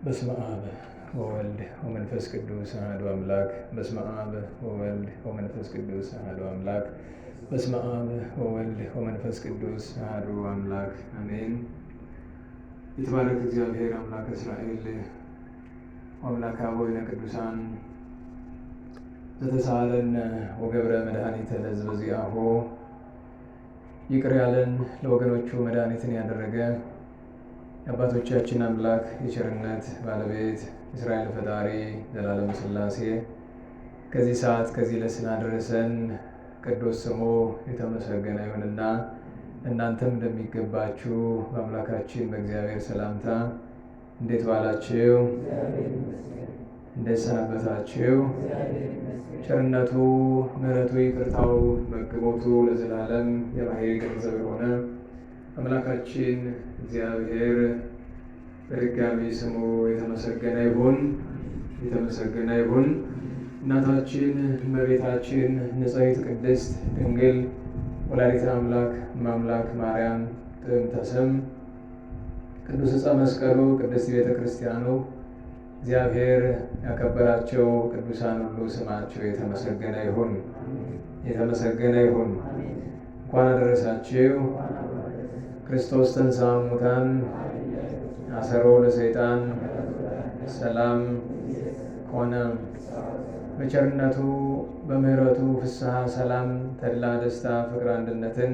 በስመ አብ ወወልድ ወመንፈስ ቅዱስ አሐዱ አምላክ። በስመ አብ ወወልድ ወመንፈስ ቅዱስ አሐዱ አምላክ። በስመ አብ ወወልድ ወመንፈስ ቅዱስ አሐዱ አምላክ አሜን። የተባረክ እግዚአብሔር አምላክ እስራኤል አምላክ አበዊነ ቅዱሳን ዘተሳሃለነ ወገብረ መድኃኒተ ለሕዝበ ዚአሁ ይቅር ያለን ለወገኖቹ መድኃኒትን ያደረገ የአባቶቻችን አምላክ የቸርነት ባለቤት እስራኤል ፈጣሪ ዘላለም ሥላሴ ከዚህ ሰዓት ከዚህ ዕለት ስላደረሰን ቅዱስ ስሙ የተመሰገነ ይሁንና እናንተም እንደሚገባችሁ በአምላካችን በእግዚአብሔር ሰላምታ እንዴት ዋላችሁ? እንዴት ሰነበታችሁ? ቸርነቱ ምሕረቱ ይቅርታው መግቦቱ ለዘላለም የባሕርይ ገንዘብ የሆነ አምላካችን እግዚአብሔር በድጋሚ ስሙ የተመሰገነ ይሁን። የተመሰገነ ይሁን። እናታችን እመቤታችን ንጽሕት ቅድስት ድንግል ወላዲተ አምላክ እማምላክ ማርያም ጥዕምተ ስም ቅዱስ ዕፀ መስቀሉ ቅድስት ቤተ ክርስቲያኑ እግዚአብሔር ያከበራቸው ቅዱሳን ሁሉ ስማቸው የተመሰገነ ይሁን። የተመሰገነ ይሁን። እንኳን አደረሳችሁ። ክርስቶስ ተንሥአ እሙታን አሰሮ ለሰይጣን ሰላም ሆነ። በቸርነቱ በምሕረቱ ፍስሐ፣ ሰላም፣ ተድላ፣ ደስታ፣ ፍቅር፣ አንድነትን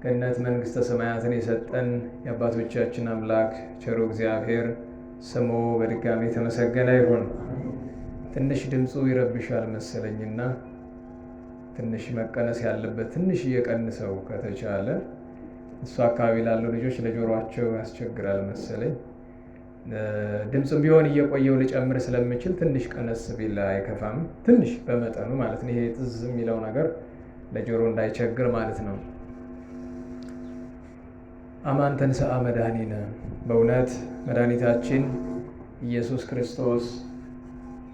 ገነት መንግሥተ ሰማያትን የሰጠን የአባቶቻችን አምላክ ቸሩ እግዚአብሔር ስሙ በድጋሚ የተመሰገነ ይሁን። ትንሽ ድምፁ ይረብሻል መሰለኝና ትንሽ መቀነስ ያለበት ትንሽ እየቀንሰው ከተቻለ እሱ አካባቢ ላሉ ልጆች ለጆሯቸው ያስቸግራል መሰለኝ። ድምፅም ቢሆን እየቆየው ልጨምር ስለምችል ትንሽ ቀነስ ቢል አይከፋም። ትንሽ በመጠኑ ማለት ነው። ይሄ ጥዝ የሚለው ነገር ለጆሮ እንዳይቸግር ማለት ነው። አማን ተንሥአ መድኃኒነ፣ በእውነት መድኃኒታችን ኢየሱስ ክርስቶስ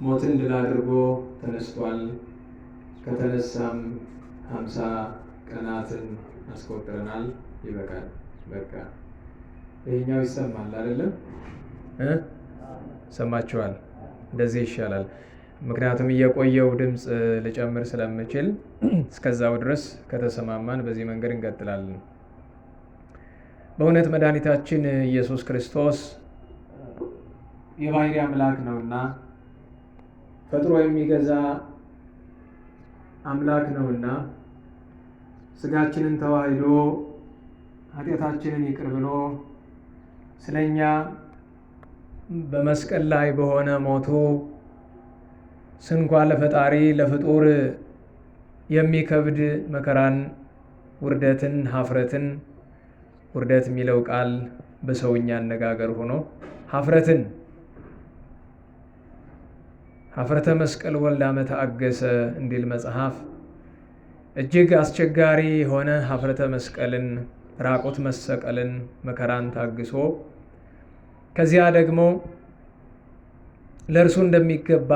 ሞትን ድል አድርጎ ተነስቷል። ከተነሳም 50 ቀናትን አስቆጥረናል። ይበቃል። በቃ ይሄኛው ይሰማል አይደለም? ሰማችኋል? እንደዚህ ይሻላል። ምክንያቱም እየቆየው ድምፅ ልጨምር ስለምችል እስከዛው ድረስ ከተሰማማን በዚህ መንገድ እንቀጥላለን። በእውነት መድኃኒታችን ኢየሱስ ክርስቶስ የባሕርይ አምላክ ነውና ፈጥሮ የሚገዛ አምላክ ነውና ሥጋችንን ተዋህዶ ኃጢአታችንን ይቅር ብሎ ስለኛ በመስቀል ላይ በሆነ ሞቱ ስንኳ ለፈጣሪ ለፍጡር የሚከብድ መከራን፣ ውርደትን፣ ኀፍረትን ውርደት የሚለው ቃል በሰውኛ አነጋገር ሆኖ ኀፍረተ መስቀል ወልደ አመ ተአገሰ እንዲል መጽሐፍ እጅግ አስቸጋሪ የሆነ ኀፍረተ መስቀልን ራቁት መሰቀልን መከራን ታግሶ ከዚያ ደግሞ ለእርሱ እንደሚገባ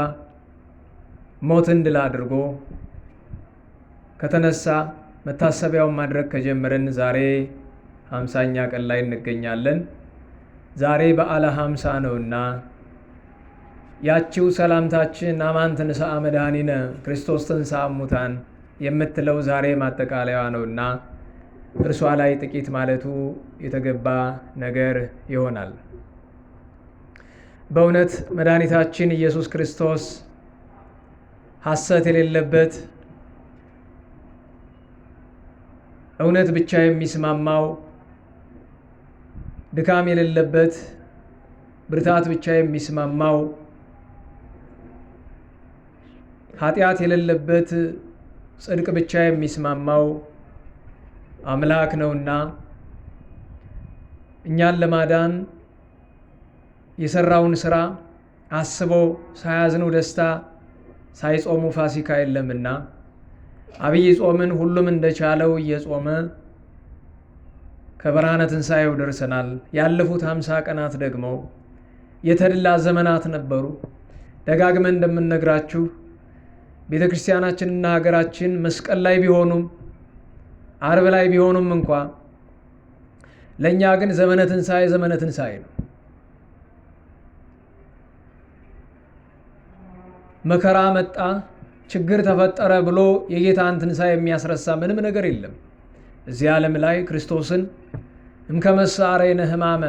ሞትን ድል አድርጎ ከተነሳ መታሰቢያውን ማድረግ ከጀመርን ዛሬ 50ኛ ቀን ላይ እንገኛለን። ዛሬ በዓለ 50 ነውና ያቺው ሰላምታችን አማን ተንሥአ መድኃኒነ ክርስቶስ ተንሥአ እሙታን የምትለው ዛሬ ማጠቃለያዋ ነውና እርሷ ላይ ጥቂት ማለቱ የተገባ ነገር ይሆናል። በእውነት መድኃኒታችን ኢየሱስ ክርስቶስ ሐሰት የሌለበት እውነት ብቻ የሚስማማው ድካም የሌለበት ብርታት ብቻ የሚስማማው ኃጢአት የሌለበት ጽድቅ ብቻ የሚስማማው አምላክ ነውና እኛን ለማዳን የሰራውን ስራ አስቦ ሳያዝኑ ደስታ ሳይጾሙ ፋሲካ የለምና አብይ ጾምን ሁሉም እንደቻለው እየጾመ ከብርሃነ ትንሣኤው ደርሰናል። ያለፉት 50 ቀናት ደግሞ የተድላ ዘመናት ነበሩ። ደጋግመን እንደምንነግራችሁ ቤተ ክርስቲያናችንና ሀገራችን መስቀል ላይ ቢሆኑም ዓርብ ላይ ቢሆኑም እንኳ ለእኛ ግን ዘመነ ትንሣኤ ነው። መከራ መጣ፣ ችግር ተፈጠረ ብሎ የጌታን ትንሣኤ የሚያስረሳ ምንም ነገር የለም። እዚህ ዓለም ላይ ክርስቶስን እምከመሳረይነ ሕማመ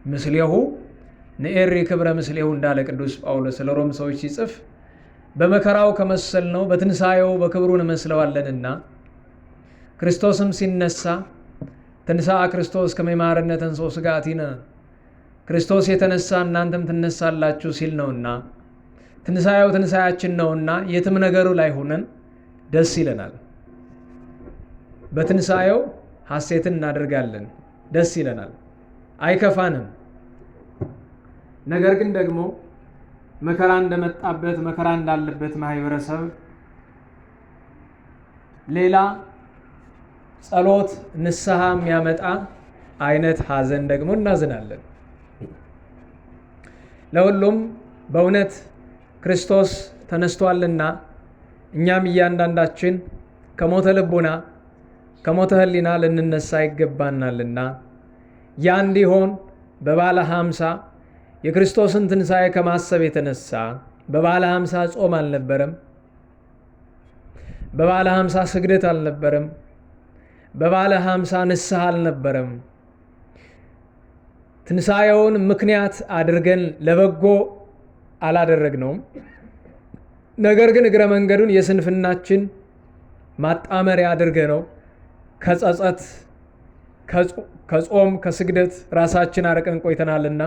ምስሌሁ ንኤሪ ክብረ ምስሌሁ እንዳለ ቅዱስ ጳውሎስ ለሮም ሰዎች ሲጽፍ በመከራው ከመሰል ነው በትንሣኤው በክብሩ እንመስለዋለንና ክርስቶስም ሲነሳ ትንሣኤ ክርስቶስ ከመማርነ ተንሥኦ ሥጋቲነ ክርስቶስ የተነሳ እናንተም ትነሳላችሁ ሲል ነውና ትንሣኤው ትንሣኤያችን ነውና የትም ነገሩ ላይ ሆነን ደስ ይለናል። በትንሣኤው ሐሴትን እናደርጋለን፣ ደስ ይለናል፣ አይከፋንም። ነገር ግን ደግሞ መከራ እንደመጣበት መከራ እንዳለበት ማህበረሰብ ሌላ ጸሎት ንስሐ የሚያመጣ አይነት ሐዘን ደግሞ እናዝናለን። ለሁሉም በእውነት ክርስቶስ ተነስቷልና እኛም እያንዳንዳችን ከሞተ ልቡና ከሞተ ሕሊና ልንነሳ ይገባናልና ያ እንዲሆን በባለ 50 የክርስቶስን ትንሣኤ ከማሰብ የተነሳ በባለ 50 ጾም አልነበረም፣ በባለ 50 ስግደት አልነበረም፣ በባለ 50 ንስሐ አልነበረም። ትንሣኤውን ምክንያት አድርገን ለበጎ አላደረግነውም። ነገር ግን እግረ መንገዱን የስንፍናችን ማጣመሪያ አድርገነው ከጸጸት ከጾም ከስግደት ራሳችን አርቀን ቆይተናልና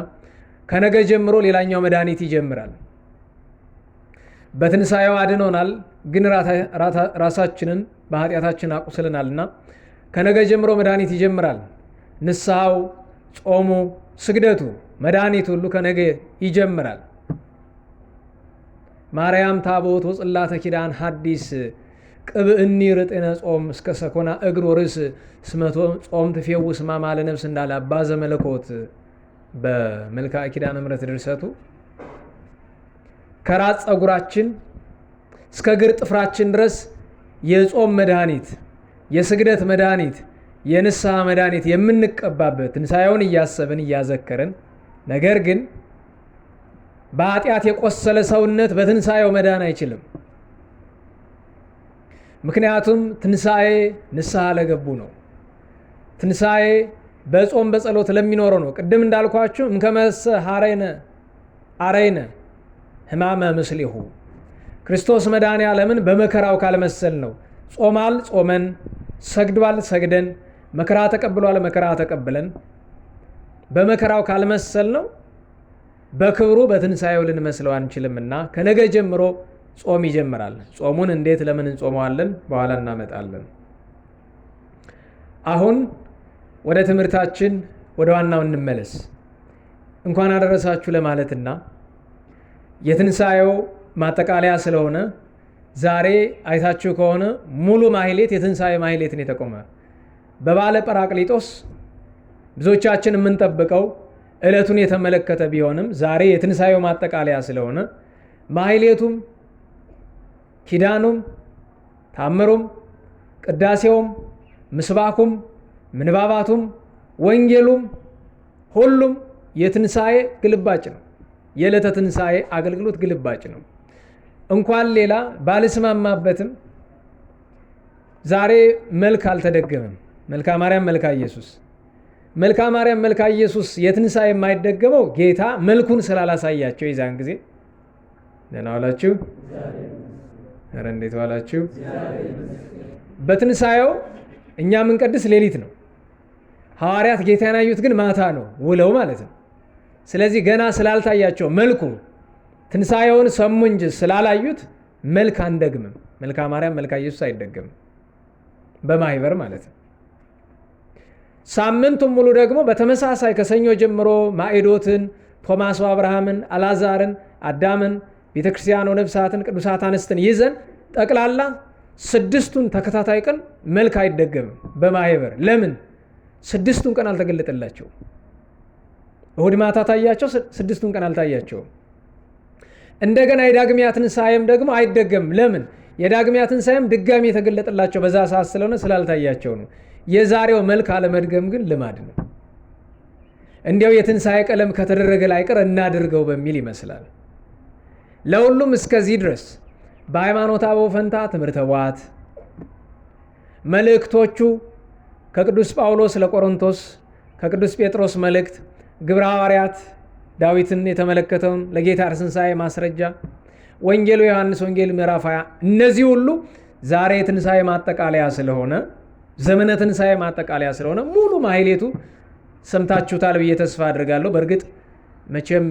ከነገ ጀምሮ ሌላኛው መድኃኒት ይጀምራል። በትንሣኤው አድኖናል፣ ግን ራሳችንን በኃጢአታችን አቁስለናልና ከነገ ጀምሮ መድኃኒት ይጀምራል። ንስሐው፣ ጾሙ፣ ስግደቱ፣ መድኃኒት ሁሉ ከነገ ይጀምራል። ማርያም ታቦት ወጽላተ ኪዳን ሐዲስ ቅብእኒ ርጤነ ጾም እስከ ሰኮና እግር ወርስ ስመቶ ጾም ትፌውስ ማማለ ነፍስ እንዳለ አባ ዘመለኮት በመልክዓ ኪዳነ ምሕረት ድርሰቱ ከራስ ፀጉራችን እስከ እግር ጥፍራችን ድረስ የጾም መድኃኒት፣ የስግደት መድኃኒት፣ የንስሐ መድኃኒት የምንቀባበት ትንሣኤውን እያሰብን እያዘከርን፣ ነገር ግን በኃጢአት የቆሰለ ሰውነት በትንሣኤው መዳን አይችልም። ምክንያቱም ትንሣኤ ንስሐ ለገቡ ነው። ትንሣኤ በጾም በጸሎት ለሚኖረው ነው። ቅድም እንዳልኳችሁ እምከመሰ አረይነ ሕማመ ምስሌሁ ክርስቶስ መድኃኔዓለምን በመከራው ካልመሰል ነው። ጾማል ጾመን፣ ሰግዷል ሰግደን፣ መከራ ተቀብሏል መከራ ተቀብለን በመከራው ካልመሰል ነው በክብሩ በትንሣኤው ልንመስለው አንችልምና ከነገ ጀምሮ ጾም ይጀምራል። ጾሙን እንዴት ለምን እንጾመዋለን? በኋላ እናመጣለን። አሁን ወደ ትምህርታችን ወደ ዋናው እንመለስ። እንኳን አደረሳችሁ ለማለትና የትንሣኤው ማጠቃለያ ስለሆነ ዛሬ አይታችሁ ከሆነ ሙሉ ማህሌት የትንሣኤ ማህሌትን የተቆመ በባለ ጰራቅሊጦስ ብዙዎቻችን የምንጠብቀው ዕለቱን የተመለከተ ቢሆንም ዛሬ የትንሣኤው ማጠቃለያ ስለሆነ ማህሌቱም ኪዳኑም ታምሩም ቅዳሴውም ምስባኩም ምንባባቱም ወንጌሉም ሁሉም የትንሣኤ ግልባጭ ነው። የዕለተ ትንሣኤ አገልግሎት ግልባጭ ነው። እንኳን ሌላ ባልስማማበትም ዛሬ መልክ አልተደገመም። መልካ ማርያም መልካ ኢየሱስ መልካ ማርያም መልካ ኢየሱስ የትንሣኤ የማይደገመው ጌታ መልኩን ስላላሳያቸው የዛን ጊዜ ደህና ዋላችሁ። ኧረ እንዴት ዋላችሁ። በትንሣኤው እኛ የምንቀድስ ሌሊት ነው። ሐዋርያት ጌታን ያዩት ግን ማታ ነው ውለው ማለት ነው። ስለዚህ ገና ስላልታያቸው መልኩ ትንሣኤውን ሰሙ እንጂ ስላላዩት መልክ አንደግምም። መልካ ማርያም መልካ ኢየሱስ አይደገምም በማህበር ማለት ነው። ሳምንቱን ሙሉ ደግሞ በተመሳሳይ ከሰኞ ጀምሮ ማዕዶትን፣ ቶማስ አብርሃምን፣ አልዓዛርን፣ አዳምን፣ ቤተክርስቲያን ነፍሳትን፣ ቅዱሳት አንስትን ይዘን ጠቅላላ 6ቱን ተከታታይ ቀን መልክ አይደገምም በማህበር። ለምን? 6ቱን ቀን አልተገለጠላቸውም። እሁድ ማታ ታያቸው፣ 6ቱን ቀን አልታያቸውም። እንደገና የዳግሚያ ትንሣኤም ደግሞ አይደገምም። ለምን? የዳግሚያ ትንሣኤም ድጋሚ የተገለጠላቸው በዛ ሰዓት ስለሆነ ስላልታያቸው ነው። የዛሬው መልክ አለመድገም ግን ልማድ ነው። እንዲያው የትንሣኤ ቀለም ከተደረገ ላይቀር እናድርገው በሚል ይመስላል። ለሁሉም እስከዚህ ድረስ በሃይማኖተ አበው ፈንታ ትምህርተ ኅቡዓት መልእክቶቹ ከቅዱስ ጳውሎስ ለቆሮንቶስ፣ ከቅዱስ ጴጥሮስ መልእክት፣ ግብረ ሐዋርያት ዳዊትን የተመለከተውን ለጌታ ትንሣኤ ማስረጃ፣ ወንጌሉ ዮሐንስ ወንጌል ምዕራፍ 20 እነዚህ ሁሉ ዛሬ የትንሣኤ ማጠቃለያ ስለሆነ ዘመነ ትንሣኤ ማጠቃለያ ስለሆነ ሙሉ ማህሌቱ ሰምታችሁታል ብዬ ተስፋ አድርጋለሁ። በእርግጥ መቼም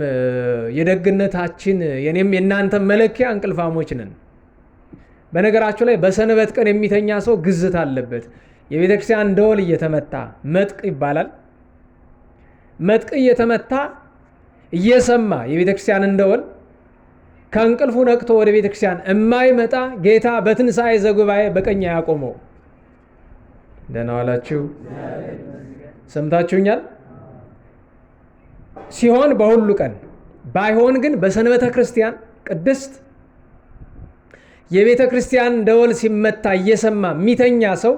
የደግነታችን የኔም የእናንተ መለኪያ እንቅልፋሞች ነን። በነገራችሁ ላይ በሰንበት ቀን የሚተኛ ሰው ግዝት አለበት። የቤተ ክርስቲያን ደወል እየተመታ መጥቅ ይባላል። መጥቅ እየተመታ እየሰማ የቤተ ክርስቲያን ደወል ከእንቅልፉ ነቅቶ ወደ ቤተ ክርስቲያን የማይመጣ ጌታ በትንሣኤ ዘጉባኤ በቀኝ ያቆመው። ደህና ዋላችሁ? ሰምታችሁኛል? ሲሆን በሁሉ ቀን ባይሆን ግን በሰንበተ ክርስቲያን ቅድስት የቤተ ክርስቲያን ደወል ሲመታ እየሰማ የሚተኛ ሰው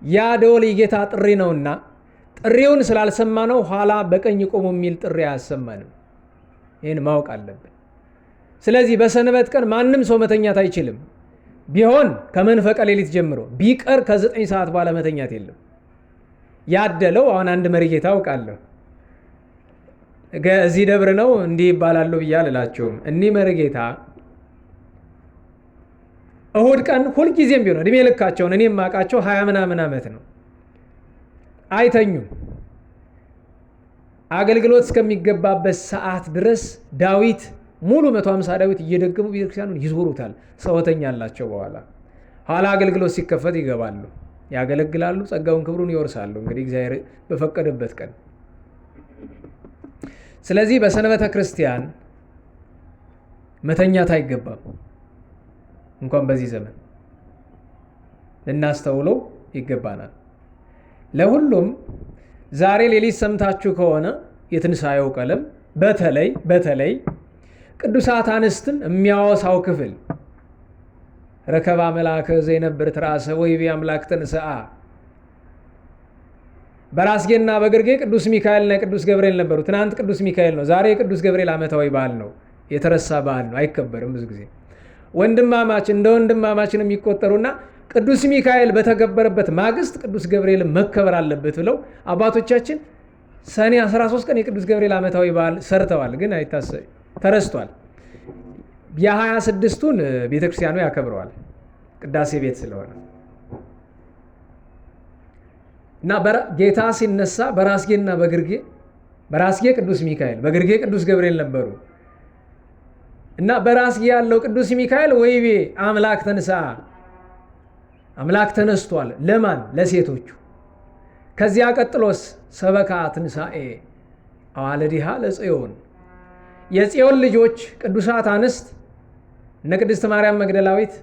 ያ ደወል የጌታ ጥሪ ነውና ጥሪውን ስላልሰማ ነው ኋላ በቀኝ ቆሙ የሚል ጥሪ አያሰማንም። ይህን ማወቅ አለብን። ስለዚህ በሰንበት ቀን ማንም ሰው መተኛት አይችልም። ቢሆን ከመንፈቀ ሌሊት ጀምሮ ቢቀር ከ9 ሰዓት በኋላ መተኛት የለም። ያደለው አሁን አንድ መሪጌታ አውቃለሁ። እዚህ ደብር ነው እንዲህ ይባላሉ ብዬ አልላቸውም። እኒህ መሪጌታ እሁድ ቀን ሁልጊዜም ቢሆን እድሜ ልካቸውን እኔ የማውቃቸው 20 ምናምን ዓመት ነው። አይተኙም። አገልግሎት እስከሚገባበት ሰዓት ድረስ ዳዊት ሙሉ 150 ዳዊት እየደገሙ ቤተክርስቲያኑን ይዞሩታል። ሰውተኛ አላቸው። ኋላ አገልግሎት ሲከፈት ይገባሉ፣ ያገለግላሉ፣ ጸጋውን ክብሩን ይወርሳሉ። እንግዲህ እግዚአብሔር በፈቀደበት ቀን። ስለዚህ በሰንበተ ክርስቲያን መተኛት አይገባም። እንኳን በዚህ ዘመን ልናስተውለው ይገባናል። ለሁሉም ዛሬ ሌሊት ሰምታችሁ ከሆነ የትንሣኤው ቀለም በተለይ ቅዱሳት አንስትን የሚያወሳው ክፍል ረከባ መልአከ ዘይነብር ትራሰ ወይቤ አምላክ ተንሥአ። በራስጌና በግርጌ ቅዱስ ሚካኤልና ቅዱስ ገብርኤል ነበሩ። ትናንት ቅዱስ ሚካኤል ነው፣ ዛሬ የቅዱስ ገብርኤል ዓመታዊ በዓል ነው። የተረሳ በዓል ነው፣ አይከበርም። ብዙ ጊዜ ወንድማማች እንደ ወንድማማችን የሚቆጠሩና ቅዱስ ሚካኤል በተከበረበት ማግስት ቅዱስ ገብርኤል መከበር አለበት ብለው አባቶቻችን ሰኔ 13 ቀን የቅዱስ ገብርኤል ዓመታዊ በዓል ሰርተዋል። ግን ተረስቷል። የ26ቱን ቤተክርስቲያኑ ያከብረዋል ቅዳሴ ቤት ስለሆነ እና ጌታ ሲነሳ በራስጌና በራስጌ ቅዱስ ሚካኤል በግርጌ ቅዱስ ገብርኤል ነበሩ እና በራስጌ ያለው ቅዱስ ሚካኤል ወይቤ አምላክ ተንሥአ፣ አምላክ ተነስቷል። ለማን? ለሴቶቹ። ከዚያ ቀጥሎስ ሰበካ ትንሣኤ አዋልዲሃ ለጽዮን፣ የጽዮን ልጆች ቅዱሳት አንስት እነ ቅድስት ማርያም መግደላዊት፣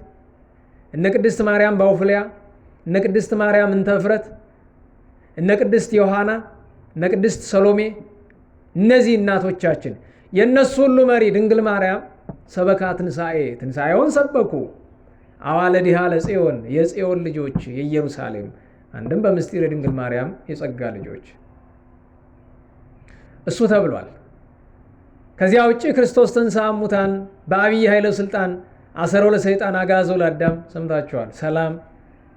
እነ ቅድስት ማርያም ባውፍልያ፣ እነ ቅድስት ማርያም እንተ እፍረት፣ እነ ቅድስት ዮሐና፣ እነ ቅድስት ሰሎሜ፣ እነዚህ እናቶቻችን የእነሱ ሁሉ መሪ ድንግል ማርያም ሰበካ ትንሣኤውን ሰበኩ። አዋልዲሃ ለጽዮን፣ የጽዮን ልጆች የኢየሩሳሌም፣ አንድም በምስጢር የድንግል ማርያም የጸጋ ልጆች እሱ ተብሏል። ከዚያ ውጭ ክርስቶስ ተንሥአ እሙታን በአብይ ኃይለ ስልጣን አሰሮ ለሰይጣን አግዓዞ ለአዳም ሰምታችኋል። ሰላም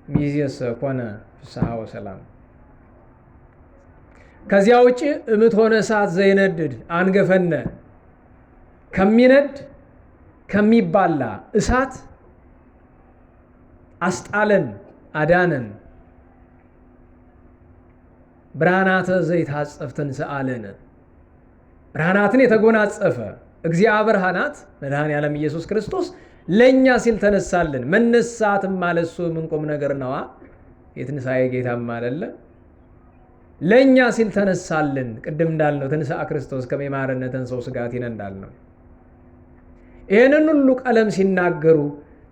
ሚዜሰ ኮነ ፍስሐ ወሰላም። ከዚያ ውጭ እምትሆነ እሳት ዘይነድድ አንገፈነ፣ ከሚነድ ከሚባላ እሳት አስጣለን አዳነን። ብርሃናተ ዘይታጸፍ ተንሥአለነ፣ ብርሃናትን የተጎናጸፈ እግዚአ ብርሃናት መድኃኔ ዓለም ኢየሱስ ክርስቶስ ለእኛ ሲል ተነሳልን። መነሳትም ማለት እሱ ምን ቁም ነገር ነዋ። የትንሣኤ ጌታም አይደለ? ለእኛ ሲል ተነሳልን። ቅድም እንዳልነው ተንሥአ ክርስቶስ ከመ ይምሃረነ ተንሥኦ ሥጋቲነ እንዳልነው ይህንን ሁሉ ቀለም ሲናገሩ፣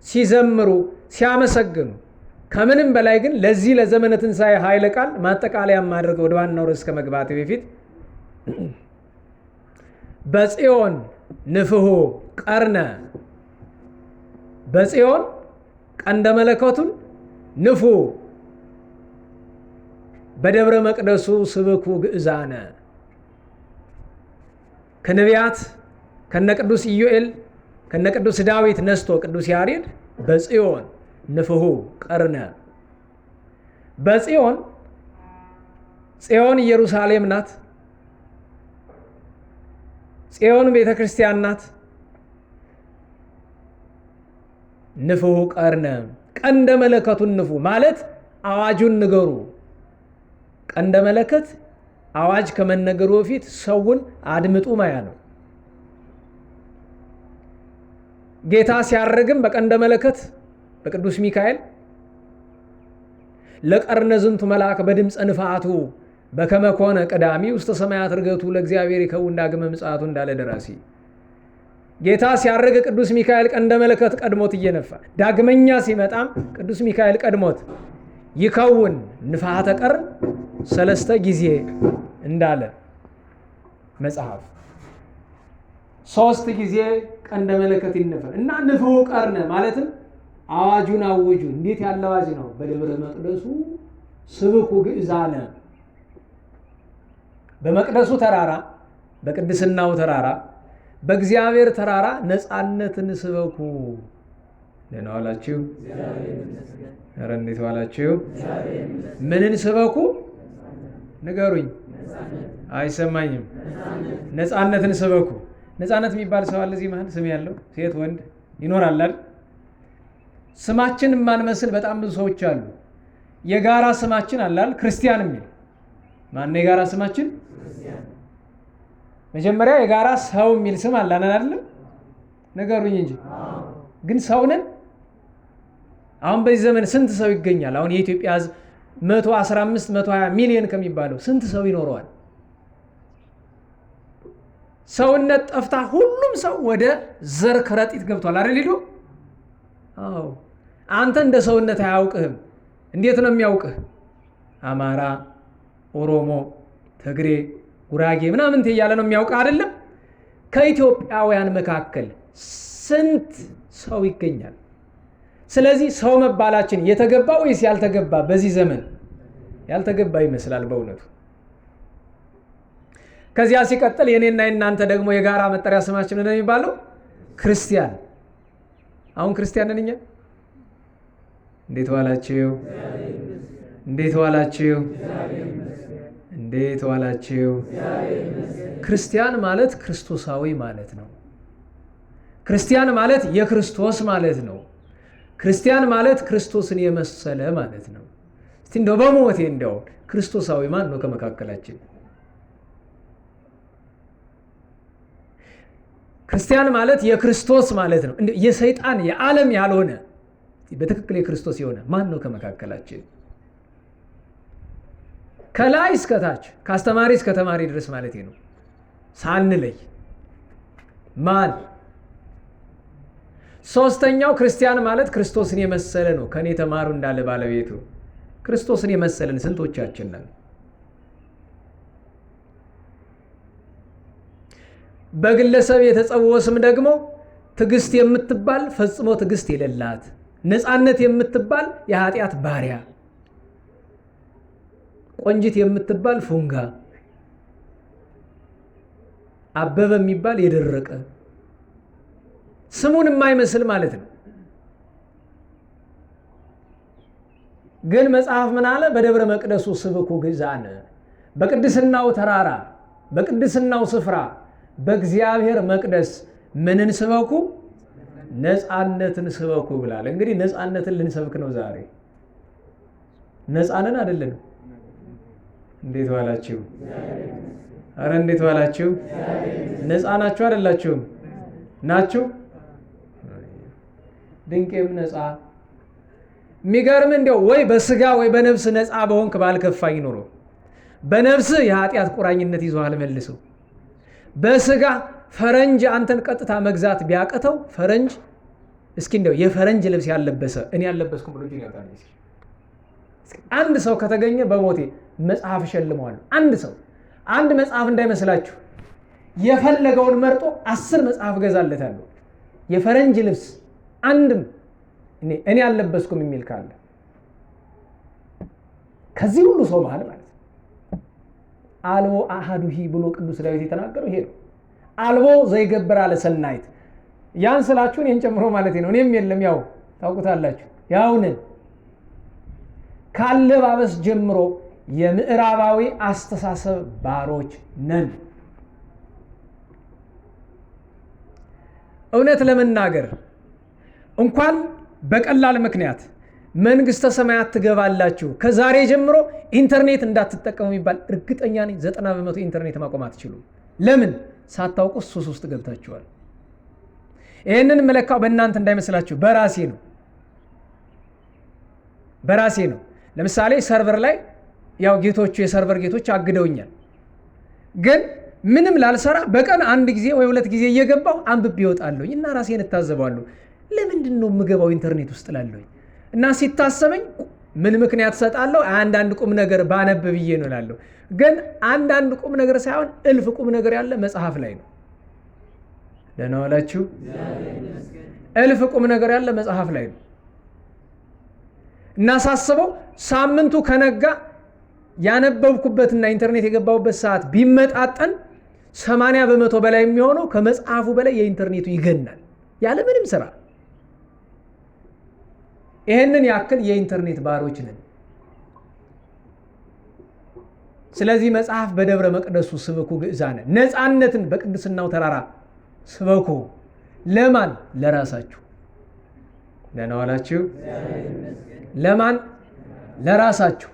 ሲዘምሩ፣ ሲያመሰግኑ ከምንም በላይ ግን ለዚህ ለዘመነ ትንሣኤ ኃይለ ቃል ማጠቃለያ ማድረግ ወደ ዋናው ርዕስ ከመግባቴ በፊት በጽዮን ንፍሑ ቀርነ፣ በጽዮን ቀንደ መለኮቱን ንፉ፣ በደብረ መቅደሱ ስብኩ ግእዛነ። ከነቢያት ከነ ቅዱስ ኢዮኤል ከነ ቅዱስ ዳዊት ነስቶ ቅዱስ ያሬድ በጽዮን ንፍሑ ቀርነ። በጽዮን ጽዮን ኢየሩሳሌም ናት። ጽዮን ቤተ ክርስቲያን ናት። ንፍሑ ቀርነ ቀንደ መለከቱን ንፉ ማለት አዋጁን ንገሩ። ቀንደ መለከት አዋጅ ከመነገሩ በፊት ሰውን አድምጡ ማያ ነው። ጌታ ሲያርግም በቀንደ መለከት በቅዱስ ሚካኤል ለቀርነ ዝንቱ መልአክ በድምፀ ንፋቱ በከመ ኮነ ቀዳሚ ውስተ ሰማያት ርገቱ ለእግዚአብሔር ይከውን ዳግመ ምጽአቱ እንዳለ ደራሲ ጌታ ሲያርግ ቅዱስ ሚካኤል ቀንደ መለከት ቀድሞት እየነፋ ዳግመኛ ሲመጣም ቅዱስ ሚካኤል ቀድሞት ይከውን ንፋተ ቀርን ሰለስተ ጊዜ እንዳለ መጽሐፍ 3 ጊዜ ቀንደ መለከት ይነፋል እና ንፍሑ ቀርነ ማለትም አዋጁን አውጁ። እንዴት ያለ አዋጅ ነው? በደብረ መቅደሱ ስብኩ ግእዛነ፣ በመቅደሱ ተራራ፣ በቅድስናው ተራራ፣ በእግዚአብሔር ተራራ ነፃነትን ስበኩ። ደህና ዋላችሁ? ኧረ እንዴት ዋላችሁ? ምንን ስበኩ ንገሩኝ። አይሰማኝም። ነፃነትን ስበኩ። ነፃነት የሚባል ሰው አለ እዚህ መሀል? ስም ያለው ሴት ወንድ ይኖራል አይደል? ስማችን የማንመስል በጣም ብዙ ሰዎች አሉ። የጋራ ስማችን አላል ክርስቲያን የሚል ማነው? የጋራ ስማችን መጀመሪያ የጋራ ሰው የሚል ስም አላን አይደለም? ንገሩኝ እንጂ ግን ሰው ነን? አሁን በዚህ ዘመን ስንት ሰው ይገኛል? አሁን የኢትዮጵያ ሕዝብ 115 120 ሚሊዮን ከሚባለው ስንት ሰው ይኖረዋል? ሰውነት ጠፍታ ሁሉም ሰው ወደ ዘር ከረጢት ገብቷል አይደል? ሊዶ አዎ፣ አንተ እንደ ሰውነት አያውቅህም። እንዴት ነው የሚያውቅህ? አማራ፣ ኦሮሞ፣ ትግሬ፣ ጉራጌ ምናምን እያለ ነው የሚያውቅህ አይደለም? ከኢትዮጵያውያን መካከል ስንት ሰው ይገኛል? ስለዚህ ሰው መባላችን የተገባ ወይስ ያልተገባ? በዚህ ዘመን ያልተገባ ይመስላል በእውነቱ። ከዚያ ሲቀጥል የኔና የናንተ ደግሞ የጋራ መጠሪያ ስማችን ነው የሚባለው ክርስቲያን። አሁን ክርስቲያን ነን እኛ። እንዴት ዋላችሁ? እንዴት ዋላችሁ? እንዴት ዋላችሁ? ክርስቲያን ማለት ክርስቶሳዊ ማለት ነው። ክርስቲያን ማለት የክርስቶስ ማለት ነው። ክርስቲያን ማለት ክርስቶስን የመሰለ ማለት ነው። እስቲ እንደው በሞቴ እንደው ክርስቶሳዊ ማን ነው ከመካከላችን? ክርስቲያን ማለት የክርስቶስ ማለት ነው። የሰይጣን የዓለም ያልሆነ በትክክል የክርስቶስ የሆነ ማን ነው ከመካከላችን? ከላይ እስከታች ከአስተማሪ እስከ ተማሪ ድረስ ማለት ነው ሳንለይ ማን? ሶስተኛው ክርስቲያን ማለት ክርስቶስን የመሰለ ነው። ከኔ ተማሩ እንዳለ ባለቤቱ ክርስቶስን የመሰለን ስንቶቻችን ነን? በግለሰብ የተጸውዖ ስም ደግሞ ትዕግስት የምትባል ፈጽሞ ትዕግስት የሌላት፣ ነፃነት የምትባል የኃጢአት ባሪያ፣ ቆንጂት የምትባል ፉንጋ፣ አበበ የሚባል የደረቀ ስሙን የማይመስል ማለት ነው። ግን መጽሐፍ ምን አለ? በደብረ መቅደሱ ስብኩ ግእዛነ፣ በቅድስናው ተራራ በቅድስናው ስፍራ በእግዚአብሔር መቅደስ ምንን ስበኩ? ነፃነትን ስበኩ ብላል። እንግዲህ ነፃነትን ልንሰብክ ነው ዛሬ። ነፃነን አይደለንም? እንዴት ዋላችሁ? አረ እንዴት ዋላችሁ? ነፃ ናችሁ አይደላችሁም? ናችሁ? ድንቄም ነፃ። የሚገርም እንዲያው ወይ በስጋ ወይ በነፍስ ነፃ በሆንክ ባልከፋኝ ኖሮ። በነፍስ የኃጢአት ቁራኝነት ይዞሃል መልሶ። በስጋ ፈረንጅ አንተን ቀጥታ መግዛት ቢያቀተው ፈረንጅ እስኪ እንደው የፈረንጅ ልብስ ያለበሰ እኔ ያለበስኩ ብሎ እጁን ያወጣል። አንድ ሰው ከተገኘ በሞቴ መጽሐፍ እሸልመዋለሁ። አንድ ሰው አንድ መጽሐፍ እንዳይመስላችሁ የፈለገውን መርጦ 10 መጽሐፍ ገዛለታለሁ። የፈረንጅ ልብስ አንድም እኔ ያለበስኩም የሚል ካለ ከዚህ ሁሉ ሰው መሃል ማለት አልቦ አሐዱሂ ብሎ ቅዱስ ዳዊት የተናገረው ይሄ ነው። አልቦ ዘይገብር አለ ሰናይት፣ ያን ስላችሁ እኔን ጨምሮ ማለት ነው። እኔም የለም ያው ታውቁታላችሁ። ያውንን ካለባበስ ጀምሮ የምዕራባዊ አስተሳሰብ ባሮች ነን። እውነት ለመናገር እንኳን በቀላል ምክንያት መንግስተ ሰማያት ትገባላችሁ ከዛሬ ጀምሮ ኢንተርኔት እንዳትጠቀሙ የሚባል እርግጠኛ ነኝ 90% ኢንተርኔት ማቆም አትችሉም። ለምን? ሳታውቁ ሱስ ውስጥ ገብታችኋል። ይህንን መለካው በእናንተ እንዳይመስላችሁ በራሴ ነው። ለምሳሌ ሰርቨር ላይ ያው ጌቶቹ የሰርቨር ጌቶች አግደውኛል። ግን ምንም ላልሰራ በቀን አንድ ጊዜ ወይ ሁለት ጊዜ እየገባው አንብቤ እወጣለሁ እና ራሴን እታዘባለሁ። ለምንድን ነው የምገባው ኢንተርኔት ውስጥ ላለሁ? እና ሲታሰበኝ ምን ምክንያት ሰጣለሁ? አንዳንድ ቁም ነገር ባነብ ብዬ ነው እላለሁ። ግን አንዳንድ ቁም ነገር ሳይሆን እልፍ ቁም ነገር ያለ መጽሐፍ ላይ ነው። ደህና ዋላችሁ። እልፍ ቁም ነገር ያለ መጽሐፍ ላይ ነው። እና ሳስበው ሳምንቱ ከነጋ ያነበብኩበትና ኢንተርኔት የገባሁበት ሰዓት ቢመጣጠን 80% በላይ የሚሆነው ከመጽሐፉ በላይ የኢንተርኔቱ ይገናል ያለ ምንም ስራ። ይህንን ያክል የኢንተርኔት ባሮች ነን። ስለዚህ መጽሐፍ በደብረ መቅደሱ ስበኩ ግዕዛነ፣ ነፃነትን በቅድስናው ተራራ ስበኩ። ለማን? ለራሳችሁ። ደህና ዋላችሁ። ለማን? ለራሳችሁ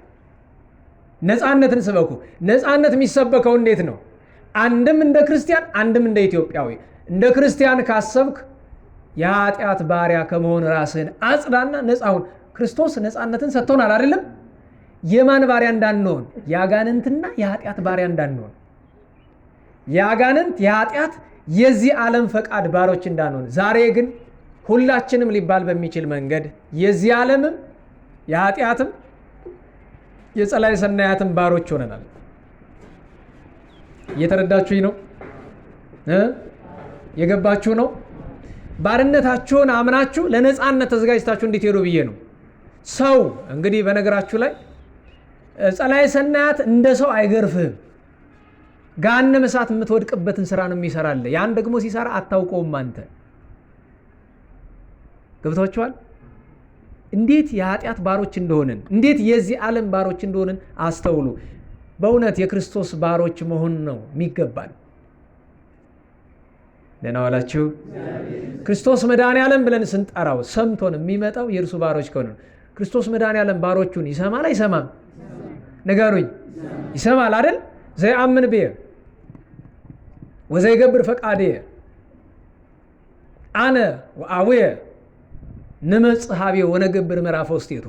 ነፃነትን ስበኩ። ነፃነት የሚሰበከው እንዴት ነው? አንድም እንደ ክርስቲያን፣ አንድም እንደ ኢትዮጵያዊ። እንደ ክርስቲያን ካሰብክ የኃጢአት ባሪያ ከመሆን ራስህን አጽዳና ነፃውን። ክርስቶስ ነፃነትን ሰጥቶናል አይደለም? የማን ባሪያ እንዳንሆን? የአጋንንትና የኃጢአት ባሪያ እንዳንሆን። የአጋንንት የኃጢአት የዚህ ዓለም ፈቃድ ባሮች እንዳንሆን። ዛሬ ግን ሁላችንም ሊባል በሚችል መንገድ የዚህ ዓለምም የኃጢአትም የጸላይ ሰናያትም ባሮች ሆነናል። እየተረዳችሁኝ ነው? የገባችሁ ነው? ባርነታችሁን አምናችሁ ለነፃነት ተዘጋጅታችሁ እንድትሄዱ ብዬ ነው። ሰው እንግዲህ በነገራችሁ ላይ ጸላይ ሰናያት እንደ ሰው አይገርፍህም። ገሃነመ እሳት የምትወድቅበትን ስራ ነው የሚሰራል። ያን ደግሞ ሲሰራ አታውቀውም አንተ። ገብታችኋል? እንዴት የኃጢአት ባሮች እንደሆንን፣ እንዴት የዚህ ዓለም ባሮች እንደሆንን አስተውሉ። በእውነት የክርስቶስ ባሮች መሆን ነው የሚገባን። ደህና ዋላችሁ። ክርስቶስ መድኃኔዓለም ብለን ስንጠራው ሰምቶን የሚመጣው የእርሱ ባሮች ከሆነ። ክርስቶስ መድኃኔዓለም ባሮቹን ይሰማል አይሰማም? ንገሩኝ። ይሰማል አይደል? ዘይአምን ብየ ወዘይገብር ፈቃድየ አነ ወአቡየ ንመጽእ ኀቤሁ ወነገብር ምዕራፈ ውስቴቱ።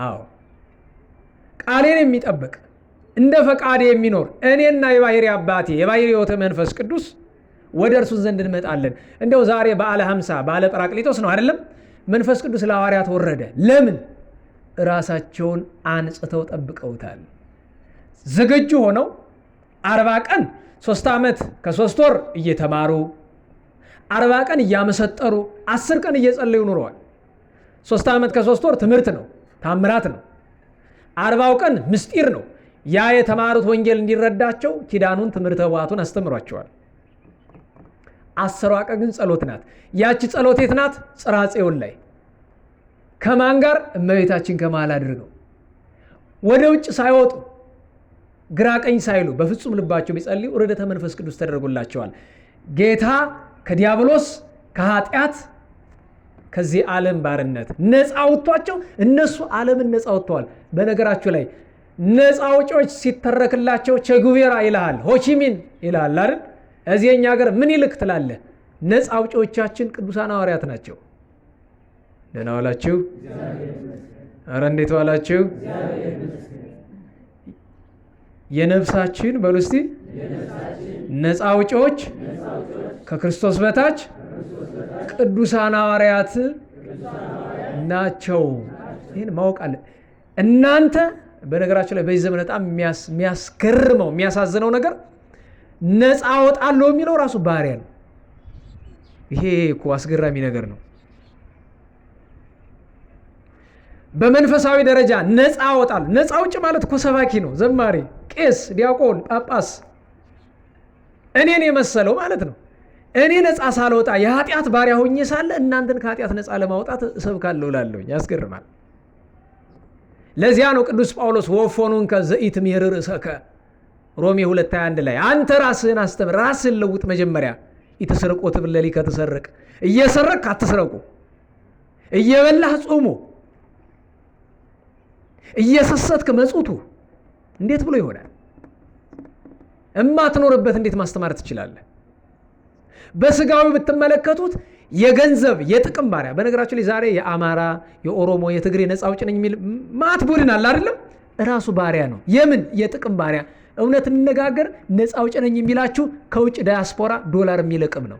አዎ ቃሌን የሚጠብቅ እንደ ፈቃዴ የሚኖር እኔና የባሕርይ አባቴ የባሕርይ ሕይወት መንፈስ ቅዱስ ወደ እርሱ ዘንድ እንመጣለን። እንደው ዛሬ በዓለ 50 በዓለ ጰራቅሊጦስ ነው አይደለም? መንፈስ ቅዱስ ለሐዋርያት ወረደ። ለምን? ራሳቸውን አንጽተው ጠብቀውታል። ዝግጁ ሆነው 40 ቀን 3 ዓመት ከ3 ወር እየተማሩ 40 ቀን እያመሰጠሩ 10 ቀን እየጸለዩ ኑረዋል። 3 ዓመት ከ3 ወር ትምህርት ነው፣ ታምራት ነው። 40ው ቀን ምስጢር ነው። ያ የተማሩት ወንጌል እንዲረዳቸው ኪዳኑን ትምህርተ ኅቡዓቱን አስተምሯቸዋል። 10ዋ ቀን ግን ጸሎት ናት። ያቺ ጸሎት የት ናት? ጽርሐ ጽዮን ላይ ከማን ጋር? እመቤታችን ከመሃል አድርገው ወደ ውጭ ሳይወጡ ግራ ቀኝ ሳይሉ በፍጹም ልባቸው ቢጸልዩ ርደተ መንፈስ ቅዱስ ተደርጎላቸዋል። ጌታ ከዲያብሎስ ከኃጢአት ከዚህ ዓለም ባርነት ነፃ አውጥቷቸው እነሱ ዓለምን ነፃ አውጥተዋል። በነገራችሁ ላይ ነፃ አውጪዎች ሲተረክላቸው ቼጉቬራ ይልሃል፣ ሆቺሚን ይልሃል አይደል? እዚህ የኛ ሀገር ምን ይልክ ትላለህ? ነፃ አውጪዎቻችን ቅዱሳን ሐዋርያት ናቸው። ደህና ዋላችሁ። ኧረ እንዴት ዋላችሁ? የነፍሳችን በሉ እስቲ ነፃ አውጪዎች ከክርስቶስ በታች ቅዱሳን ሐዋርያት ናቸው። ይህን ማወቅ አለ። እናንተ በነገራችሁ ላይ በዚህ ዘመን በጣም የሚያስገርመው የሚያሳዝነው ነገር ነፃ አወጣለሁ የሚለው ራሱ ባሪያ ነው። ይሄ እኮ አስገራሚ ነገር ነው። በመንፈሳዊ ደረጃ ነፃ አወጣለሁ። ነፃ አውጭ ማለት እኮ ሰባኪ ነው፣ ዘማሪ፣ ቄስ፣ ዲያቆን፣ ጳጳስ እኔን የመሰለው ማለት ነው። እኔ ነፃ ሳልወጣ የኃጢአት ባሪያ ሆኜ ሳለ እናንተን ከኃጢአት ነፃ ለማውጣት እሰብካለሁ እላለሁኝ። ያስገርማል። ለዚያ ነው ቅዱስ ጳውሎስ ወፎኑን ከዘኢትምሄር ርእሰከ ሮሜ 2:21 ላይ አንተ ራስህን አስተምር፣ ራስህን ለውጥ። መጀመሪያ ኢትስረቁ ትብል ከተሰረቅ እየሰረቅ አትስረቁ፣ እየበላህ ጾሙ፣ እየሰሰትክ መጽቱ። እንዴት ብሎ ይሆናል? እማትኖርበት እንዴት ማስተማር ትችላለህ? በስጋዊ ብትመለከቱት የገንዘብ የጥቅም ባሪያ። በነገራችሁ ላይ ዛሬ የአማራ የኦሮሞ የትግሬ ነፃ አውጪ ነኝ የሚል ማት ቡድን አለ አይደለም? እራሱ ባሪያ ነው። የምን የጥቅም ባሪያ? እውነት እንነጋገር፣ ነፃ አውጪ ነኝ የሚላችሁ ከውጭ ዳያስፖራ ዶላር የሚለቅም ነው።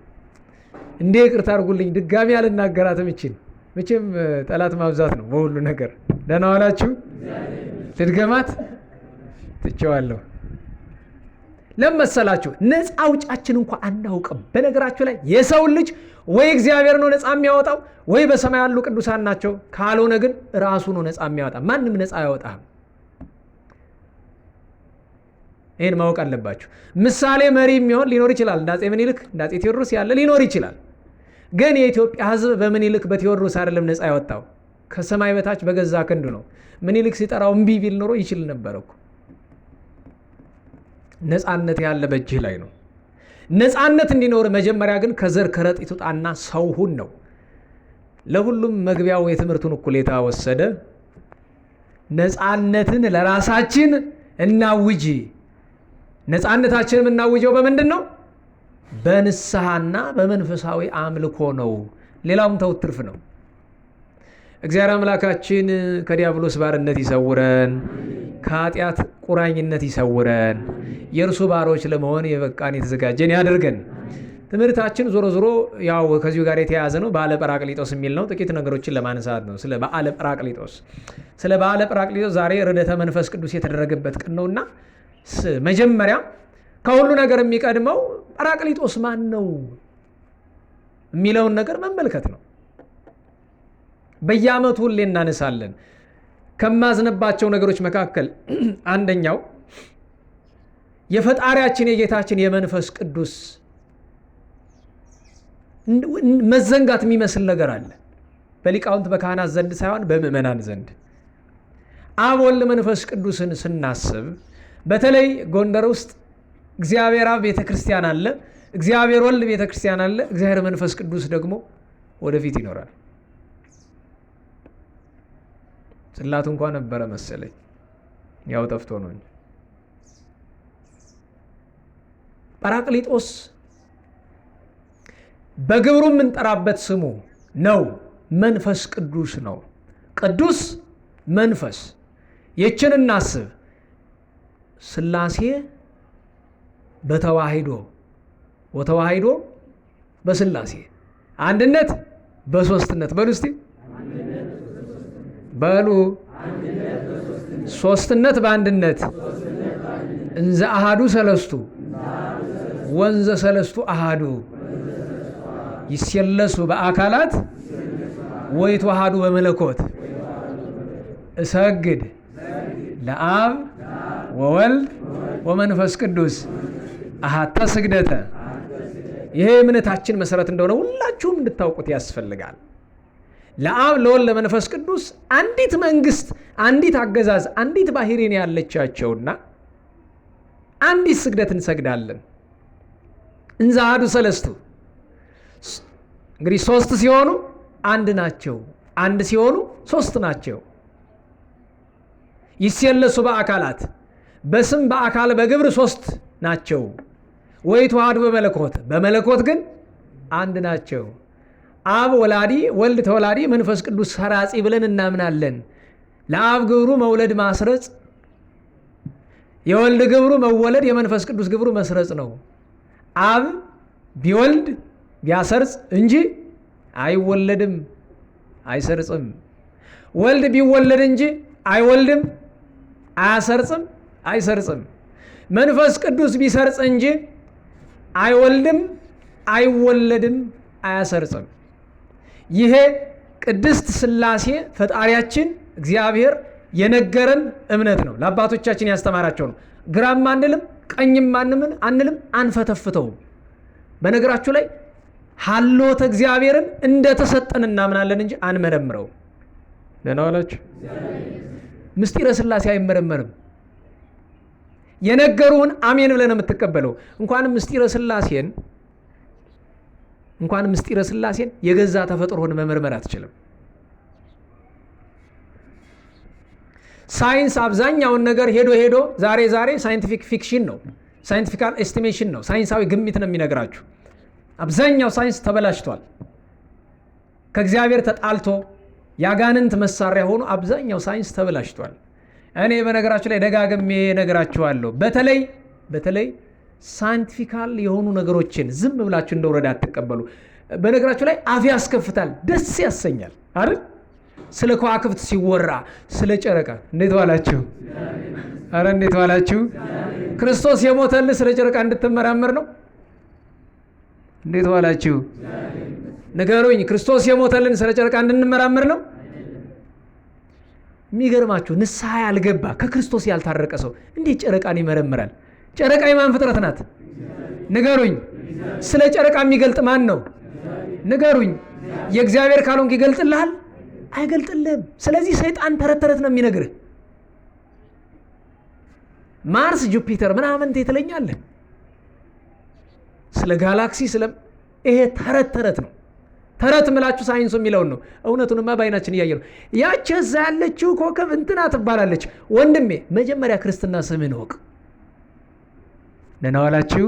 እንዴ ይቅርታ አድርጉልኝ፣ ድጋሚ አልናገራትም። እቺን መቼም ጠላት ማብዛት ነው በሁሉ ነገር። ደህና ዋላችሁ። ልድገማት ትቼዋለሁ። ለመሰላችሁ ነፃ አውጫችን እንኳን አናውቅም። በነገራችሁ ላይ የሰው ልጅ ወይ እግዚአብሔር ነው ነፃ የሚያወጣው ወይ በሰማይ ያሉ ቅዱሳን ናቸው። ካልሆነ ግን ራሱ ነው ነፃ የሚያወጣ። ማንም ነፃ አያወጣም። ይህን ማወቅ አለባችሁ። ምሳሌ መሪ የሚሆን ሊኖር ይችላል። እንደ አፄ ምኒልክ እንደ አፄ ቴዎድሮስ ያለ ሊኖር ይችላል። ግን የኢትዮጵያ ሕዝብ በምኒልክ በቴዎድሮስ አይደለም ነፃ ያወጣው፣ ከሰማይ በታች በገዛ ክንዱ ነው። ምኒልክ ሲጠራው እምቢ ቢል ኖሮ ይችል ነበር እኮ። ነፃነት ያለ በእጅህ ላይ ነው። ነፃነት እንዲኖር መጀመሪያ ግን ከዘር ከረጢት ውጣና ሰው ሁን ነው። ለሁሉም መግቢያው የትምህርቱን እኩሌታ ወሰደ። ነፃነትን ለራሳችን እናውጅ። ነፃነታችን የምናውጀው በምንድን ነው? በንስሐና በመንፈሳዊ አምልኮ ነው። ሌላውም ተውት ትርፍ ነው። እግዚአብሔር አምላካችን ከዲያብሎስ ባርነት ይሰውረን፣ ከኃጢአት ቁራኝነት ይሰውረን፣ የእርሱ ባሮች ለመሆን የበቃን የተዘጋጀን ያደርገን። ትምህርታችን ዞሮ ዞሮ ያው ከዚሁ ጋር የተያያዘ ነው። በዓለ ጰራቅሊጦስ የሚል ነው። ጥቂት ነገሮችን ለማንሳት ነው። ስለ በዓለ ጰራቅሊጦስ ዛሬ ርደተ መንፈስ ቅዱስ የተደረገበት ቀን ነውና መጀመሪያ ከሁሉ ነገር የሚቀድመው ጰራቅሊጦስ ማን ነው የሚለውን ነገር መመልከት ነው። በየዓመቱ ሁሌ እናነሳለን። ከማዝነባቸው ነገሮች መካከል አንደኛው የፈጣሪያችን የጌታችን የመንፈስ ቅዱስ መዘንጋት የሚመስል ነገር አለ። በሊቃውንት በካህናት ዘንድ ሳይሆን በምእመናን ዘንድ አብ ወልድ መንፈስ ቅዱስን ስናስብ፣ በተለይ ጎንደር ውስጥ እግዚአብሔር አብ ቤተክርስቲያን አለ፣ እግዚአብሔር ወልድ ቤተክርስቲያን አለ፣ እግዚአብሔር መንፈስ ቅዱስ ደግሞ ወደፊት ይኖራል። ጽላቱ እንኳን ነበረ መሰለኝ፣ ያው ጠፍቶ ነው እንጂ። ጰራቅሊጦስ በግብሩ የምንጠራበት ስሙ ነው። መንፈስ ቅዱስ ነው። ቅዱስ መንፈስ። ይችን እናስብ። ሥላሴ በተዋሂዶ ወተዋሂዶ በሥላሴ አንድነት በሶስትነት በሉ እስቲ በሉ ሶስትነት በአንድነት እንዘ አሃዱ ሰለስቱ ወንዘ ሰለስቱ አሃዱ ይስየለሱ በአካላት ወይትወሃዱ በመለኮት እሰግድ ለአብ ወወልድ ወመንፈስ ቅዱስ አሃተ ስግደተ። ይሄ እምነታችን መሰረት እንደሆነ ሁላችሁም እንድታውቁት ያስፈልጋል። ለአብ ለወልድ ለመንፈስ ቅዱስ አንዲት መንግስት፣ አንዲት አገዛዝ፣ አንዲት ባህሪን ያለቻቸውና አንዲት ስግደት እንሰግዳለን። እንዘ አሐዱ ሰለስቱ እንግዲህ ሶስት ሲሆኑ አንድ ናቸው፣ አንድ ሲሆኑ ሶስት ናቸው። ይስየለሱ በአካላት በስም በአካል በግብር ሶስት ናቸው። ወይትወሃዱ በመለኮት በመለኮት ግን አንድ ናቸው። አብ ወላዲ ወልድ ተወላዲ መንፈስ ቅዱስ ሰራጺ ብለን እናምናለን። ለአብ ግብሩ መውለድ ማስረጽ፣ የወልድ ግብሩ መወለድ፣ የመንፈስ ቅዱስ ግብሩ መስረጽ ነው። አብ ቢወልድ ቢያሰርጽ እንጂ አይወለድም አይሰርጽም። ወልድ ቢወለድ እንጂ አይወልድም አያሰርጽም አይሰርጽም። መንፈስ ቅዱስ ቢሰርጽ እንጂ አይወልድም አይወለድም አያሰርጽም። ይሄ ቅድስት ሥላሴ ፈጣሪያችን እግዚአብሔር የነገረን እምነት ነው። ለአባቶቻችን ያስተማራቸው ነው። ግራም አንልም ቀኝም አንልም አንፈተፍተውም። በነገራችሁ ላይ ሀልዎተ እግዚአብሔርን እንደተሰጠን እናምናለን እንጂ አንመረምረው። ደህና ዋላችሁ። ምስጢረ ሥላሴ አይመረመርም። የነገሩን አሜን ብለን የምትቀበለው። እንኳን ምስጢረ ሥላሴን የገዛ ተፈጥሮን መመርመር አትችልም። ሳይንስ አብዛኛውን ነገር ሄዶ ዛሬ ሳይንቲፊክ ፊክሽን ነው፣ ሳይንቲፊካል ኤስቲሜሽን ነው፣ ሳይንሳዊ ግምት ነው የሚነግራችሁ። አብዛኛው ሳይንስ ተበላሽቷል። ከእግዚአብሔር ተጣልቶ ያጋንንት መሳሪያ ሆኖ አብዛኛው ሳይንስ ተበላሽቷል። እኔ በነገራችሁ ላይ ደጋግሜ ነገራችኋለሁ። በተለይ ሳይንቲፊካል የሆኑ ነገሮችን ዝም ብላችሁ እንደወረዳ አትቀበሉ። በነገራችሁ ላይ አፍ ያስከፍታል፣ ደስ ያሰኛል አይደል? ስለ ከዋክብት ሲወራ፣ ስለ ጨረቃ እንዴት ዋላችሁ? አረ እንዴት ዋላችሁ? ክርስቶስ የሞተልህ ስለ ጨረቃ እንድትመራመር ነው። እንዴት ዋላችሁ? ንገሩኝ። ክርስቶስ የሞተልን ስለ ጨረቃ እንድንመራመር ነው? የሚገርማችሁ ንስሐ ያልገባ ከክርስቶስ ያልታረቀ ሰው እንዴት ጨረቃን ይመረምራል? ጨረቃ የማን ፍጥረት ናት? ንገሩኝ። ስለ ጨረቃ የሚገልጥ ማን ነው? ንገሩኝ። የእግዚአብሔር ካልሆንክ ይገልጥልሃል? አይገልጥልህም። ስለዚህ ሰይጣን ተረት ነው የሚነግርህ። ማርስ፣ ጁፒተር ምናምን ትለኛለህ። ስለ ጋላክሲ ይሄ ተረት ነው። ተረት ምላችሁ ሳይንሱ የሚለውን ነው። እውነቱንማ በዓይናችን እያየ ነው። ያች እዛ ያለችው ኮከብ እንትና ትባላለች። ወንድሜ መጀመሪያ ክርስትና ስምህን እወቅ። ደህና ዋላችሁ።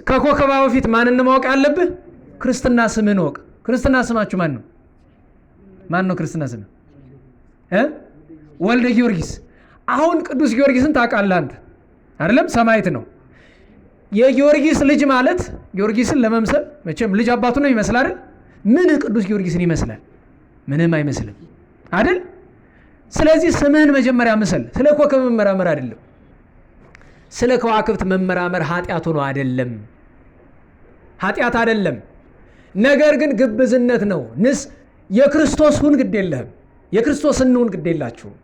ከኮከባ በፊት ማንን ማወቅ አለብህ? ክርስትና ስምህን እወቅ። ክርስትና ስማችሁ ማን ነው? ማን ነው ክርስትና ስም? ወልደ ጊዮርጊስ። አሁን ቅዱስ ጊዮርጊስን ታውቃለህ አንተ አይደለም? ሰማዕት ነው። የጊዮርጊስ ልጅ ማለት ጊዮርጊስን ለመምሰል መቼም ልጅ አባቱ ነው ይመስል አይደል? ምን ቅዱስ ጊዮርጊስን ይመስላል? ምንም አይመስልም አይደል? ስለዚህ ስምህን መጀመሪያ ምሰል። ስለ ኮከብ መመራመር አይደለም። ስለ ከዋክብት መመራመር ኃጢአት ሆኖ አይደለም፣ ኃጢአት አይደለም። ነገር ግን ግብዝነት ነው። የክርስቶስ ሁን ግድ የለህም። የክርስቶስ እንሁን ግድ የላችሁም።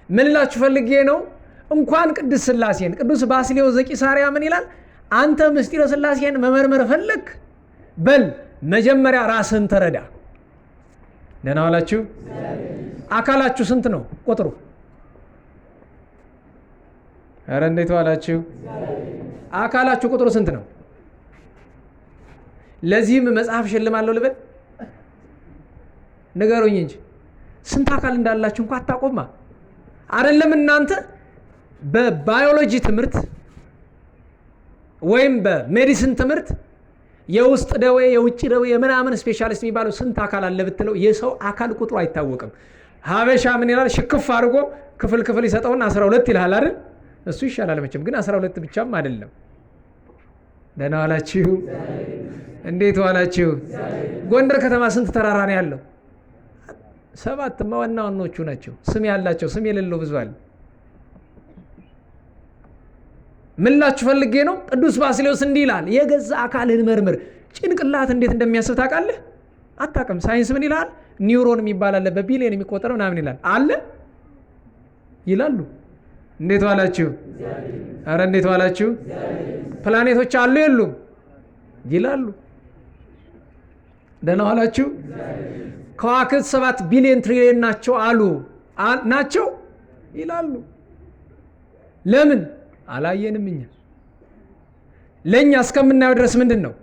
ምን ላችሁ ፈልጌ ነው? እንኳን ቅዱስ ሥላሴን ቅዱስ ባስልዮስ ዘቂሳርያ ምን ይላል? አንተ ምስጢረ ሥላሴን መመርመር ፈለግ በል መጀመሪያ ራስህን ተረዳ። ደህና ዋላችሁ። አካላችሁ ስንት ነው ቁጥሩ? ኧረ እንዴት ዋላችሁ? አካላችሁ ቁጥሩ ስንት ነው? ለዚህም መጽሐፍ እሸልማለሁ ልበል? ንገሩኝ እንጂ ስንት አካል እንዳላችሁ እንኳን አታውቁማ። አይደለም እናንተ በባዮሎጂ ትምህርት ወይም በሜዲሲን ትምህርት የውስጥ ደዌ የውጭ ደዌ የምናምን ስፔሻሊስት የሚባለው ስንት አካል አለ ብትለው የሰው አካል ቁጥሩ አይታወቅም። ሀበሻ ምን ይላል? ሽክፍ አድርጎ ክፍል ይሰጠውና 12 ይልሃል አይደል? እሱ ይሻላል መቼም፣ ግን 12 ብቻም አይደለም። ደህና ዋላችሁ። እንዴት ዋላችሁ? ጎንደር ከተማ ስንት ተራራ ነው ያለው? 7 ዋና ዋናዎቹ ናቸው። ስም ያላቸው ስም የሌለው ብዙ አለ። ምን ላችሁ ፈልጌ ነው? ቅዱስ ባስልዮስ እንዲህ ይላል፣ የገዛ አካልህን መርምር። ጭንቅላት እንዴት እንደሚያስብ ታውቃለህ? አታውቅም። ሳይንስ ምን ይላል? ኒውሮን የሚባል አለ፣ በቢሊየን የሚቆጠር ምናምን ይላል አለ ይላሉ። እንዴት ዋላችሁ? አረ እንዴት ዋላችሁ? ፕላኔቶች አሉ የሉም ይላሉ። ደህና ዋላችሁ? ከዋክብት 7 ቢሊዮን ትሪሊየን ናቸው አሉ ናቸው ይላሉ። ለምን አላየንም? እኛ ለእኛ እስከምናየው ድረስ ምንድን ነው?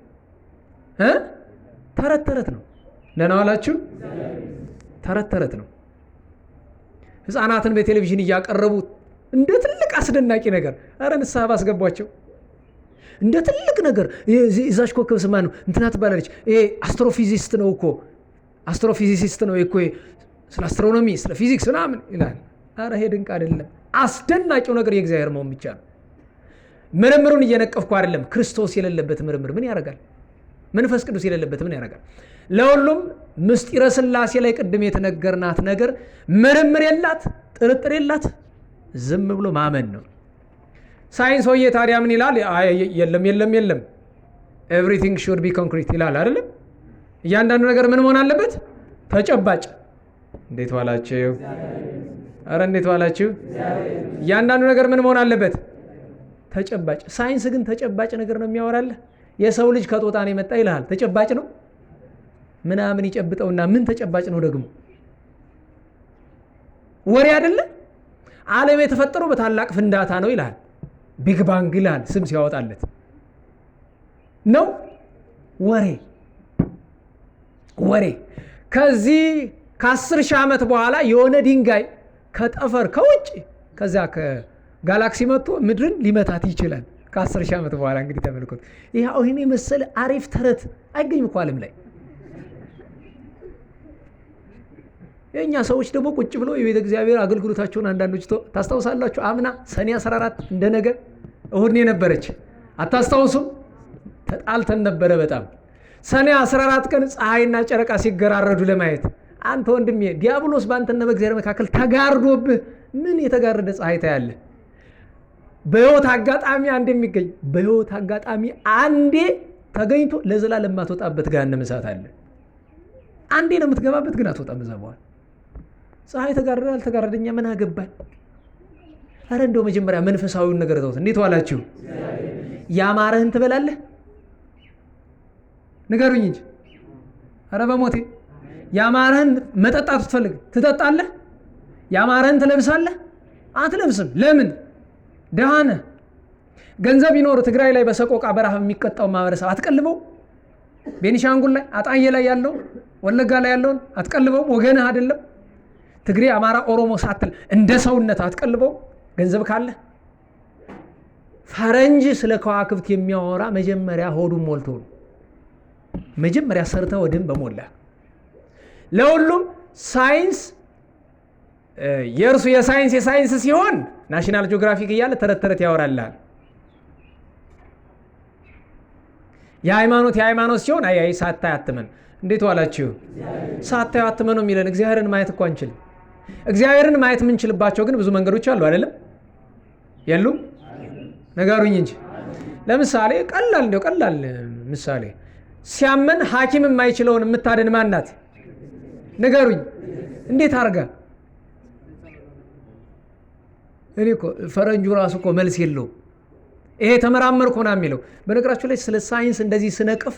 ተረት ነው። ደህና ዋላችሁ? ተረት ነው። ህፃናትን በቴሌቪዥን እያቀረቡ እንደ ትልቅ አስደናቂ ነገር፣ አረ ንስሐ ባስገቧቸው እንደ ትልቅ ነገር። እዛች ኮከብ ስማ ነው እንትና ትባላለች፣ ይሄ አስትሮፊዚስት ነው እኮ አስትሮፊዚሲስት ነው እኮ ስለ አስትሮኖሚ ስለ ፊዚክስ ምናምን ይላል። አረ ይሄ ድንቅ አይደለም? አስደናቂው ነገር የእግዚአብሔር መሆን ብቻ ነው። ምርምሩን እየነቀፍኩ አይደለም። ክርስቶስ የሌለበት ምርምር ምን ያደርጋል? መንፈስ ቅዱስ የሌለበት ምን ያደርጋል? ለሁሉም ምስጢረ ሥላሴ ላይ ቅድም የተነገርናት ነገር ምርምር የላት፣ ጥርጥር የላት፣ ዝም ብሎ ማመን ነው። ሳይንስ ሆዬ ታዲያ ምን ይላል? የለም ኤቭሪቲንግ ሹድ ቢ ኮንክሪት ይላል አይደለም? እያንዳንዱ ነገር ምን መሆን አለበት? ተጨባጭ። እንዴት ዋላችሁ? አረ እንዴት ዋላችሁ? እያንዳንዱ ነገር ምን መሆን አለበት? ተጨባጭ። ሳይንስ ግን ተጨባጭ ነገር ነው የሚያወራልህ። የሰው ልጅ ከጦጣ ነው የመጣ ይልሃል። ተጨባጭ ነው ምናምን ይጨብጠውና ምን ተጨባጭ ነው ደግሞ? ወሬ አይደለ? ዓለም የተፈጠረው በታላቅ ፍንዳታ ነው ይልሃል። ቢግ ባንግ ይልሃል ስም ሲያወጣለት ነው። ወሬ ከዚህ ከ10 ሺህ ዓመት በኋላ የሆነ ድንጋይ ከጠፈር ከውጭ ከዛ ከጋላክሲ መጥቶ ምድርን ሊመታት ይችላል። ከ10 ሺህ ዓመት በኋላ እንግዲህ ተመልከቱ። ይህ አሁን የመሰለ አሪፍ ተረት አይገኝም እኮ ዓለም ላይ። የእኛ ሰዎች ደግሞ ቁጭ ብለው የቤተ እግዚአብሔር አገልግሎታቸውን አንዳንዶች ታስታውሳላችሁ? አምና ሰኔ 14 እንደነገ እሁድ ነው የነበረች። አታስታውሱም? ተጣልተን ነበረ በጣም። ሰኔ 14 ቀን ፀሐይና ጨረቃ ሲገራረዱ ለማየት አንተ ወንድሜ ዲያብሎስ በአንተና በእግዚአብሔር መካከል ተጋርዶብህ ምን የተጋረደ ፀሐይ ታያለህ? በሕይወት አጋጣሚ አንዴ የሚገኝ በሕይወት አጋጣሚ አንዴ ተገኝቶ ለዘላለም የማትወጣበት ገሃነመ እሳት አለ። አንዴ ነው የምትገባበት፣ ግን አትወጣም እዛ በኋላ። ፀሐይ ተጋረደ አልተጋረደኛ ምን አገባል? አረ እንደው መጀመሪያ መንፈሳዊውን ነገር ተውት። እንዴት ዋላችሁ? ያማረህን ትበላለህ? ንገሩኝ እንጂ አረ በሞቴ ያማረህን መጠጣት ትፈልግ ትጠጣለህ? ያማረህን ትለብሳለህ? አትለብስም። ለምን? ደሃ ነህ። ገንዘብ ይኖር ትግራይ ላይ በሰቆቃ በረሃብ የሚቀጣው ማህበረሰብ አትቀልበው? ቤኒሻንጉል ላይ አጣዬ ላይ ያለው ወለጋ ላይ ያለውን አትቀልበው? ወገንህ አይደለም? ትግሬ፣ አማራ፣ ኦሮሞ ሳትል እንደ ሰውነት አትቀልበው? ገንዘብ ካለ ፈረንጅ ስለ ከዋክብት የሚያወራ መጀመሪያ ሆዱን ሞልቶ ነው። መጀመሪያ ሰርተ ወድም በሞላ ለሁሉም ሳይንስ የእርሱ የሳይንስ ሲሆን ናሽናል ጂኦግራፊክ እያለ ተረት ተረት ያወራልሃል። የሃይማኖት ሲሆን አይ ሳታይ አትመን። እንዴት ዋላችሁ? ሳታዩ አትመኑ የሚለን እግዚአብሔርን ማየት እኮ አንችልም። እግዚአብሔርን ማየት የምንችልባቸው ግን ብዙ መንገዶች አሉ አይደለም? የሉም? ንገሩኝ እንጂ። ለምሳሌ ቀላል ምሳሌ ሲያመን ሐኪም የማይችለውን የምታድን ማን ናት? ንገሩኝ። እንዴት አርጋ? እኔ እኮ ፈረንጁ ራሱ እኮ መልስ የለውም። ይሄ ተመራመርኩ ነው የሚለው። በነገራችሁ ላይ ስለ ሳይንስ እንደዚህ ስነቅፍ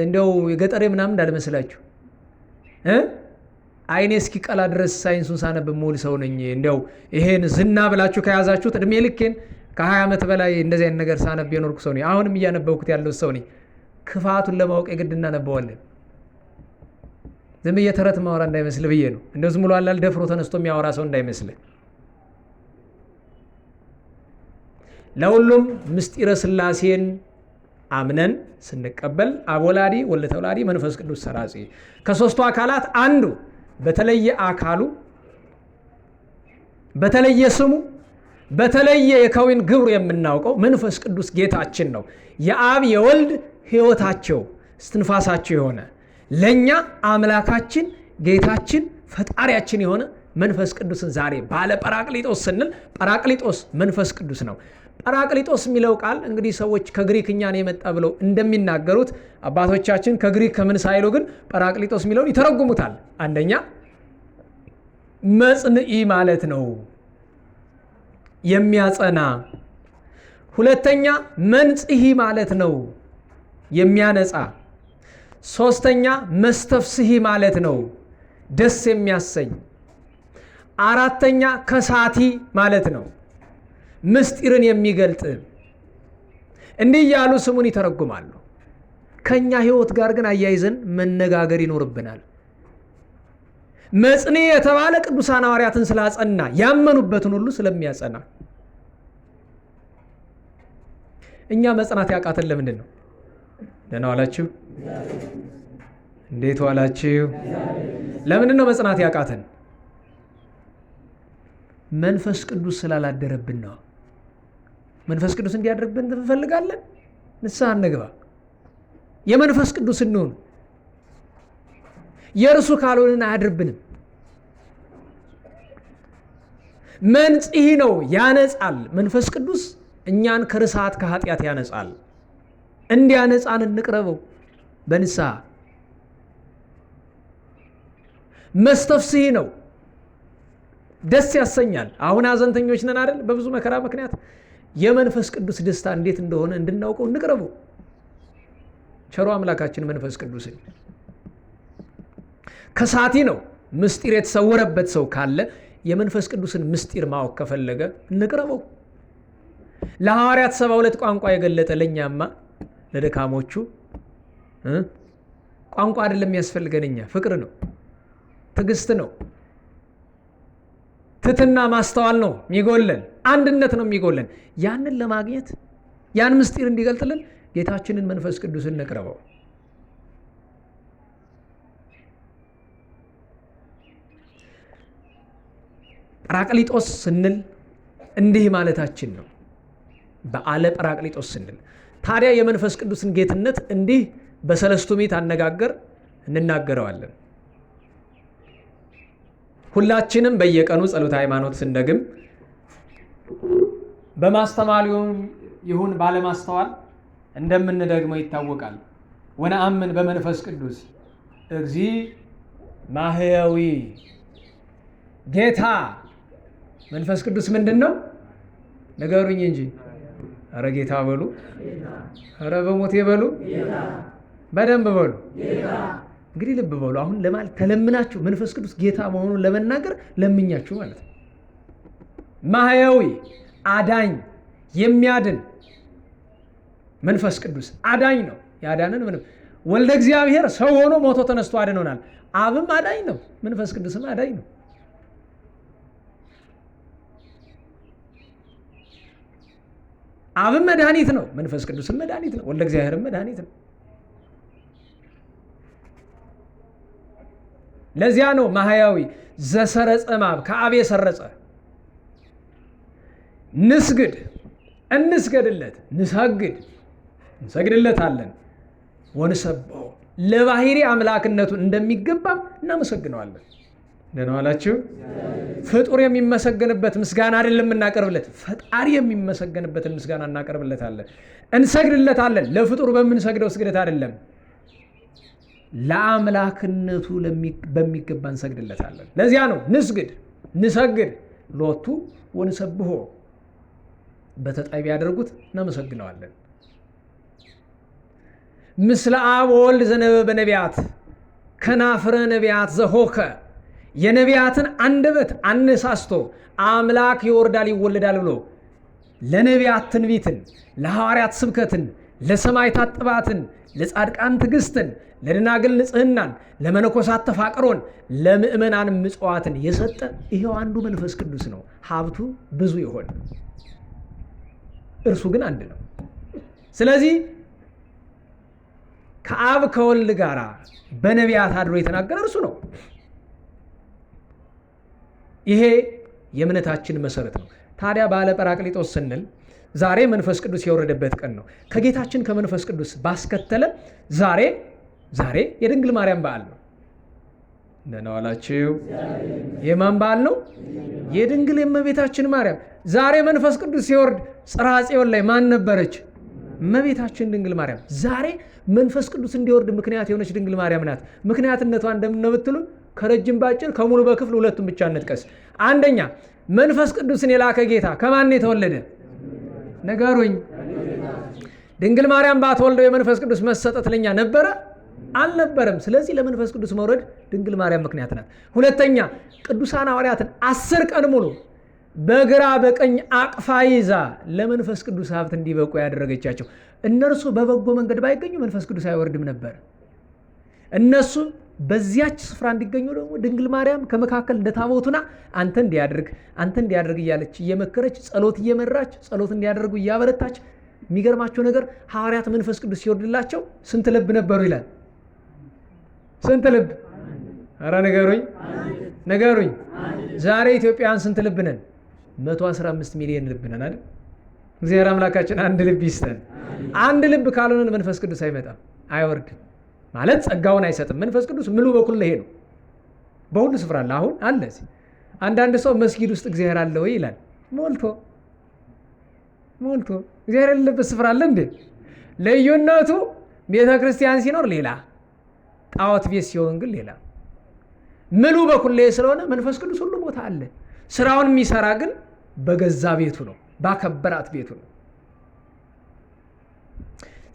እንደው የገጠሬ ምናምን እንዳልመስላችሁ አይኔ እስኪቀላ ድረስ ሳይንሱን ሳነብ ሙሉ ሰው ነኝ። እንደው ይሄን ዝና ብላችሁ ከያዛችሁት እድሜ ልኬን ከ20 ዓመት በላይ እንደዚህ አይነት ነገር ሳነብ የኖርኩ ሰው ነኝ። አሁንም እያነበብኩት ያለው ሰው ነኝ። ክፋቱን ለማወቅ የግድ እናነበዋለን። ዝም ብዬ ተረት ማወራ እንዳይመስል ብዬ ነው። እንደው ዝም ብሎ አላል ደፍሮ ተነስቶ የሚያወራ ሰው እንዳይመስል። ለሁሉም ምስጢረ ሥላሴን አምነን ስንቀበል አብ ወላዲ ወልድ ተወላዲ መንፈስ ቅዱስ ሰራጺ ከሦስቱ አካላት አንዱ በተለየ አካሉ በተለየ ስሙ በተለየ የከዊን ግብሩ የምናውቀው መንፈስ ቅዱስ ጌታችን ነው። የአብ የወልድ ሕይወታቸው እስትንፋሳቸው የሆነ ለእኛ አምላካችን ጌታችን ፈጣሪያችን የሆነ መንፈስ ቅዱስን ዛሬ ባለ ጰራቅሊጦስ ስንል ጰራቅሊጦስ መንፈስ ቅዱስ ነው። ጰራቅሊጦስ የሚለው ቃል እንግዲህ ሰዎች ከግሪክኛ ነው የመጣ ብለው እንደሚናገሩት አባቶቻችን ከግሪክ ከምን ሳይሉ ግን ጰራቅሊጦስ የሚለውን ይተረጉሙታል። አንደኛ መጽንዒ ማለት ነው፣ የሚያጸና። ሁለተኛ መንጽሒ ማለት ነው፣ የሚያነጻ። ሶስተኛ መስተፍስሒ ማለት ነው፣ ደስ የሚያሰኝ። አራተኛ ከሳቲ ማለት ነው፣ ምስጢርን የሚገልጥ። እንዲህ እያሉ ስሙን ይተረጉማሉ። ከኛ ሕይወት ጋር ግን አያይዘን መነጋገር ይኖርብናል። መጽንዕ የተባለ ቅዱሳን ሐዋርያትን ስላጸና ያመኑበትን ሁሉ ስለሚያጸና። እኛ መጽናት ያቃተን ለምንድን ነው? ደህና ዋላችሁ? እንዴት ዋላችሁ? ለምንድን ነው መጽናት ያቃተን? መንፈስ ቅዱስ ስላላደረብን ነው። መንፈስ ቅዱስ እንዲያድርብን እንፈልጋለን። ንስሐ እንግባ። የመንፈስ ቅዱስ እንሁን። የእርሱ ካልሆንን አያድርብንም። መንጽሒ ነው፣ ያነጻል። መንፈስ ቅዱስ እኛን ከርሳት ከኃጢአት ያነጻል። እንዲያነጻን እንቅረበው በንስሐ። መስተፍስሒ ነው፣ ደስ ያሰኛል። አሁን ሐዘንተኞች ነን አይደል? በብዙ መከራ ምክንያት የመንፈስ ቅዱስ ደስታ እንዴት እንደሆነ እንድናውቀው እንቅረበው። ቸሮ አምላካችን መንፈስ ቅዱስን ከሳቲ ነው ምስጢር የተሰወረበት ሰው ካለ የመንፈስ ቅዱስን ምስጢር ማወቅ ከፈለገ እንቅረበው። ለሐዋርያት 72 ቋንቋ የገለጠ ለኛማ ለደካሞቹ ቋንቋ አይደለም የሚያስፈልገን፣ እኛ ፍቅር ነው፣ ትዕግስት ነው፣ ትትና ማስተዋል ነው የሚጎለን፣ አንድነት ነው የሚጎለን። ያንን ለማግኘት ያን ምስጢር እንዲገልጥልን ጌታችንን መንፈስ ቅዱስን እንቅረበው። ጰራቅሊጦስ ስንል እንዲህ ማለታችን ነው። በዓለ ጰራቅሊጦስ ስንል ታዲያ የመንፈስ ቅዱስን ጌትነት እንዲህ በሰለስቱ ምዕት አነጋገር እንናገረዋለን። ሁላችንም በየቀኑ ጸሎተ ሃይማኖት ስንደግም በማስተማሪውም ይሁን ባለማስተዋል እንደምንደግመው ይታወቃል። ወነአምን በመንፈስ ቅዱስ እግዚእ ማህያዊ። ጌታ መንፈስ ቅዱስ ምንድን ነው? ንገሩኝ እንጂ። ኧረ ጌታ በሉ፣ ኧረ በሞቴ በሉ፣ በደንብ በሉ። እንግዲህ ልብ በሉ። አሁን ለማለት ተለምናችሁ መንፈስ ቅዱስ ጌታ መሆኑን ለመናገር ለምኛችሁ ማለት ነው። ማህያዊ አዳኝ፣ የሚያድን መንፈስ ቅዱስ አዳኝ ነው። ያዳንን ወልደ እግዚአብሔር ሰው ሆኖ ሞቶ ተነስቶ አድኖናል። አብም አዳኝ ነው፣ መንፈስ ቅዱስም አዳኝ ነው። አብም መድኃኒት ነው፣ መንፈስ ቅዱስም መድኃኒት ነው፣ ወልደ እግዚአብሔርም መድኃኒት ነው። ለዚያ ነው ማህያዊ ዘሰረጸ እምአብ፣ ከአብ የሰረጸ። ንስግድ፣ እንስገድለት፣ ንሰግድ፣ እንሰግድለታለን። ወንሰብሖ፣ ለባህሪ አምላክነቱን እንደሚገባም እናመሰግነዋለን። ደህና ዋላችሁ። ፍጡር የሚመሰገንበት ምስጋና አይደለም እናቀርብለት፣ ፈጣሪ የሚመሰገንበትን ምስጋና እናቀርብለታለን፣ እንሰግድለታለን። ለፍጡር በምንሰግደው ስግደት አይደለም፣ ለአምላክነቱ በሚገባ እንሰግድለታለን። ለዚያ ነው ንስግድ፣ ንሰግድ ሎቱ ወንሰብሖ፣ በተጣይ ቢያደርጉት እናመሰግነዋለን። ምስለ አብ ወወልድ ዘነበበ በነቢያት ከናፍረ ነቢያት ዘሆከ፣ የነቢያትን አንደበት አነሳስቶ አምላክ ይወርዳል ይወለዳል ብሎ ለነቢያት ትንቢትን፣ ለሐዋርያት ስብከትን፣ ለሰማዕታት ጥባትን፣ ለጻድቃን ትዕግስትን፣ ለደናግል ንጽህናን፣ ለመነኮሳት ተፋቅሮን፣ ለምእመናን ምጽዋትን የሰጠ ይሄው አንዱ መንፈስ ቅዱስ ነው። ሀብቱ ብዙ ይሆን እርሱ ግን አንድ ነው። ስለዚህ ከአብ ከወልድ ጋር በነቢያት አድሮ የተናገረ እርሱ ነው። ይሄ የእምነታችን መሰረት ነው። ታዲያ በዓለ ጰራቅሊጦስ ስንል ዛሬ መንፈስ ቅዱስ የወረደበት ቀን ነው። ከጌታችን ከመንፈስ ቅዱስ ባስከተለ ዛሬ የድንግል ማርያም በዓል ነው። ደህና ዋላችሁ። የማን በዓል ነው? የድንግል የእመቤታችን ማርያም። ዛሬ መንፈስ ቅዱስ ሲወርድ ጽርሐ ጽዮን ላይ ማን ነበረች? እመቤታችን ድንግል ማርያም። ዛሬ መንፈስ ቅዱስ እንዲወርድ ምክንያት የሆነች ድንግል ማርያም ናት። ምክንያትነቷ እንደምን ነው ብትሉ ከረጅም ባጭር ከሙሉ በክፍል ሁለቱን ብቻ እንጥቀስ። አንደኛ መንፈስ ቅዱስን የላከ ጌታ ከማን የተወለደ? ነገሩኝ። ድንግል ማርያም ባትወልደው የመንፈስ ቅዱስ መሰጠት ለኛ ነበረ? አልነበረም። ስለዚህ ለመንፈስ ቅዱስ መውረድ ድንግል ማርያም ምክንያት ናት። ሁለተኛ ቅዱሳን ሐዋርያትን 10 ቀን ሙሉ በግራ በቀኝ አቅፋ ይዛ ለመንፈስ ቅዱስ ሀብት እንዲበቁ ያደረገቻቸው። እነርሱ በበጎ መንገድ ባይገኙ መንፈስ ቅዱስ አይወርድም ነበር። እነሱ በዚያች ስፍራ እንዲገኙ ደግሞ ድንግል ማርያም ከመካከል እንደ ታቦቱና አንተ እንዲያደርግ እያለች እየመከረች ጸሎት እየመራች ጸሎት እንዲያደርጉ እያበረታች። የሚገርማቸው ነገር ሐዋርያት መንፈስ ቅዱስ ሲወርድላቸው ስንት ልብ ነበሩ ይላል? ስንት ልብ? ኧረ ንገሩኝ። ዛሬ ኢትዮጵያውያን ስንት ልብ ነን? 115 ሚሊዮን ልብ ነን አይደል? እግዚአብሔር አምላካችን አንድ ልብ ይስጠን። አንድ ልብ ካልሆነን መንፈስ ቅዱስ አይመጣም፣ አይወርድም ማለት ጸጋውን አይሰጥም። መንፈስ ቅዱስ ምሉ በኩል ይሄ ነው። በሁሉ ስፍራ አለ። አሁን አለ። አንዳንድ ሰው መስጊድ ውስጥ እግዚአብሔር አለ ወይ ይላል። ሞልቶ እግዚአብሔር የሌለበት ስፍራ አለ እንዴ? ልዩነቱ ቤተ ክርስቲያን ሲኖር ሌላ፣ ጣዖት ቤት ሲሆን ግን ሌላ። ምሉ በኩል ላይ ስለሆነ መንፈስ ቅዱስ ሁሉ ቦታ አለ። ስራውን የሚሰራ ግን በገዛ ቤቱ ነው። ባከበራት ቤቱ ነው።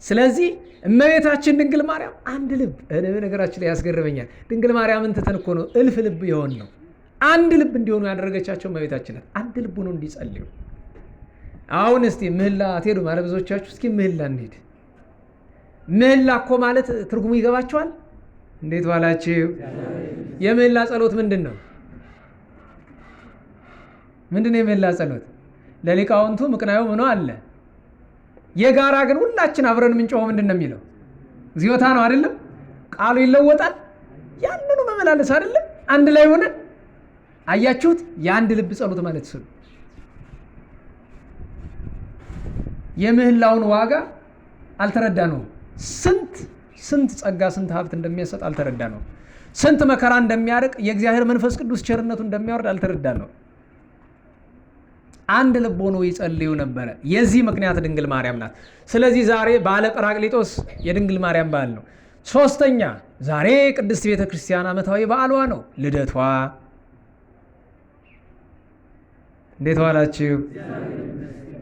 ስለዚህ እመቤታችን ድንግል ማርያም አንድ ልብ፣ ነገራችን ላይ ያስገርመኛል። ድንግል ማርያምን ትተን እኮ ነው እልፍ ልብ የሆን ነው። አንድ ልብ እንዲሆኑ ያደረገቻቸው እመቤታችን ናት። አንድ ልብ ሆነው እንዲጸልዩ። አሁን እስቲ ምህላ አትሄዱ ማለት ብዙዎቻችሁ፣ እስኪ ምህላ እንሂድ። ምህላ እኮ ማለት ትርጉሙ ይገባቸዋል? እንዴት ዋላችሁ? የምህላ ጸሎት ምንድን ነው? ምንድን ነው የምህላ ጸሎት? ለሊቃውንቱ ምቅናዩ ምኖ አለ። የጋራ ግን ሁላችን አብረን ምንጮኸው ምንድን ነው የሚለው? እግዚኦታ ነው አይደለም? ቃሉ ይለወጣል። ያንኑ መመላለስ አይደለም? አንድ ላይ ሆነ። አያችሁት? የአንድ ልብ ጸሎት ማለት ነው። የምህላውን ዋጋ አልተረዳ ነው። ስንት ጸጋ ስንት ሀብት እንደሚያሰጥ አልተረዳ ነው። ስንት መከራ እንደሚያርቅ የእግዚአብሔር መንፈስ ቅዱስ ቸርነቱ እንደሚያወርድ አልተረዳ ነው። አንድ ልብ ሆነው ይጸልዩ ነበረ። የዚህ ምክንያት ድንግል ማርያም ናት። ስለዚህ ዛሬ በዓለ ጰራቅሊጦስ የድንግል ማርያም በዓል ነው። ሶስተኛ ዛሬ ቅድስት ቤተ ክርስቲያን ዓመታዊ በዓሏ ነው፣ ልደቷ። እንዴት ዋላችሁ?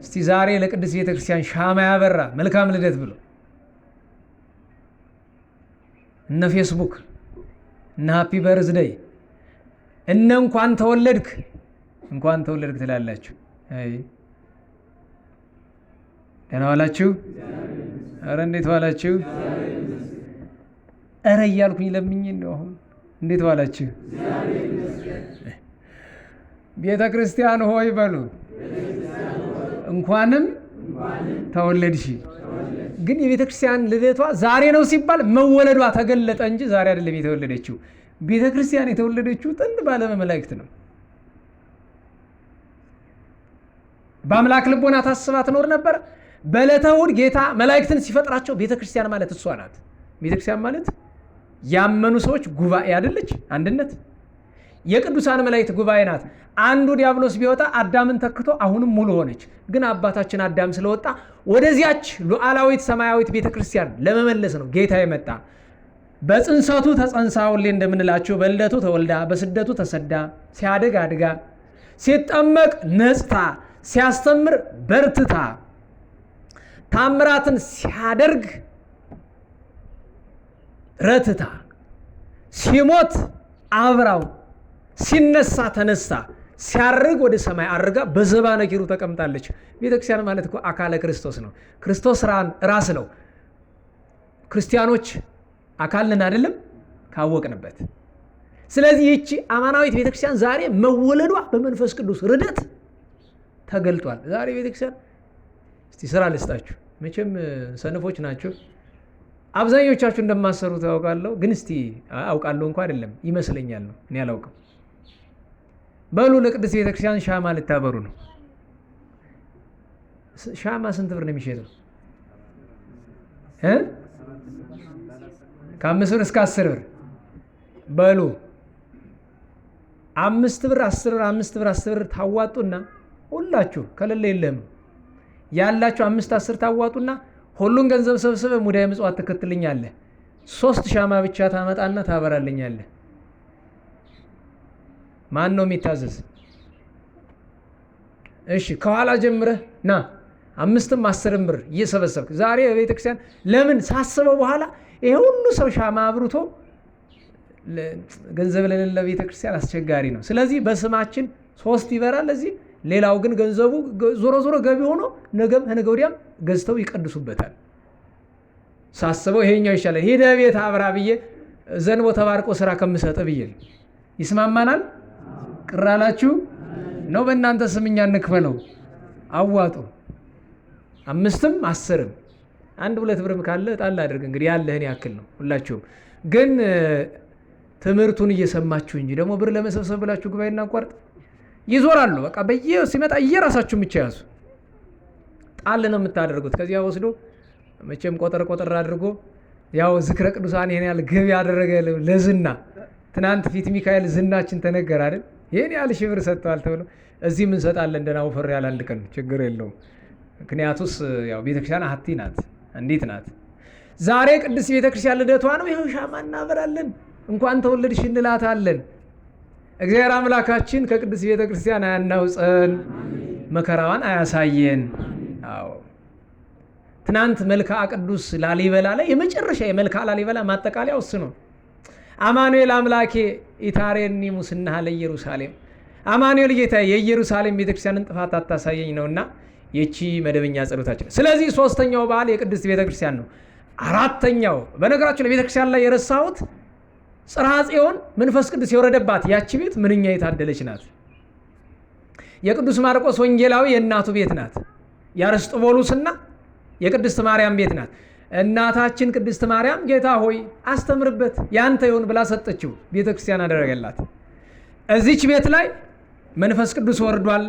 እስቲ ዛሬ ለቅድስት ቤተ ክርስቲያን ሻማ ያበራ መልካም ልደት ብሎ እነ ፌስቡክ እነ ሃፒ በርዝደይ እነ እንኳን ተወለድክ ትላላችሁ። አይ ደህና ዋላችሁ? ኧረ እንዴት ዋላችሁ? ኧረ እያልኩኝ ለምኝ ነው። አሁን እንዴት ዋላችሁ? ቤተ ክርስቲያን ሆይ በሉ። እንኳንም ተወለድሽ። ግን የቤተ ክርስቲያን ልደቷ ዛሬ ነው ሲባል መወለዷ ተገለጠ እንጂ ዛሬ አይደለም የተወለደችው። ቤተ ክርስቲያን የተወለደችው ጥንት ባለመ መላእክት ነው። በአምላክ ልቦና ታስባ ትኖር ነበር። በዕለተ እሑድ ጌታ መላእክትን ሲፈጥራቸው ቤተ ክርስቲያን ማለት እሷ ናት። ቤተ ክርስቲያን ማለት ያመኑ ሰዎች ጉባኤ አይደለች? አንድነት የቅዱሳን መላእክት ጉባኤ ናት። አንዱ ዲያብሎስ ቢወጣ አዳምን ተክቶ አሁንም ሙሉ ሆነች። ግን አባታችን አዳም ስለወጣ ወደዚያች ሉዓላዊት ሰማያዊት ቤተ ክርስቲያን ለመመለስ ነው ጌታ የመጣ። በጽንሰቱ ተጸንሳ ሁሌ እንደምንላቸው፣ በልደቱ ተወልዳ፣ በስደቱ ተሰዳ፣ ሲያድግ አድጋ፣ ሲጠመቅ ነጽታ፣ ሲያስተምር በርትታ፣ ታምራትን ሲያደርግ ረትታ፣ ሲሞት አብራው፣ ሲነሳ ተነሳ፣ ሲያርግ ወደ ሰማይ አርጋ በዘባነ ኪሩ ተቀምጣለች። ቤተክርስቲያን ማለት እኮ አካለ ክርስቶስ ነው። ክርስቶስ ራስ ነው። ክርስቲያኖች አካል ነን አይደለም? ካወቅንበት። ስለዚህ ይቺ አማናዊት ቤተክርስቲያን ዛሬ መወለዷ በመንፈስ ቅዱስ ርደት ተገልጧል። ዛሬ ቤተክርስቲያን እስቲ ስራ ልስጣችሁ። መቼም ሰነፎች ናቸው አብዛኞቻችሁ እንደማሰሩ ታውቃለሁ። ግን እስቲ አውቃለሁ እንኳን አይደለም ይመስለኛል ነው፣ እኔ አላውቅም። በሉ ለቅድስት ቤተክርስቲያን ሻማ ልታበሩ ነው። ሻማ ስንት ብር ነው የሚሸጠው? ከ5 ብር እስከ 10 ብር። በሉ 5 ብር 10 ብር 5 ብር 10 ብር ታዋጡና ሁላችሁ ከሌለ የለም ያላችሁ 5 10 ታዋጡና ሁሉን ገንዘብ ሰብስበ ሙዳየ ምጽዋት ትከትልኛለህ። 3 ሻማ ብቻ ታመጣና ታበራልኛለህ። ማን ነው የሚታዘዝ? እሺ ከኋላ ጀምረህ ና 5ም 10ም ብር እየሰበሰብክ ዛሬ በቤተክርስቲያን ለምን ሳስበው በኋላ ይሄ ሁሉ ሰው ሻማ አብርቶ ገንዘብ ለሌለ ቤተክርስቲያን አስቸጋሪ ነው። ስለዚህ በስማችን 3 ይበራል እዚህ፣ ሌላው ግን ገንዘቡ ዞሮ ዞሮ ገቢ ሆኖ ነገም ነገ ወዲያም ገዝተው ይቀድሱበታል። ሳስበው ይሄኛው ይሻላል፣ ሄደ ቤት አብራ ብዬ ዘንቦ ተባርቆ ስራ ከምሰጥ ብዬ። ይስማማናል? ቅር አላችሁ ነው? በእናንተ ስምኛ እንክፈለው፣ አዋጡ 5ም 10ም 1-2 ብርም ካለ ጣል አድርግ። እንግዲህ ያለህን ያክል ነው። ሁላችሁም ግን ትምህርቱን እየሰማችሁ እንጂ ደግሞ ብር ለመሰብሰብ ብላችሁ ጉባኤ እናቋርጥ ይዞራሉ። በቃ ሲመጣ እየራሳችሁ ብቻ ያዙ። ጣል ነው የምታደርጉት። ከዚያ ወስዶ መቼም ቆጠር አድርጎ ያው ዝክረ ቅዱሳን ይሄን ያህል ገቢ ያደረገ ለዝና ትናንት ፊት ሚካኤል ዝናችን ተነገር አይደል? ይሄን ያህል ሺህ ብር ሰጥቷል ተብሎ እዚህ ምን ሰጣለን? ደህና ወፈር ያለ አንድ ቀን ችግር የለውም። ምክንያቱስ ያው ቤተክርስቲያን አሐቲ ናት፣ እንዴት ናት? ዛሬ ቅድስት ቤተክርስቲያን ልደቷ ነው። ይኸው ሻማ እናበራለን፣ እንኳን ተወለድሽ እንላታለን። እግዚአብሔር አምላካችን ከቅድስት ቤተክርስቲያን አያናውፀን። መከራዋን አያሳየን። አዎ ትናንት መልክዓ ቅዱስ ላሊበላ ላይ የመጨረሻ የመልክዓ ላሊበላ ማጠቃለያው እሱ ነው። አማኑኤል አምላኬ ኢታሬኒ ሙስናሃ ለኢየሩሳሌም፣ አማኑኤል ጌታ የኢየሩሳሌም ቤተክርስቲያንን ጥፋት አታሳየኝ ነውና የቺ መደበኛ ጸሎታችን። ስለዚህ ሶስተኛው በዓል የቅድስት ቤተክርስቲያን ነው። አራተኛው በነገራችሁ ለቤተክርስቲያን ላይ የረሳሁት ጽርሐ ጽዮን መንፈስ ቅዱስ የወረደባት ያቺ ቤት ምንኛ የታደለች ናት። የቅዱስ ማርቆስ ወንጌላዊ የእናቱ ቤት ናት። የአርስጥቦሉስና የቅድስት ማርያም ቤት ናት። እናታችን ቅድስት ማርያም ጌታ ሆይ አስተምርበት ያንተ ይሁን ብላ ሰጠችው፣ ቤተክርስቲያን አደረገላት። እዚች ቤት ላይ መንፈስ ቅዱስ ወርዷል።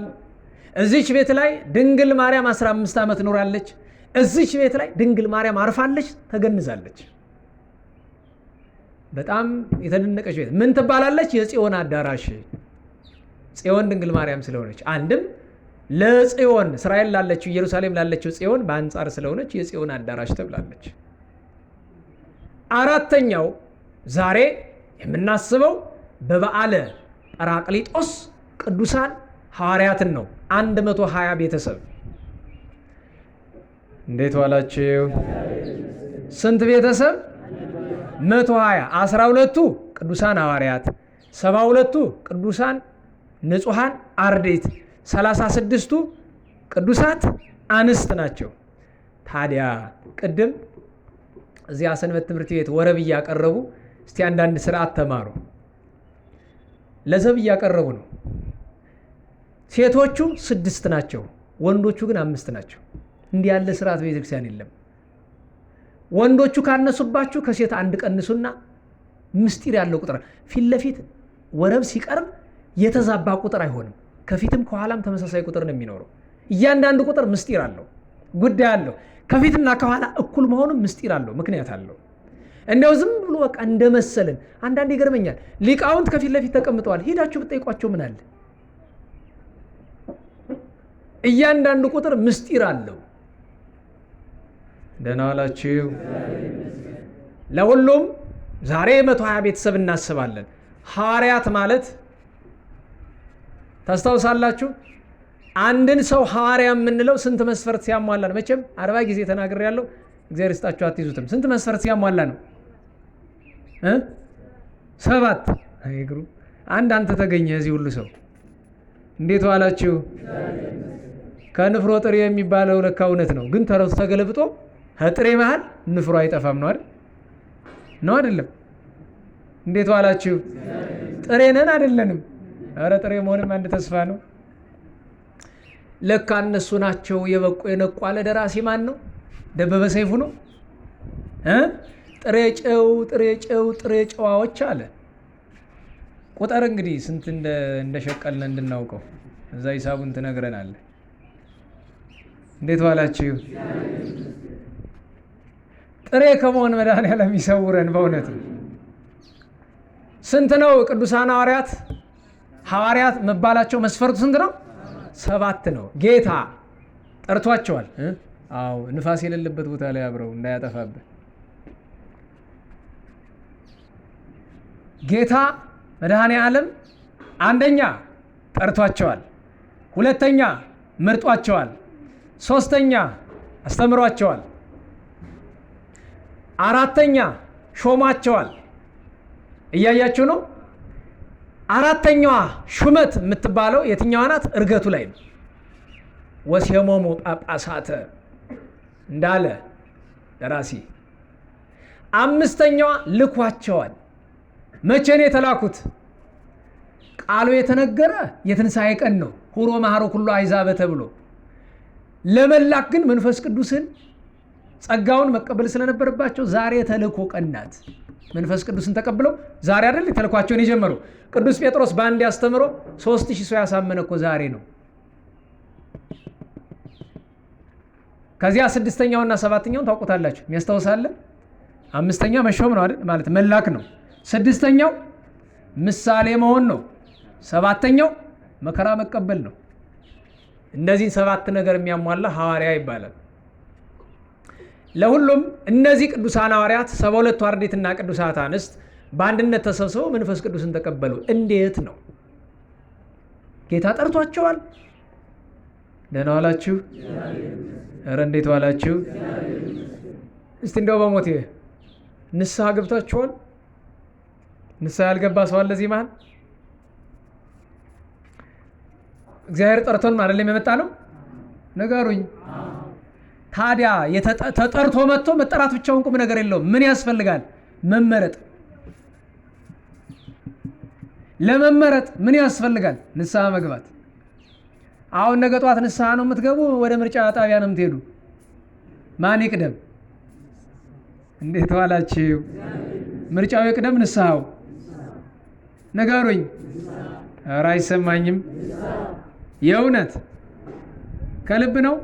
እዚች ቤት ላይ ድንግል ማርያም 15 ዓመት ኖራለች። እዚች ቤት ላይ ድንግል ማርያም አርፋለች፣ ተገንዛለች። በጣም የተደነቀች ቤት ምን ትባላለች? የጽዮን አዳራሽ። ጽዮን ድንግል ማርያም ስለሆነች አንድም ለጽዮን እስራኤል ላለችው ኢየሩሳሌም ላለችው ጽዮን በአንጻር ስለሆነች የጽዮን አዳራሽ ተብላለች። አራተኛው ዛሬ የምናስበው በበዓለ ጰራቅሊጦስ ቅዱሳን ሐዋርያትን ነው። 120 ቤተሰብ። እንዴት ዋላችሁ? ስንት ቤተሰብ? 120። 12ቱ ቅዱሳን ሐዋርያት፣ 72ቱ ቅዱሳን ንጹሐን አርድእት፣ 36ቱ ቅዱሳት አንስት ናቸው። ታዲያ ቅድም እዚያ ሰንበት ትምህርት ቤት ወረብ እያቀረቡ እስቲ አንዳንድ ስርዓት ተማሩ። ለዘብ እያቀረቡ ነው። ሴቶቹ 6 ናቸው፣ ወንዶቹ ግን 5 ናቸው። እንዲህ ያለ ስርዓት ቤተክርስቲያን የለም። ወንዶቹ ካነሱባችሁ ከሴት አንድ ቀንሱና ምስጢር ያለው ቁጥር ፊት ለፊት ወረብ ሲቀርብ የተዛባ ቁጥር አይሆንም። ከፊትም ከኋላም ተመሳሳይ ቁጥር ነው የሚኖረው። እያንዳንዱ ቁጥር ምስጢር አለው፣ ጉዳይ አለው። ከፊትና ከኋላ እኩል መሆኑም ምስጢር አለው፣ ምክንያት አለው። እንደው ዝም ብሎ በቃ እንደመሰልን አንዳንድ ይገርመኛል። ሊቃውንት ከፊት ለፊት ተቀምጠዋል። ሄዳችሁ ብትጠይቋቸው ምን አለ? እያንዳንዱ ቁጥር ምስጢር አለው። ደህና ዋላችሁ። ለሁሉም ዛሬ 120 ቤተሰብ እናስባለን። ሐዋርያት ማለት ታስታውሳላችሁ? አንድን ሰው ሐዋርያ የምንለው ስንት መስፈርት ሲያሟላ ነው? መቼም 40 ጊዜ ተናግሬያለሁ። እግዚአብሔር ይስጣችሁ አትይዙትም። ስንት መስፈርት ሲያሟላ ነው? 7። አይግሩ አንተ ተገኘ እዚህ ሁሉ ሰው። እንዴት ዋላችሁ? ከንፍሮ ጥሬ የሚባለው ለካ እውነት ነው፣ ግን ተረቱ ተገለብጦ ከጥሬ መሃል ንፍሮ አይጠፋም ነው አይደል? ነው አይደለም? እንዴት ዋላችሁ? ጥሬ ነን አይደለንም? ኧረ ጥሬ መሆንም አንድ ተስፋ ነው። ለካ እነሱ ናቸው የበቁ የነቁ አለ ደራሲ ማን ነው? ደበበ ሰይፉ ነው። ጥሬ ጨው ጥሬ ጨው ጥሬ ጨዋዎች አለ። ቁጥር እንግዲህ ስንት እንደሸቀልን እንድናውቀው እዛ ሂሳቡን ትነግረናለህ። እንዴት ዋላችሁ? ጥሬ ከመሆን መድኃኒዓለም ይሰውረን በእውነቱ። ስንት ነው ቅዱሳን ሐዋርያት መባላቸው መስፈርቱ ስንት ነው? 7 ነው። ጌታ ጠርቷቸዋል። አዎ ንፋስ የሌለበት ቦታ ላይ አብረው እንዳያጠፋብህ። ጌታ መድኃኒዓለም አንደኛ ጠርቷቸዋል፣ ሁለተኛ መርጧቸዋል፣ ሶስተኛ አስተምሯቸዋል፣ አራተኛ ሾሟቸዋል። እያያችሁ ነው። አራተኛዋ ሹመት የምትባለው የትኛዋ ናት? እርገቱ ላይ ነው። ወሴሞሙ ጳጳሳተ እንዳለ ደራሲ። አምስተኛዋ ልኳቸዋል። መቼ ነው የተላኩት? ቃሉ የተነገረ የትንሣኤ ቀን ነው። ሁሮ መሐሮ ኩሉ አሕዛበ ተብሎ ለመላክ ግን መንፈስ ቅዱስን ጸጋውን መቀበል ስለነበረባቸው ዛሬ ተልእኮ ቀን ናት። መንፈስ ቅዱስን ተቀብለው ዛሬ አይደል ተልኳቸውን የጀመሩ። ቅዱስ ጴጥሮስ በአንድ ያስተምሮ 3000 ሰው ያሳመነ እኮ ዛሬ ነው። ከዚያ 6ኛውና 7ኛውን ታውቁታላችሁ። የሚያስታውሳለን? 5ኛ መሾም ነው አይደል? ማለት መላክ ነው። 6ኛው ምሳሌ መሆን ነው። 7ኛው መከራ መቀበል ነው። እነዚህን 7 ነገር የሚያሟላ ሐዋርያ ይባላል። ለሁሉም እነዚህ ቅዱሳን ሐዋርያት 72ቱ አርድእትና ቅዱሳት አንስት በአንድነት ተሰብስበው መንፈስ ቅዱስን ተቀበሉ። እንዴት ነው? ጌታ ጠርቷቸዋል። ደህና ዋላችሁ? ኧረ እንዴት ዋላችሁ? እስቲ እንደው በሞቴ ንስሐ ገብታችኋል? ንስሐ ያልገባ ሰው አለ እዚህ መሀል? እግዚአብሔር ጠርቶን አይደለም የመጣ ነው? ንገሩኝ። ታዲያ ተጠርቶ መጥቶ መጠራት ብቻውን ቁም ነገር የለውም። ምን ያስፈልጋል? መመረጥ። ለመመረጥ ምን ያስፈልጋል? ንስሐ መግባት። አሁን ነገ ጧት ንስሐ ነው የምትገቡ? ወደ ምርጫ ጣቢያ ነው የምትሄዱ? ማን ይቅደም? እንዴት ዋላችሁ? ምርጫው ይቅደም ንስሐው? ንገሩኝ። ኧረ አይሰማኝም። የእውነት ከልብ ነው?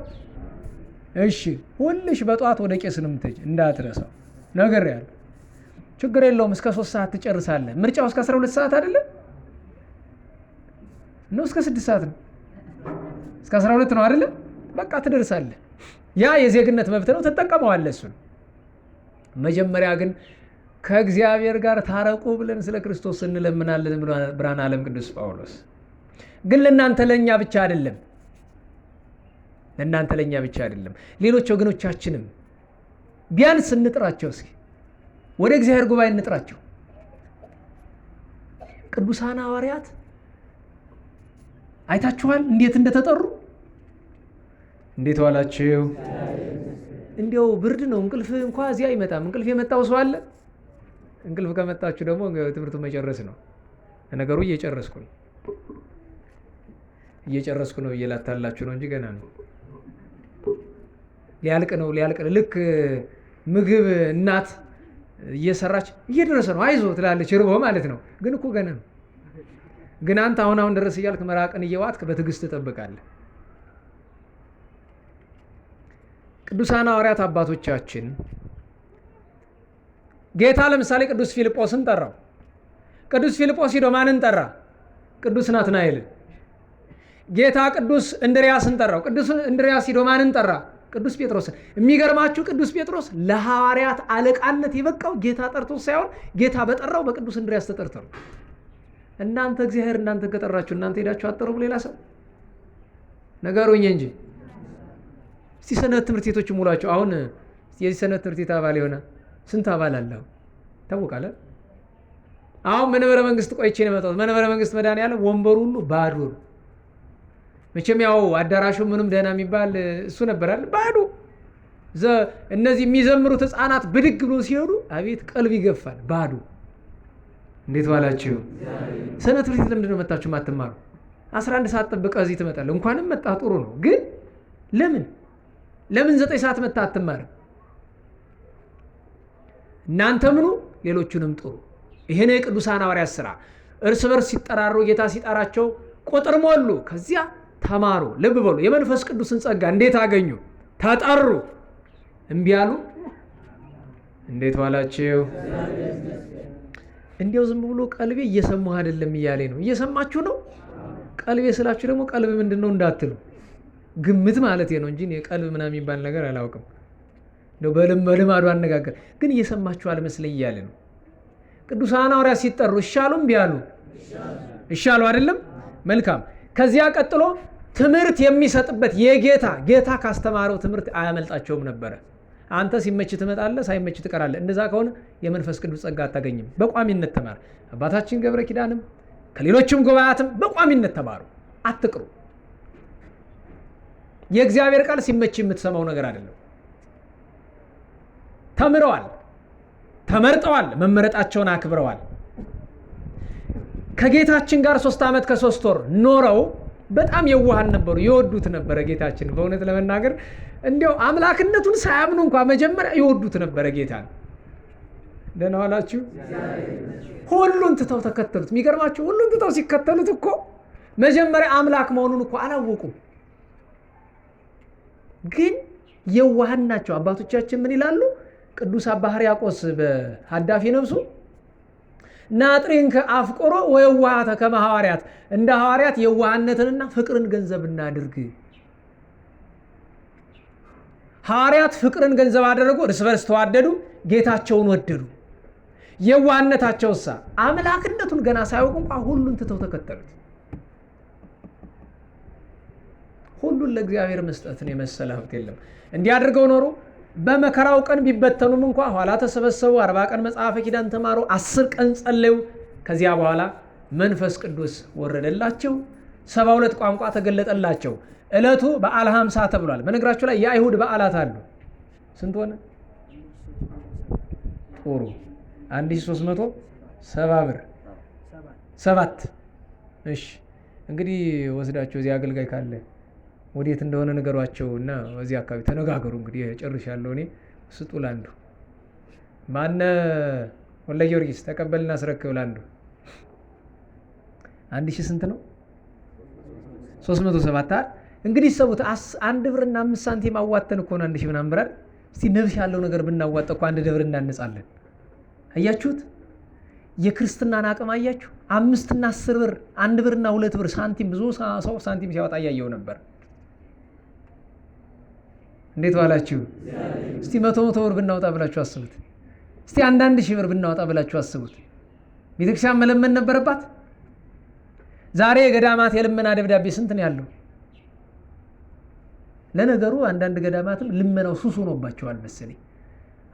እሺ፣ ሁልሽ በጧት ወደ ቄስ ነው የምትሄጂ፣ እንዳትረሳው። ነግሬሃለሁ። ችግር የለውም። እስከ 3 ሰዓት ትጨርሳለህ። ምርጫው እስከ 12 ሰዓት አይደለም ነው? እስከ 6 ሰዓት ነው? እስከ 12 ነው አይደለም? በቃ ትደርሳለህ። ያ የዜግነት መብት ነው፣ ትጠቀመዋለህ እሱን። መጀመሪያ ግን ከእግዚአብሔር ጋር ታረቁ ብለን ስለ ክርስቶስ እንለምናለን ብርሃነ ዓለም ቅዱስ ጳውሎስ። ግን ለእናንተ ለእኛ ብቻ አይደለም፣ ለእናንተ ለእኛ ብቻ አይደለም። ሌሎች ወገኖቻችንም ቢያንስ እንጥራቸው። እስኪ ወደ እግዚአብሔር ጉባኤ እንጥራቸው። ቅዱሳን ሐዋርያት አይታችኋል እንዴት እንደተጠሩ? እንዴት ዋላችሁ? እንዲያው ብርድ ነው፣ እንቅልፍ እንኳ እዚህ አይመጣም። እንቅልፍ የመጣው ሰው አለ? እንቅልፍ ከመጣችሁ ደግሞ ትምህርቱን መጨረስ ነው። ነገሩ እየጨረስኩ ነው እየላታላችሁ ነው እንጂ ገና ነው። ሊያልቅ ነው። ልክ ምግብ እናት እየሰራች እየደረሰ ነው አይዞ ትላለች፣ ርቦ ማለት ነው። ግን እኮ ገና ነው። ግን አንተ አሁን ድረስ እያልክ መራቅን እየዋጥክ በትዕግስት ትጠብቃለህ። ቅዱሳን ሐዋርያት አባቶቻችን ጌታ ለምሳሌ ቅዱስ ፊልጶስን ጠራው። ቅዱስ ፊልጶስ ሂዶ ማንን ጠራ? ቅዱስ ናትናኤልን። ጌታ ቅዱስ እንድርያስን ጠራው። ቅዱስ እንድርያስ ሂዶ ማንን ጠራ? ቅዱስ ጴጥሮስን። የሚገርማችሁ ቅዱስ ጴጥሮስ ለሐዋርያት አለቃነት የበቃው ጌታ ጠርቶ ሳይሆን ጌታ በጠራው በቅዱስ እንድርያስ ተጠርቶ ነው። እናንተ እግዚአብሔር እናንተ ከጠራችሁ እናንተ ሄዳችሁ አጠሩ ሌላ ሰው ነገሩኝ እንጂ። እስቲ ሰንበት ትምህርት ቤቶች ሙሏቸው። አሁን የዚህ ሰንበት ትምህርት ቤት አባል የሆነ ስንት አባል አለው ታውቃለህ? አሁን መንበረ መንግስት ቆይቼ ነው የመጣሁት። መንበረ መንግስት መድኃኔዓለም ወንበሩ ሁሉ ባዶ ነው። መቼም ያው አዳራሹ ምንም ደህና የሚባል እሱ ነበር አይደል? ባዶ። እነዚህ የሚዘምሩት ህፃናት ብድግ ብሎ ሲሄዱ አቤት ቀልብ ይገፋል። ባዶ። እንዴት ዋላችሁ? ሰንበት ትምህርት ቤት ለምንድን ነው መጣችሁ ማትማሩ? 11 ሰዓት ጠብቀህ እዚህ ትመጣለህ። እንኳንም መጣ ጥሩ ነው። ግን ለምን 9 ሰዓት መጣ አትማርም? እናንተ ምኑ ሌሎቹንም ጥሩ። ይሄ ነው የቅዱሳን ሐዋርያት ሥራ። እርስ በርስ ሲጠራሩ ጌታ ሲጠራቸው ቁጥር ሞሉ። ከዚያ ተማሩ። ልብ በሉ። የመንፈስ ቅዱስን ጸጋ እንዴት አገኙ? ተጠሩ። እምቢ አሉ። እንዴት ዋላችሁ? እንዲያው ዝም ብሎ ቀልቤ እየሰማሁ አይደለም እያለ ነው። እየሰማችሁ ነው? ቀልቤ ስላችሁ ደግሞ ቀልብ ምንድን ነው እንዳትሉ፣ ግምት ማለት ነው እንጂ ቀልብ ምናምን የሚባል ነገር አላውቅም። እንደው በልማዱ አነጋገር ግን እየሰማችሁ አልመስለኝ እያለ ነው። ቅዱሳን ሐዋርያት ሲጠሩ እሻሉ እምቢ አሉ? እሻሉ አይደለም? መልካም። ከዚያ ቀጥሎ ትምህርት የሚሰጥበት ጌታ ካስተማረው ትምህርት አያመልጣቸውም ነበረ። አንተ ሲመች ትመጣለህ፣ ሳይመች ትቀራለህ። እንደዛ ከሆነ የመንፈስ ቅዱስ ጸጋ አታገኝም። በቋሚነት ተማር። አባታችን ገብረ ኪዳንም ከሌሎችም ጉባኤያትም በቋሚነት ተማሩ፣ አትቅሩ። የእግዚአብሔር ቃል ሲመች የምትሰማው ነገር አይደለም። ተምረዋል፣ ተመርጠዋል፣ መመረጣቸውን አክብረዋል። ከጌታችን ጋር 3 ዓመት ከ3 ወር ኖረው በጣም የዋሃን ነበሩ፣ ይወዱት ነበረ ጌታችን። በእውነት ለመናገር እንዲያው አምላክነቱን ሳያምኑ እንኳ መጀመሪያ ይወዱት ነበረ ጌታን። ደህና ዋላችሁ? ሁሉን ትተው ተከተሉት። የሚገርማችሁ ሁሉን ትተው ሲከተሉት እኮ መጀመሪያ አምላክ መሆኑን እኮ አላወቁም። ግን የዋሃን ናቸው። አባቶቻችን ምን ይላሉ? ቅዱስ አባ ሕርያቆስ በሀዳፊ ነፍሱ ናጥሪን ከአፍቆሮ ወየዋሃተ ከመ ሐዋርያት፣ እንደ ሐዋርያት የዋህነትንና ፍቅርን ገንዘብ እናድርግ። ሐዋርያት ፍቅርን ገንዘብ አደረጉ፣ እርስ በርስ ተዋደዱ፣ ጌታቸውን ወደዱ። የዋህነታቸውሳ አምላክነቱን ገና ሳያውቁ እንኳን ሁሉን ትተው ተከተሉት። ሁሉን ለእግዚአብሔር መስጠትን የመሰለ ሀብት የለም። እንዲያድርገው ኖሮ በመከራው ቀን ቢበተኑም እንኳ ኋላ ተሰበሰቡ፣ 40 ቀን መጽሐፈ ኪዳን ተማሩ፣ 10 ቀን ጸለዩ። ከዚያ በኋላ መንፈስ ቅዱስ ወረደላቸው፣ 72 ቋንቋ ተገለጠላቸው። ዕለቱ በዓለ ሃምሳ ተብሏል። በነገራችሁ ላይ የአይሁድ በዓላት አሉ። ስንት ሆነ? ጥሩ 1370 ብር 7። እሺ እንግዲህ ወስዳቸው እዚህ አገልጋይ ካለ ወዴት እንደሆነ ነገሯቸው እና እዚህ አካባቢ ተነጋገሩ። እንግዲህ ጨርሻለሁ እኔ። ስጡ ላንዱ። ማነ ወልደ ጊዮርጊስ ተቀበልና አስረክብ ላንዱ። 1000 ስንት ነው? 307። እንግዲህ ሰቡት 1 ብርና 5 ሳንቲም አዋተን እኮ ነው 1000 ምናምን ብር። እስቲ ነብስ ያለው ነገር ብናዋጣ እኮ 1 ደብር እናነጻለን። አያችሁት? የክርስትናን አቅም አያችሁ? 5 እና 10 ብር 1 ብርና 2 ብር ሳንቲም ብዙ ሰው ሳንቲም ሲያወጣ እያየው ነበር። እንዴት ዋላችሁ? እስቲ 100 ብር ብናወጣ ብላችሁ አስቡት። እስቲ 1,000 ብር ብናወጣ ብላችሁ አስቡት። ቤተክርስቲያን መለመን ነበረባት። ዛሬ የገዳማት የልመና ደብዳቤ ስንት ነው ያለው? ለነገሩ አንዳንድ ገዳማትም ልመናው ሱስ ሆኖባቸዋል መሰለኝ።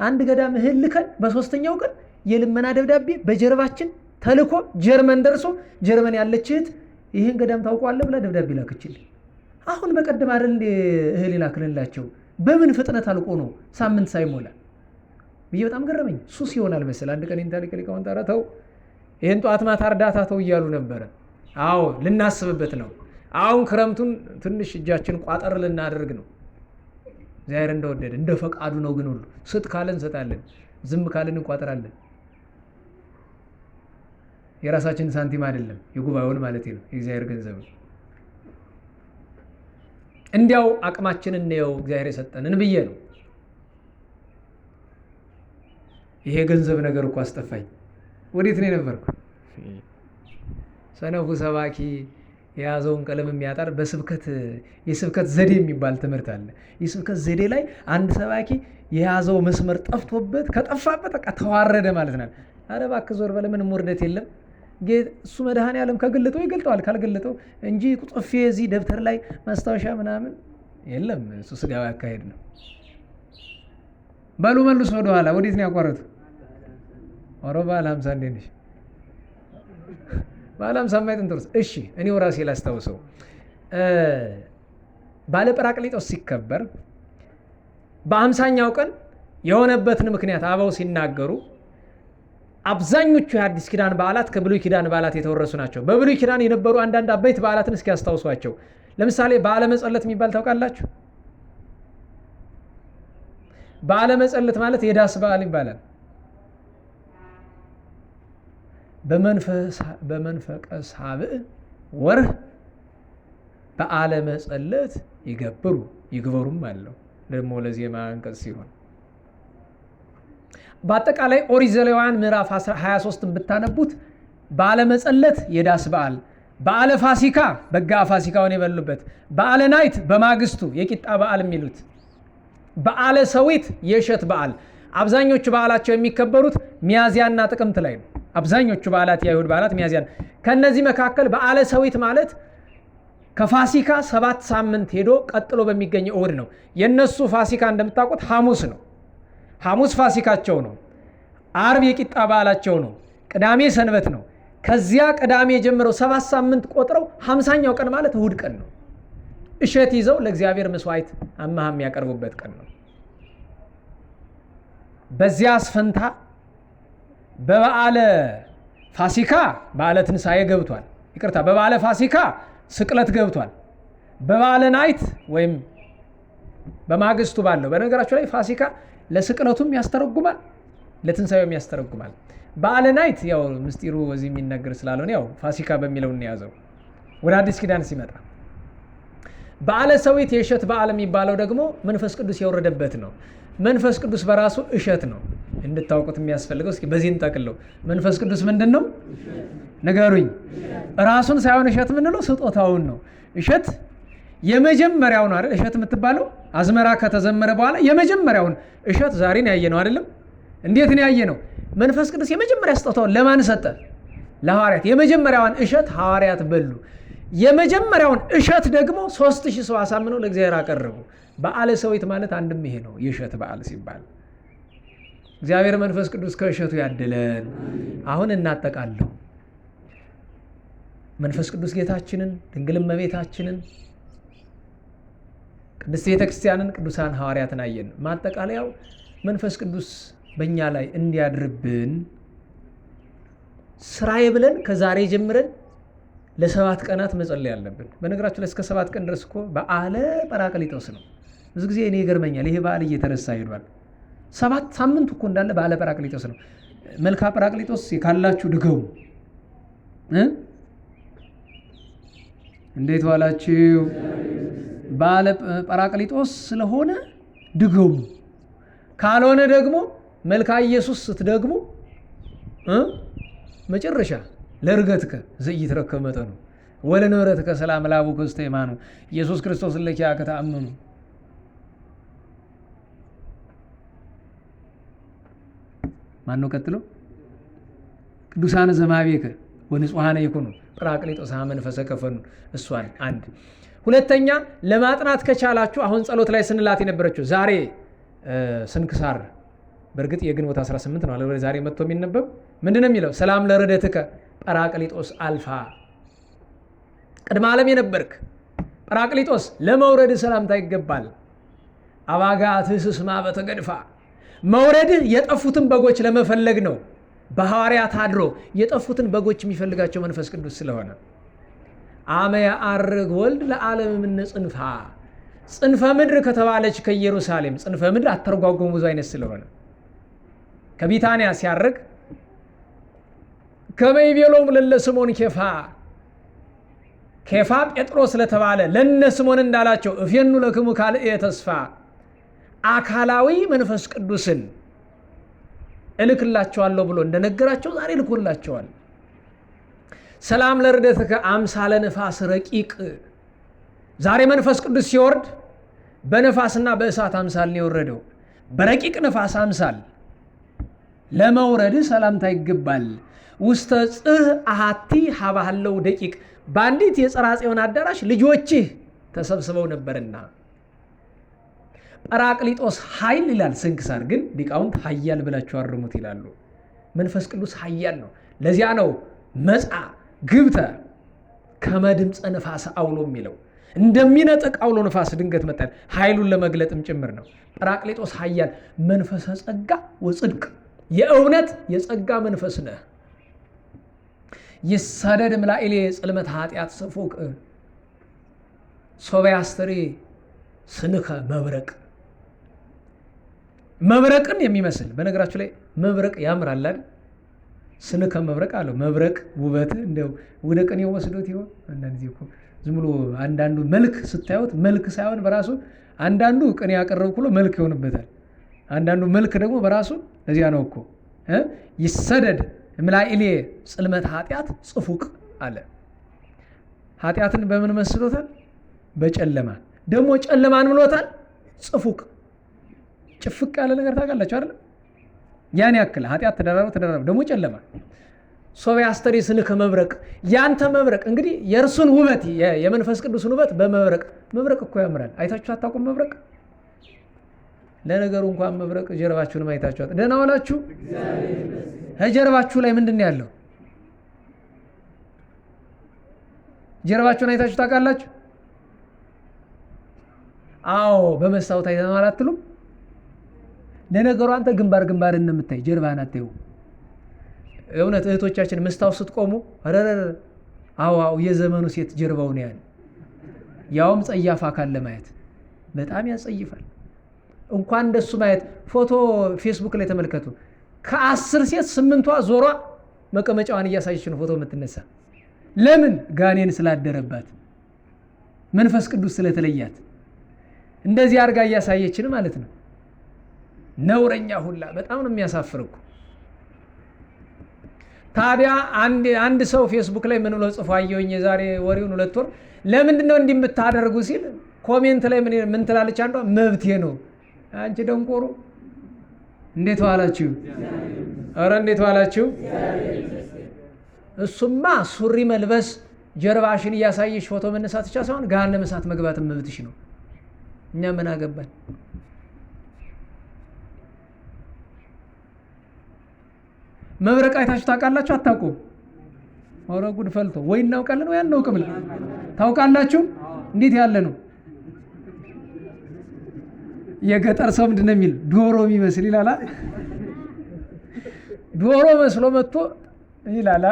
አንድ ገዳም እህል ልከን በ3ኛው ቀን የልመና ደብዳቤ በጀርባችን ተልኮ ጀርመን ደርሶ ጀርመን ያለች እህት ይህን ገዳም ታውቀዋለህ ብላ ደብዳቤ ላከችልኝ። አሁን በቀደም አይደል እንደ እህል ይላክልላቸው በምን ፍጥነት አልቆ ነው ሳምንት ሳይሞላ ብዬ በጣም ገረመኝ። ሱስ ይሆናል መሰል። አንድ ቀን ኢንታሊክ ሊቃውንት ኧረ ተው ይህን ጠዋት ማታ እርዳታ ተው እያሉ ነበረ። አዎ ልናስብበት ነው። አሁን ክረምቱን ትንሽ እጃችን ቋጠር ልናደርግ ነው። እግዚአብሔር እንደወደደ እንደ ፈቃዱ ነው። ግን ሁሉ ስጥ ካለን እንሰጣለን፣ ዝም ካለን እንቋጠራለን። የራሳችን ሳንቲም አይደለም፣ የጉባኤውን ማለት ነው፣ የእግዚአብሔር ገንዘብ ነው። እንዲያው አቅማችንን እንየው እግዚአብሔር የሰጠንን ብዬ ነው። ይሄ ገንዘብ ነገር እኮ አስጠፋኝ። ወዴት ነው የነበርኩ? ሰነፉ ሰባኪ የያዘውን ቀለም የሚያጠር የስብከት ዘዴ የሚባል ትምህርት አለ። የስብከት ዘዴ ላይ አንድ ሰባኪ የያዘው መስመር ጠፍቶበት ከጠፋበት በቃ ተዋረደ ማለት ነው። ኧረ እባክህ ዞር በለ፣ ምንም ውርደት የለም። እሱ መድኃኔዓለም ከገለጠው ይገልጠዋል፣ ካልገለጠው እንጂ ጽፌ እዚህ ደብተር ላይ ማስታወሻ ምናምን የለም። እሱ ስጋዊ አካሄድ ነው። በሉ መልሶ ወደኋላ። ወዴት ነው ያቋረጡ? ኧረ በዓለ ሃምሳ እንዴት ነሽ? በዓለ ሃምሳ ማይጥንጥሩስ። እሺ እኔው ራሴ ላስታውሰው። ባለ ጰራቅሊጦስ ሲከበር በ50ኛው ቀን የሆነበትን ምክንያት አበው ሲናገሩ አብዛኞቹ የአዲስ ኪዳን በዓላት ከብሉይ ኪዳን በዓላት የተወረሱ ናቸው። በብሉይ ኪዳን የነበሩ አንዳንድ አበይት በዓላትን እስኪ ያስታውሷቸው። ለምሳሌ በዓለ መጸለት የሚባል ታውቃላችሁ? በዓለ መጸለት ማለት የዳስ በዓል ይባላል። በመንፈቀ ሳብዕ ወርህ በዓለ መጸለት ይግበሩም አለው ደግሞ ለዜማ አንቀጽ ሲሆን በአጠቃላይ ኦሪት ዘሌዋውያን ምዕራፍ 23ን ብታነቡት በዓለ መጸለት የዳስ በዓል፣ በዓለ ፋሲካ በጋ ፋሲካውን የበሉበት፣ በዓለ ናይት በማግስቱ የቂጣ በዓል የሚሉት፣ በዓለ ሰዊት የእሸት በዓል። አብዛኞቹ በዓላቸው የሚከበሩት ሚያዝያና ጥቅምት ላይ ነው። አብዛኞቹ በዓላት የአይሁድ በዓላት ሚያዝያ። ከነዚህ መካከል በዓለ ሰዊት ማለት ከፋሲካ 7 ሳምንት ሄዶ ቀጥሎ በሚገኝ እሁድ ነው። የነሱ ፋሲካ እንደምታውቁት ሐሙስ ነው። ሐሙስ ፋሲካቸው ነው። አርብ የቂጣ በዓላቸው ነው። ቅዳሜ ሰንበት ነው። ከዚያ ቅዳሜ ጀምረው 7 ሳምንት ቆጥረው 50ኛው ቀን ማለት እሁድ ቀን ነው። እሸት ይዘው ለእግዚአብሔር መስዋዕት አማሃ የሚያቀርቡበት ቀን ነው። በዚያ አስፈንታ በበዓለ ፋሲካ በዓለ ትንሣኤ ገብቷል። ይቅርታ፣ በበዓለ ፋሲካ ስቅለት ገብቷል። በበዓለ ናይት ወይም በማግስቱ ባለው፣ በነገራችሁ ላይ ፋሲካ ለስቅለቱም ያስተረጉማል፣ ለትንሣኤውም ያስተረጉማል። በዓለ ናይት ያው ምስጢሩ እዚህ የሚነገር ስላልሆነ ያው ፋሲካ በሚለው እንያዘው። ወደ አዲስ ኪዳን ሲመጣ በዓለ ሰዊት የእሸት በዓል የሚባለው ደግሞ መንፈስ ቅዱስ የወረደበት ነው። መንፈስ ቅዱስ በራሱ እሸት ነው። እንድታውቁት የሚያስፈልገው እስኪ በዚህ እንጠቅለው። መንፈስ ቅዱስ ምንድን ነው ንገሩኝ? ራሱን ሳይሆን እሸት ምንለው ስጦታውን ነው። እሸት የመጀመሪያው ነው አይደል? እሸት የምትባለው አዝመራ ከተዘመረ በኋላ የመጀመሪያውን እሸት ዛሬ ነው ያየነው አይደለም? እንዴት ነው ያየነው? መንፈስ ቅዱስ የመጀመሪያ ስጦታውን ለማን ሰጠ? ለሐዋርያት። የመጀመሪያዋን እሸት ሐዋርያት በሉ። የመጀመሪያውን እሸት ደግሞ 3000 ሰው አሳምነው ለእግዚአብሔር አቀረቡ። በዓለ ሰዊት ማለት አንድም ይሄ ነው፣ የእሸት በዓል ሲባል። እግዚአብሔር መንፈስ ቅዱስ ከእሸቱ ያድለን። አሁን እናጠቃለሁ። መንፈስ ቅዱስ ጌታችንን፣ ድንግል እመቤታችንን፣ ቅድስት ቤተ ክርስቲያንን፣ ቅዱሳን ሐዋርያትን አየን። ማጠቃለያው መንፈስ ቅዱስ በእኛ ላይ እንዲያድርብን ስራዬ ብለን ከዛሬ ጀምረን ለ7 ቀናት መጸለይ ያለብን። በነገራችሁ ላይ እስከ 7 ቀን ድረስ እኮ በዓለ ጰራቅሊጦስ ነው። ብዙ ጊዜ እኔ ይገርመኛል፣ ይሄ በዓል እየተረሳ ሄዷል። 7 ሳምንት እኮ እንዳለ በዓለ ጰራቅሊጦስ ነው። መልካ ጰራቅሊጦስ ካላችሁ ድገሙ። እንዴት ዋላችሁ? በዓለ ጰራቅሊጦስ ስለሆነ ድገሙ። ካልሆነ ደግሞ መልካ ኢየሱስ ስትደግሙ መጨረሻ ለርገትከ ዘኢትረከብ መጠኑ ወለንበረትከ ሰላም ለአቡከ ውስተ የማኑ ኢየሱስ ክርስቶስ ለኪያከ ተአምኑ። ማን ነው ቀጥሎ? ቅዱሳነ ዘማቤከ ወንጹሐነ ይኩኑ ጰራቅሊጦስ መንፈሰ ከፈኑ። እሷን አንድ። ሁለተኛ ለማጥናት ከቻላችሁ አሁን ጸሎት ላይ ስንላት የነበረችው ዛሬ ስንክሳር በእርግጥ የግንቦት 18 ነው አለ ዛሬ መጥቶ የሚነበብ ምንድነው የሚለው? ሰላም ለርደትከ ጰራቅሊጦስ አልፋ። ቅድመ ዓለም የነበርክ ጰራቅሊጦስ ለመውረድ ሰላምታ ይገባል። አባጋትህ ስማ በተገድፋ። መውረድህ የጠፉትን በጎች ለመፈለግ ነው። በሐዋርያት አድሮ የጠፉትን በጎች የሚፈልጋቸው መንፈስ ቅዱስ ስለሆነ አመ ያዐርግ ወልድ ለዓለም እምነ ጽንፋ። ጽንፈ ምድር ከተባለች ከኢየሩሳሌም ጽንፈ ምድር አተረጓጎሙ ብዙ አይነት ስለሆነ ከቢታንያ ሲያርግ ከመይቤሎም ለለ ስሞን ኬፋ ኬፋ ጴጥሮስ ስለተባለ ለነ ስሞን እንዳላቸው እፌኑ ለክሙ ካልእ ተስፋ አካላዊ መንፈስ ቅዱስን እልክላቸዋለሁ ብሎ እንደነገራቸው ዛሬ ልኮላቸዋል። ሰላም ለርደትከ አምሳለ ነፋስ ረቂቅ። ዛሬ መንፈስ ቅዱስ ሲወርድ በነፋስና በእሳት አምሳል ነው የወረደው። በረቂቅ ነፋስ አምሳል ለመውረድ ሰላምታ ይገባል። ውስተ ጽህ አሃቲ ሀባህለው ደቂቅ። በአንዲት የጽርሐ ጽዮን አዳራሽ ልጆችህ ተሰብስበው ነበርና። ጰራቅሊጦስ ኃይል ይላል ስንክሳር፣ ግን ሊቃውንት ኃያል ብላችሁ አርሙት ይላሉ። መንፈስ ቅዱስ ኃያል ነው። ለዚያ ነው መጻ ግብተ ከመድምፀ ነፋስ አውሎ የሚለው። እንደሚነጥቅ አውሎ ነፋስ ድንገት መጣ። ኃይሉን ለመግለጥም ጭምር ነው። ጰራቅሊጦስ ኃያል መንፈሰ ጸጋ ወጽድቅ፣ የእውነት የጸጋ መንፈስ ነህ። ይሰደድ እምላኢሌ ጽልመት ኃጢአት ስፉቅ ሶበ ያስተሪ ስንከ መብረቅ። መብረቅን የሚመስል በነገራችሁ ላይ መብረቅ ያምራል አይደል? ስንከ መብረቅ አለው። መብረቅ ውበት እንደው ወደ ቅኔ ወስዶት ይሆን? አንዳንድ ጊዜ እኮ ዝም ብሎ አንዳንዱ መልክ ስታዩት መልክ ሳይሆን በራሱ አንዳንዱ ቅኔ ያቀረብኩ ብሎ መልክ ይሆንበታል። አንዳንዱ መልክ ደግሞ በራሱ ለዚያ ነው እኮ ይሰደድ እምላኢሌ ጽልመት ኃጢአት ጽፉቅ አለ። ኃጢአትን በምን መስሎታል? በጨለማ። ደግሞ ጨለማን ብሎታል ጽፉቅ። ጭፍቅ ያለ ነገር ታውቃላችሁ አይደል? ያን ያክል ኃጢአት ተደራረበ ደግሞ ጨለማ። ሶበ ያስተሪ ስንከ መብረቅ። ያንተ መብረቅ እንግዲህ የእርሱን ውበት የመንፈስ ቅዱስን ውበት በመብረቅ። መብረቅ እኮ ያምራል። አይታችሁ አታውቁም? መብረቅ ለነገሩ እንኳን መብረቅ ጀርባችሁንም አይታችኋት። ደህና ዋላችሁ? ጀርባችሁ ላይ ምንድን ነው ያለው? ጀርባችሁን አይታችሁ ታውቃላችሁ? አዎ፣ በመስታወት አይተናል አትሉም? ለነገሩ አንተ ግንባር እንደምታይ ጀርባህን አታዩ። እውነት እህቶቻችን መስታወት ስትቆሙ ረረረ አዎ የዘመኑ ሴት ጀርባውን ያህል ያውም ጸያፍ አካል ለማየት በጣም ያጸይፋል። እንኳን እንደሱ ማየት ፎቶ ፌስቡክ ላይ ተመልከቱ። ከ10 ሴት 8ቷ ዞሯ መቀመጫዋን እያሳየች ነው ፎቶ የምትነሳ። ለምን? ጋኔን ስላደረባት፣ መንፈስ ቅዱስ ስለተለያት እንደዚህ አድርጋ እያሳየችን ማለት ነው። ነውረኛ ሁላ በጣም ነው የሚያሳፍርኩ። ታዲያ አንድ ሰው ፌስቡክ ላይ ምን ብሎ ጽፎ አየሁኝ የዛሬ ወሬውን 2 ወር። ለምንድን ነው እንዲህ የምታደርጉ ሲል ኮሜንት ላይ ምን ትላለች አንዷ? መብቴ ነው። አንቺ ደንቆሮ እንዴት ዋላችሁ? ኧረ እንዴት ዋላችሁ? እሱማ ሱሪ መልበስ ጀርባሽን እያሳየሽ ፎቶ መነሳት ብቻ ሳይሆን ገሃነመ እሳት መግባት መብትሽ ነው። እኛ ምን አገባን? መብረቅ አይታችሁ ታውቃላችሁ? አታውቁም? ኧረ ጉድ ፈልቶ ወይ እናውቃለን ወይ አናውቅም። ታውቃላችሁ? እንዴት ያለ ነው? የገጠር ሰው ምንድን ነው የሚል ዶሮ የሚመስል ይላላ። ዶሮ መስሎ መጥቶ ይላላ።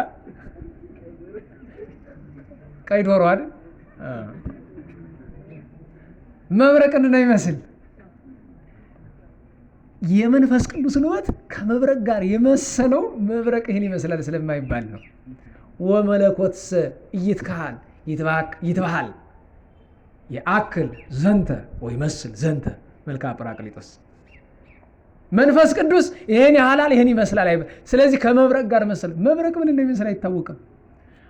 ቀይ ዶሮ አይደል? መብረቅ ነው የሚመስል። የመንፈስ ቅዱስን ውበት ከመብረቅ ጋር የመሰለው መብረቅ ይህን ይመስላል ስለማይባል ነው። ወመለኮትሰ ኢይትከሀል ይትበሃል የአክል ዘንተ ወይ መስል ዘንተ መልክዐ ጰራቅሊጦስ። መንፈስ ቅዱስ ይሄን ያህላል ይሄን ይመስላል። ስለዚህ ከመብረቅ ጋር መሰለ። መብረቅ ምን እንደሚመስል አይታወቅም።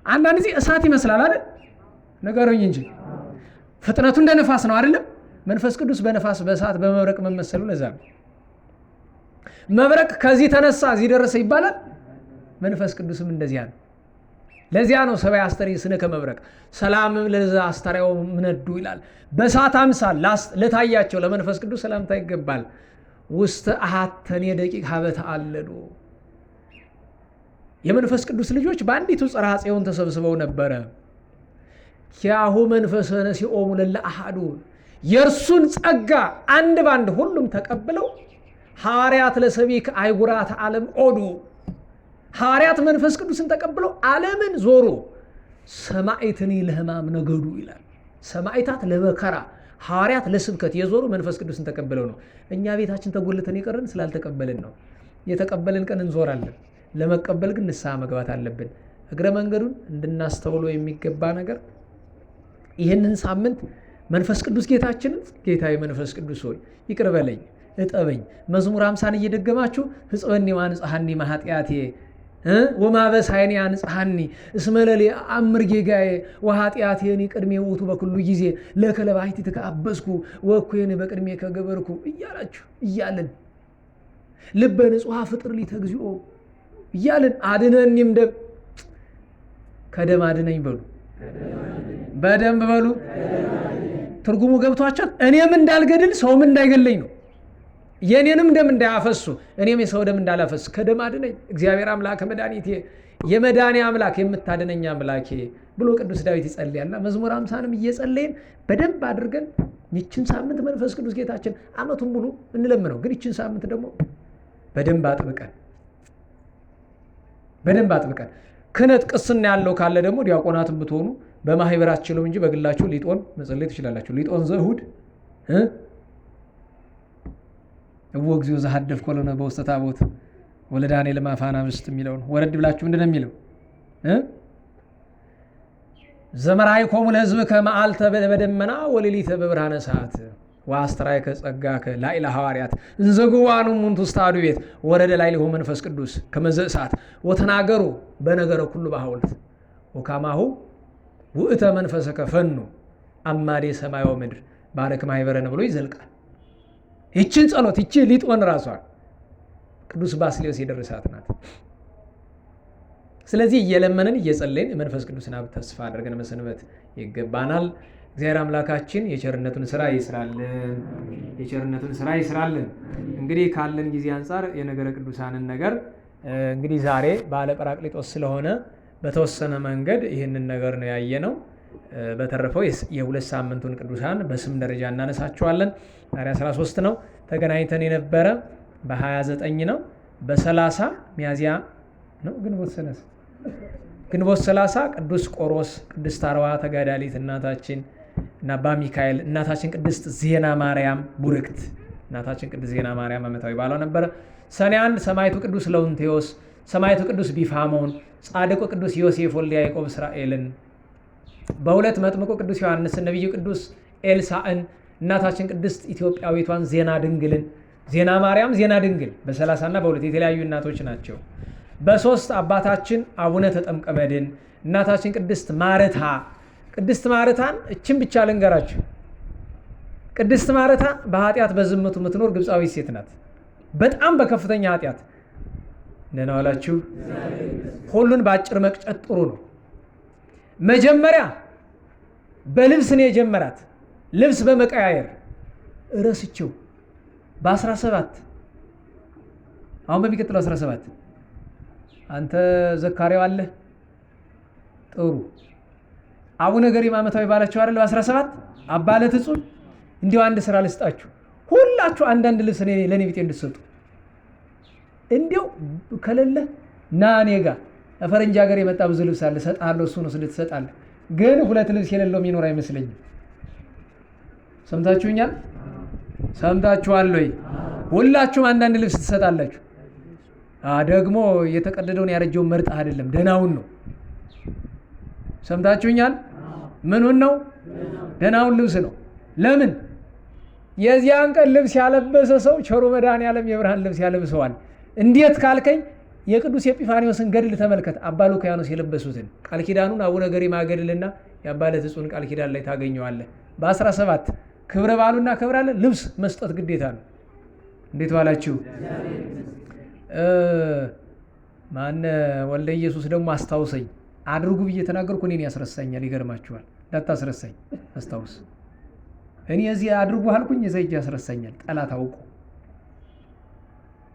አንዳንድ ጊዜ እሳት ይመስላል አይደል? ነገሩኝ እንጂ ፍጥነቱ እንደ ነፋስ ነው አይደለም? መንፈስ ቅዱስ በነፋስ በእሳት በመብረቅ መመሰሉ ለዛ ነው። መብረቅ ከዚህ ተነሳ እዚህ ደረሰ ይባላል። መንፈስ ቅዱስም እንደዚያ ነው። ለዚያ ነው ሰብአ አስተሪ ስነከ መብረቅ ሰላምም ለዛ አስተሪያው ምነዱ ይላል። በእሳት አምሳል ለታያቸው ለመንፈስ ቅዱስ ሰላምታ ይገባል። ውስተ አሐተኔ ደቂቅ ሀበ ተአለዱ። የመንፈስ ቅዱስ ልጆች በአንዲቱ ጽርሐ ጽዮን ተሰብስበው ነበረ። ኪያሁ መንፈሰ ነሲኦሙ ለለ አሐዱ። የእርሱን ጸጋ አንድ ባንድ ሁሉም ተቀብለው ሐዋርያት ለሰቢክ አይጉራት ዓለም ኦዱ። ሐዋርያት መንፈስ ቅዱስን ተቀብለው ዓለምን ዞሩ። ሰማዕትኒ ለሕማም ነገዱ ይላል። ሰማዕታት ለመከራ፣ ሐዋርያት ለስብከት የዞሩ መንፈስ ቅዱስን ተቀብለው ነው። እኛ ቤታችን ተጎልተን የቀረን ስላልተቀበልን ነው። የተቀበልን ቀን እንዞራለን። ለመቀበል ግን ንስሐ መግባት አለብን። እግረ መንገዱን እንድናስተውሎ የሚገባ ነገር ይህንን ሳምንት መንፈስ ቅዱስ ጌታችንን ጌታዬ መንፈስ ቅዱስ ሆይ ይቅር በለኝ እጠበኝ፣ መዝሙር 50ን እየደገማችሁ ህጽበኒ ወአንጽሐኒ እምኃጢአቴ ወማበሳይኒ አንጽሐኒ እስመ ለሌ አምር ጌጋዬ ወኃጢአቴኒ ቅድሜ ውእቱ በኩሉ ጊዜ ለከለ ባሕቲትከ ተአበስኩ ወእኩየኒ በቅድሜ ከገበርኩ እያላችሁ እያልን ልበ ንጹሐ ፍጥር ሊተ እግዚኦ እያልን አድነኒም ደም ከደም አድነኝ በሉ። በደንብ በሉ። ትርጉሙ ገብቷቸዋል። እኔም እንዳልገድል ሰውም እንዳይገለኝ ነው። የኔንም ደም እንዳያፈሱ እኔም የሰው ደም እንዳላፈስ ከደም አድነኝ እግዚአብሔር አምላክ መድኃኒቴ የመድኃኔ አምላክ የምታድነኝ አምላኬ ብሎ ቅዱስ ዳዊት ይጸልያልና መዝሙር 50ንም እየጸለይን በደንብ አድርገን ይችን ሳምንት መንፈስ ቅዱስ ጌታችን ዓመቱን ሙሉ እንለምነው። ግን ይችን ሳምንት ደግሞ በደንብ አጥብቀን ክህነት ቅስና ያለው ካለ ደግሞ ዲያቆናትን ብትሆኑ በማህበራችሁ እንጂ በግላችሁ ሊጦን መጸለይ ትችላላችሁ። ሊጦን ዘእሁድ እግዚኦ ዘሐደፍ ኮሎነ በውስተ ታቦት ወለዳኔ ለማፋና ምስት የሚለውን ወረድ ብላችሁ ምንድነው የሚለው? ዘመራይኮሙ ለሕዝብከ መዓልተ በደመና ወሌሊተ በብርሃነ ሰዓት ወአስተርአይከ ጸጋከ ላዕለ ሐዋርያት እንዘ ግቡአን እሙንቱ ውስተ አሐዱ ቤት ወረደ ላዕሌሁ መንፈስ ቅዱስ ከመ ዘእሳት ወተናገሩ በነገረ ኩሉ በሐውልት ወካማሁ ውእተ መንፈሰከ ፈኑ አማዴ ሰማይ ወምድር ባረክ ማኅበረነ ብሎ ይዘልቃል። ይችን ጸሎት ይቺ ሊጦን ራሷ ቅዱስ ባስልዮስ የደረሳት ናት። ስለዚህ እየለመንን እየጸለይን የመንፈስ ቅዱስን ሀብት ተስፋ አድርገን መሰንበት ይገባናል። እግዚአብሔር አምላካችን የቸርነቱን ስራ ይስራልን። እንግዲህ ካለን ጊዜ አንጻር የነገረ ቅዱሳንን ነገር እንግዲህ ዛሬ በዓለ ጰራቅሊጦስ ስለሆነ በተወሰነ መንገድ ይህንን ነገር ነው ያየነው። በተረፈው የሁለት ሳምንቱን ቅዱሳን በስም ደረጃ እናነሳቸዋለን። ዛሬ 13 ነው ተገናኝተን የነበረ፣ በ29 ነው፣ በ30 ሚያዝያ ነው ግንቦት 30 ቅዱስ ቆሮስ፣ ቅድስት አርዋ ተጋዳሊት እናታችን እና አባ ሚካኤል፣ እናታችን ቅድስት ዜና ማርያም ቡርክት፣ እናታችን ቅድስት ዜና ማርያም ዓመታዊ ባሏ ነበረ። ሰኔ 1 ሰማዕቱ ቅዱስ ለውንቴዎስ፣ ሰማዕቱ ቅዱስ ቢፋሞን፣ ጻድቁ ቅዱስ ዮሴፍ ወልደ ያዕቆብ እስራኤልን፣ በሁለት መጥምቁ ቅዱስ ዮሐንስን፣ ነቢዩ ቅዱስ ኤልሳዕን፣ እናታችን ቅድስት ኢትዮጵያዊቷን ዜና ድንግልን፣ ዜና ማርያም፣ ዜና ድንግል በ30 እና በ2 የተለያዩ እናቶች ናቸው። በ3 አባታችን አቡነ ተጠምቀ መድኅን፣ እናታችን ቅድስት ማርታ። ቅድስት ማርታን እችን ብቻ ልንገራችሁ። ቅድስት ማርታ በኃጢአት በዝሙት የምትኖር ግብፃዊ ሴት ናት። በጣም በከፍተኛ ኃጢአት እንደናዋላችሁ። ሁሉን በአጭር መቅጨት ጥሩ ነው። መጀመሪያ በልብስ ነው የጀመራት። ልብስ በመቀያየር ረስቸው በ17 አሁን በሚቀጥለው 17 አንተ ዘካርያው አለ ጥሩ አቡነ ገሪማ ዓመታዊ ባላቸው አይደል? በ17 አባለ ትጹን እንዲሁ አንድ ስራ ልስጣችሁ፣ ሁላችሁ አንዳንድ ልብስ ለኔ ቢጤ እንድትሰጡ። እንዲሁ ከሌለ ና እኔ ጋር ፈረንጅ ሀገር የመጣ ብዙ ልብስ አለ እሰጥሃለሁ፣ እሱ ነው ትሰጣለህ። ግን 2 ልብስ የሌለው የሚኖር አይመስለኝም። ሰምታችሁኛል? ሰምታችኋል ወይ? ሁላችሁም አንዳንድ ልብስ ትሰጣላችሁ። ደግሞ የተቀደደውን ያረጀውን መርጠህ አይደለም ደህናውን ነው። ሰምታችሁኛል? ምኑን ነው? ደህናውን ልብስ ነው። ለምን? የዚያን ቀን ልብስ ያለበሰ ሰው ቸሩ መድኃኔዓለም የብርሃን ልብስ ያለብሰዋል። እንዴት ካልከኝ የቅዱስ ኤጲፋንዮስን ገድል ተመልከት። አባ ሉኪያኖስ የለበሱትን ቃል ኪዳኑን አቡነ ገሪማ ገድልና የአባለ ትጹን ቃል ኪዳን ላይ ታገኘዋለህ። በ17 ክብረ በዓሉ እናከብራለን። ልብስ መስጠት ግዴታ ነው። እንዴት ዋላችሁ? ማነ ወልደ ኢየሱስ ደግሞ አስታውሰኝ አድርጉ ብዬ ተናገርኩ። እኔን ያስረሳኛል። ይገርማችኋል። እንዳታስረሳኝ አስታውስ። እኔ እዚህ አድርጉ አልኩኝ፣ እዛ እጅ ያስረሳኛል። ጠላት አውቁ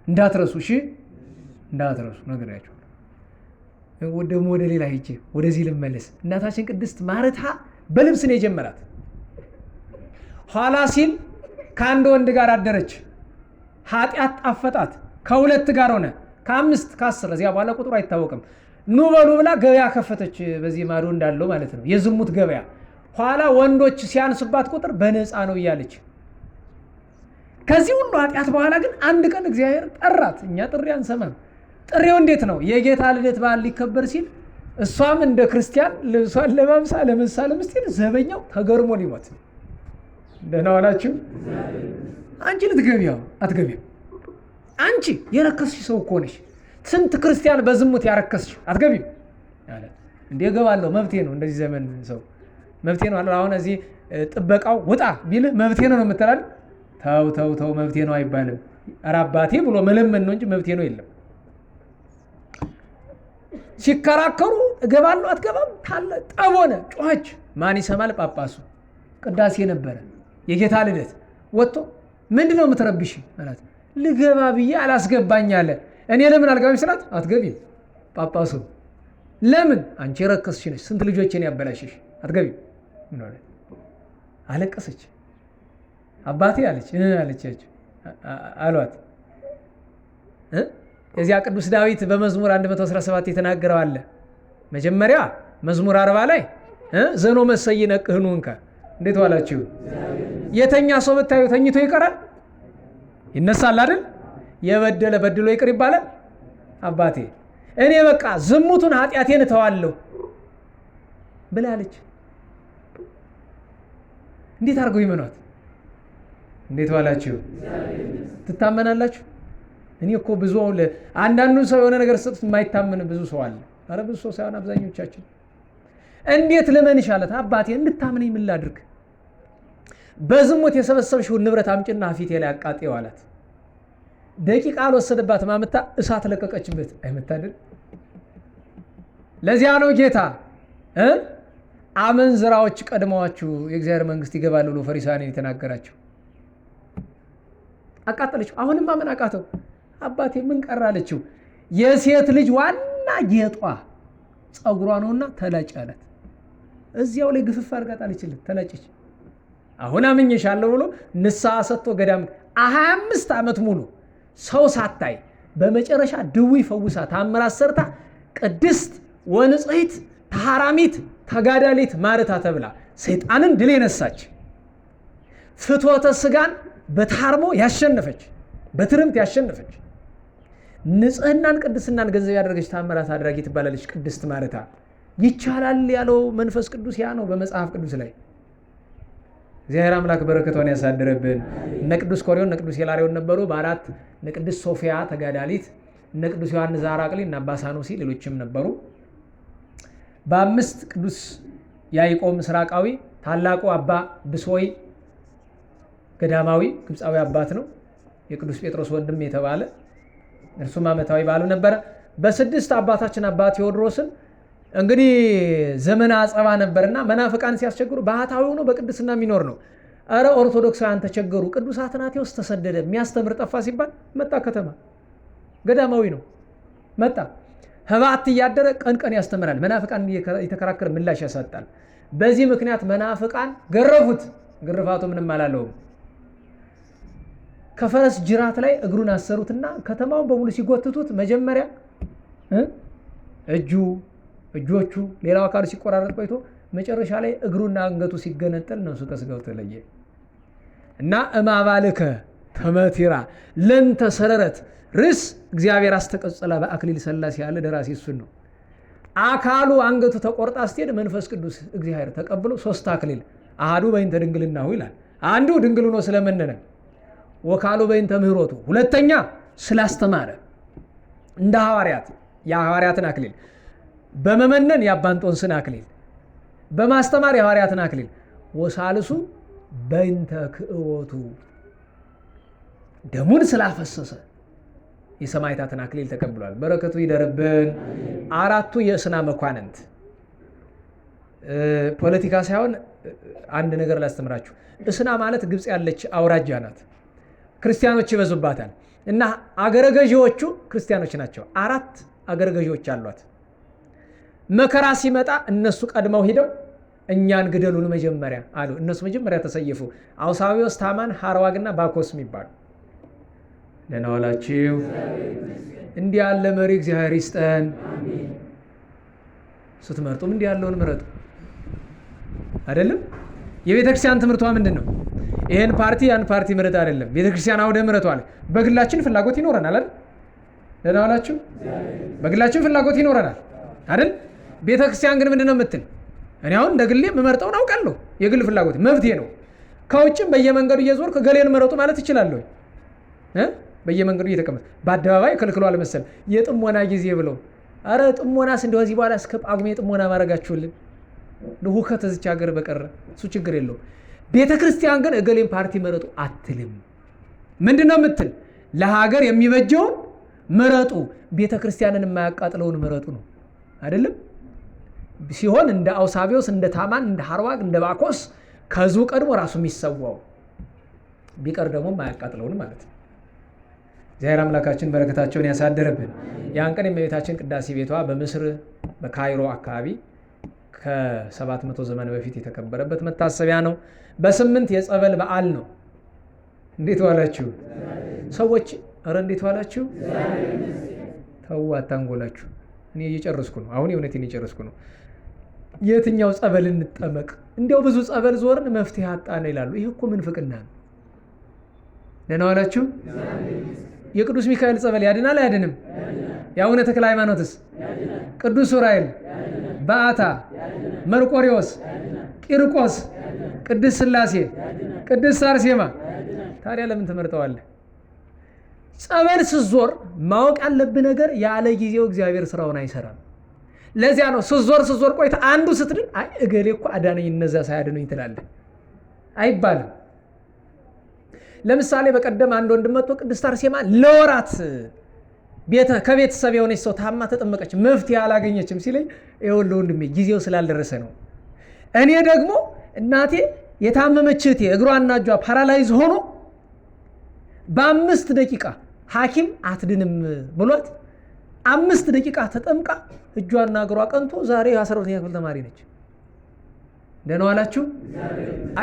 እንዳትረሱ። እሺ እንዳትረሱ ነግሬያችኋለሁ። ደግሞ ወደ ሌላ ሂጄ ወደዚህ ልመለስ። እናታችን ቅድስት ማርታ በልብስ ነው የጀመራት። ኋላ ሲል ከአንድ ወንድ ጋር አደረች። ኃጢአት ጣፈጣት። ከ2 ጋር ሆነ፣ ከ5 ከ10 እዚያ በኋላ ቁጥሩ አይታወቅም። ኑ በሉ ብላ ገበያ ከፈተች። በዚህ ማዶ እንዳለው ማለት ነው የዝሙት ገበያ። ኋላ ወንዶች ሲያንስባት ቁጥር በነፃ ነው እያለች ከዚህ ሁሉ ኃጢአት በኋላ ግን አንድ ቀን እግዚአብሔር ጠራት። እኛ ጥሪ አንሰማም። ጥሪው እንዴት ነው? የጌታ ልደት በዓል ሊከበር ሲል እሷም እንደ ክርስቲያን ልብሷን ለማምሳ ለመሳለም ስትል ዘበኛው ተገርሞ ሊሞት። ደህና ዋላችሁ? አንቺ ልትገቢያው አትገቢም። አንቺ የረከስሽ ሰው እኮ ነሽ። ስንት ክርስቲያን በዝሙት ያረከስሽ አትገቢም አለ። እንዴ እገባለሁ፣ መብቴ ነው። እንደዚህ ዘመን ሰው መብቴ ነው አለ። አሁን እዚህ ጥበቃው ውጣ ቢልህ መብቴ ነው የምትላል። ተው መብቴ ነው አይባልም። ኧረ አባቴ ብሎ መለመን ነው እንጂ መብቴ ነው የለም። ሲከራከሩ እገባለሁ አትገባም ታለ ጠብ ሆነ፣ ጮኸች። ማን ይሰማል? ጳጳሱ። ቅዳሴ ነበረ የጌታ ልደት። ወጥቶ ምንድነው የምትረብሽ ማለት ልገባ ብዬ አላስገባኝ አለ። እኔ ለምን አልገባም ስላት አትገቢም። ጳጳሱ ለምን? አንቺ የረከስሽ ነሽ፣ ስንት ልጆችን ያበላሽሽ፣ አትገቢም አለቀሰች። አባቴ አለች አሏት። እዚያ ቅዱስ ዳዊት በመዝሙር 117 የተናገረው አለ። መጀመሪያ መዝሙር 40 ላይ ዘኖ መሰይ ነቅህኑንከ። እንዴት ዋላችሁ? የተኛ ሰው ብታዩ ተኝቶ ይቀራል? ይነሳል አይደል? የበደለ በድሎ ይቅር ይባላል? አባቴ እኔ በቃ ዝሙቱን ኃጢአቴን እተዋለሁ ብላለች። እንዴት አድርገው ይመኗት? እንዴት ዋላችሁ? ትታመናላችሁ? እኔ እኮ ብዙ አንዳንዱ ሰው የሆነ ነገር ሰጥቶ የማይታመን ብዙ ሰው አለ። አረ ብዙ ሰው ሳይሆን አብዛኞቻችን። እንዴት ልመንሽ አለት። አባቴ እንድታምነኝ ምን ላድርግ? በዝሙት የሰበሰብሽውን ንብረት አምጭና ፊቴ ላይ አቃጤው አላት። ደቂቃ አልወሰደባትም። አመታ እሳት ለቀቀችበት። አይመታደል? ለዚያ ነው ጌታ አመንዝራዎች ቀድመዋችሁ የእግዚአብሔር መንግስት ይገባሉ ብሎ ፈሪሳውያንን የተናገራቸው። አቃጠለችው። አሁንም ማመን አቃተው። አባቴ ምን ቀራለችው? የሴት ልጅ ዋና ጌጧ ጸጉሯ ነውና ተላጭ አላት። እዚያው ላይ ግፍፍ አድርጋ ጣለችለት። ተላጨች። አሁን አምኜሻለሁ ብሎ ንስሐ ሰጥቶ ገዳም 25 ዓመት ሙሉ ሰው ሳታይ በመጨረሻ ድዊ ፈውሳ ታምራት ሰርታ ቅድስት ወንጽሕት ተሐራሚት ተጋዳሊት ማርታ ተብላ ሰይጣንን ድል የነሳች ፍትወተ ስጋን በታርሞ ያሸነፈች በትርምት ያሸነፈች ንጽህናን ቅድስናን ገንዘብ ያደረገች ታምራት አድራጊ ትባላለች ቅድስት ማርታ። ይቻላል ያለው መንፈስ ቅዱስ ያ ነው በመጽሐፍ ቅዱስ ላይ። እግዚአብሔር አምላክ በረከቷን ያሳድረብን። እነ ቅዱስ ኮሪዮን እነ ቅዱስ ሂላሪዮን ነበሩ በ4 እነ ቅዱስ ሶፊያ ተጋዳሊት እነ ቅዱስ ዮሐንስ ዘአራቅሊ እና አባ ሳኑሲ ሌሎችም ነበሩ። በ5 ቅዱስ ያዕቆብ ምስራቃዊ ታላቁ አባ ብሶይ ገዳማዊ ግብፃዊ አባት ነው። የቅዱስ ጴጥሮስ ወንድም የተባለ እርሱም ዓመታዊ በዓሉ ነበረ። በ6 አባታችን አባ ቴዎድሮስን እንግዲህ ዘመነ አጸባ ነበርና መናፍቃን ሲያስቸግሩ ባህታዊ ሆኖ በቅድስና የሚኖር ነው። አረ ኦርቶዶክሳውያን ተቸገሩ፣ ቅዱስ አትናቴዎስ ተሰደደ፣ የሚያስተምር ጠፋ ሲባል መጣ። ከተማ ገዳማዊ ነው መጣ። ህባት እያደረ ቀን ቀን ያስተምራል። መናፍቃን የተከራከረ ምላሽ ያሳጣል። በዚህ ምክንያት መናፍቃን ገረፉት። ግርፋቱ ምንም አላለውም። ከፈረስ ጅራት ላይ እግሩን አሰሩትና ከተማውን በሙሉ ሲጎትቱት መጀመሪያ እጆቹ ሌላው አካሉ ሲቆራረጥ ቆይቶ መጨረሻ ላይ እግሩና አንገቱ ሲገነጠል ነፍሱ ከስጋው ተለየ እና እማባልከ ተመቲራ ለንተ ሰረረት ርስ እግዚአብሔር አስተቀጸላ በአክሊል ሥላሴ ያለ ደራሲ እሱን ነው። አካሉ አንገቱ ተቆርጣ ስትሄድ መንፈስ ቅዱስ እግዚአብሔር ተቀብሎ 3 አክሊል አሃዱ በእንተ ድንግልናሁ ይላል። አንዱ ድንግል ሆኖ ስለመነነ፣ ወካሉ በእንተ ምህሮቱ፣ ሁለተኛ ስላስተማረ እንደ ሐዋርያት የሐዋርያትን አክሊል፣ በመመነን የአባ እንጦንስን አክሊል፣ በማስተማር የሐዋርያትን አክሊል፣ ወሳልሱ በእንተ ክእወቱ ደሙን ስላፈሰሰ የሰማዕታትን አክሊል ተቀብሏል። በረከቱ ይደርብን። 4ቱ የእስና መኳንንት ፖለቲካ ሳይሆን አንድ ነገር ላስተምራችሁ። እስና ማለት ግብፅ ያለች አውራጃ ናት። ክርስቲያኖች ይበዙባታል እና አገረ ገዢዎቹ ክርስቲያኖች ናቸው። 4 አገረ ገዢዎች አሏት። መከራ ሲመጣ እነሱ ቀድመው ሂደው እኛን ግደሉን መጀመሪያ አሉ። እነሱ መጀመሪያ ተሰየፉ። አውሳዊዎስ፣ ታማን፣ ሐርዋግና ባኮስ የሚባሉ። ደህና ዋላችሁ። እንዲህ ያለ መሪ እግዚአብሔር ይስጠን። ስትመርጡም እንዲህ ያለውን ምረጡ። አይደለም የቤተክርስቲያን ትምህርቷ ምንድን ነው? ይሄን ፓርቲ ያን ፓርቲ ምረጥ አይደለም። ቤተክርስቲያን አውደ ምረቷ አለ። በግላችን ፍላጎት ይኖረናል አይደል? ደህና ዋላችሁ። በግላችን ፍላጎት ይኖረናል አይደል? ቤተክርስቲያን ግን ምንድነው የምትል? እኔ አሁን እንደ ግሌ የምመርጠውን አውቃለሁ። የግል ፍላጎት መብቴ ነው። ከውጭም በየመንገዱ እየዞርክ ገሌን መረጡ ማለት እችላለሁ። በየመንገዱ እየተቀመጠ በአደባባይ ከልክሏል መሰል የጥሞና ጊዜ ብለው። አረ ጥሞናስ እንደው እዚህ በኋላ እስከ ጳጉሜ ጥሞና ማድረጋችሁልን ለሁከት እዚች ሀገር በቀረ እሱ ችግር የለውም። ቤተ ክርስቲያን ግን እገሌን ፓርቲ መረጡ አትልም። ምንድነው የምትል? ለሀገር የሚበጀውን ምረጡ፣ ቤተ ክርስቲያንን የማያቃጥለውን ምረጡ ነው አይደለም? ሲሆን እንደ አውሳቢዎስ፣ እንደ ታማን፣ እንደ ሐርዋግ፣ እንደ ባኮስ ከዙ ቀድሞ ራሱ የሚሰዋው ቢቀር ደግሞ የማያቃጥለውን ማለት ነው። እግዚአብሔር አምላካችን በረከታቸውን ያሳደረብን። ያን ቀን የእመቤታችን ቅዳሴ ቤቷ በምስር በካይሮ አካባቢ ከ700 ዘመን በፊት የተከበረበት መታሰቢያ ነው። በ8 የጸበል በዓል ነው። እንዴት ዋላችሁ ሰዎች? ኧረ እንዴት ዋላችሁ? ተው አታንጎላችሁ። እኔ እየጨረስኩ ነው። አሁን የእውነቴን እየጨረስኩ ነው። የትኛው ጸበል እንጠመቅ? እንዲያው ብዙ ጸበል ዞርን መፍትሄ አጣን ይላሉ። ይህ እኮ ምንፍቅና ነው። ደህና ዋላችሁ። የቅዱስ ሚካኤል ጸበል ያድናል አያድንም? የአቡነ ተክለ ሃይማኖትስ? ቅዱስ ዑራኤል፣ በዓታ፣ መርቆሪዎስ፣ ቂርቆስ፣ ቅድስት ሥላሴ፣ ቅድስት አርሴማ። ታዲያ ለምን ትመርጠዋለህ? ጸበል ስትዞር ማወቅ ያለብህ ነገር ያለ ጊዜው እግዚአብሔር ስራውን አይሰራም። ለዚያ ነው ስትዞር ቆይታ አንዱ ስትድን አይ እገሌ እኮ አዳነኝ እነዛ ሳያድኑኝ ትላለህ አይባልም። ለምሳሌ በቀደም አንድ ወንድም መጥቶ ቅድስት አርሴማ ለወራት ከቤተሰብ የሆነች ሰው ታማ ተጠመቀች፣ መፍትሄ አላገኘችም ሲለኝ ይኸውልህ ወንድሜ ጊዜው ስላልደረሰ ነው። እኔ ደግሞ እናቴ የታመመች እህቴ እግሯና እጇ ፓራላይዝ ሆኖ በ5 ደቂቃ ሐኪም አትድንም ብሏት 5 ደቂቃ ተጠምቃ እጇና እግሯ ቀንቶ ዛሬ 12ኛ ክፍል ተማሪ ነች። ደህና ዋላችሁ።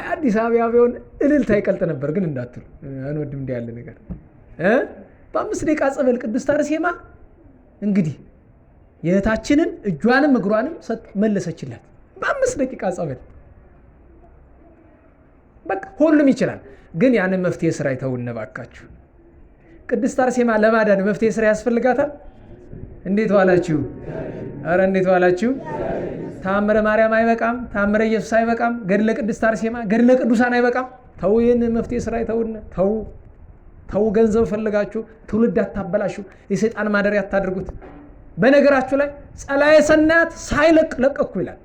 አዲስ አበባ ቢሆን እልልታ ይቀልጥ ነበር፣ ግን እንዳትሉ አንወድም እንዲህ ያለ ነገር። በ5 ደቂቃ ጸበል ቅድስት አርሴማ እንግዲህ የእህታችንን እጇንም እግሯንም መለሰችላት። በ5 ደቂቃ ጸበል በቃ ሁሉም ይችላል። ግን ያንን መፍትሄ ስራ ይተውነ ባካችሁ። ቅድስት አርሴማ ለማዳን መፍትሄ ስራ ያስፈልጋታል። እንዴት ዋላችሁ? አረ እንዴት ዋላችሁ? ታምረ ማርያም አይበቃም፣ ታምረ ኢየሱስ አይበቃም፣ ገድለ ቅድስት አርሴማ ገድለ ቅዱሳን አይበቃም። ተው፣ ይህን መፍትሄ ስራ ይተውነ። ተው፣ ገንዘብ ፈልጋችሁ ትውልድ አታበላሹ፣ የሰይጣን ማደሪያ አታድርጉት። በነገራችሁ ላይ ጸላዔ ሰናያት ሳይለቅ ለቀኩ ይላል።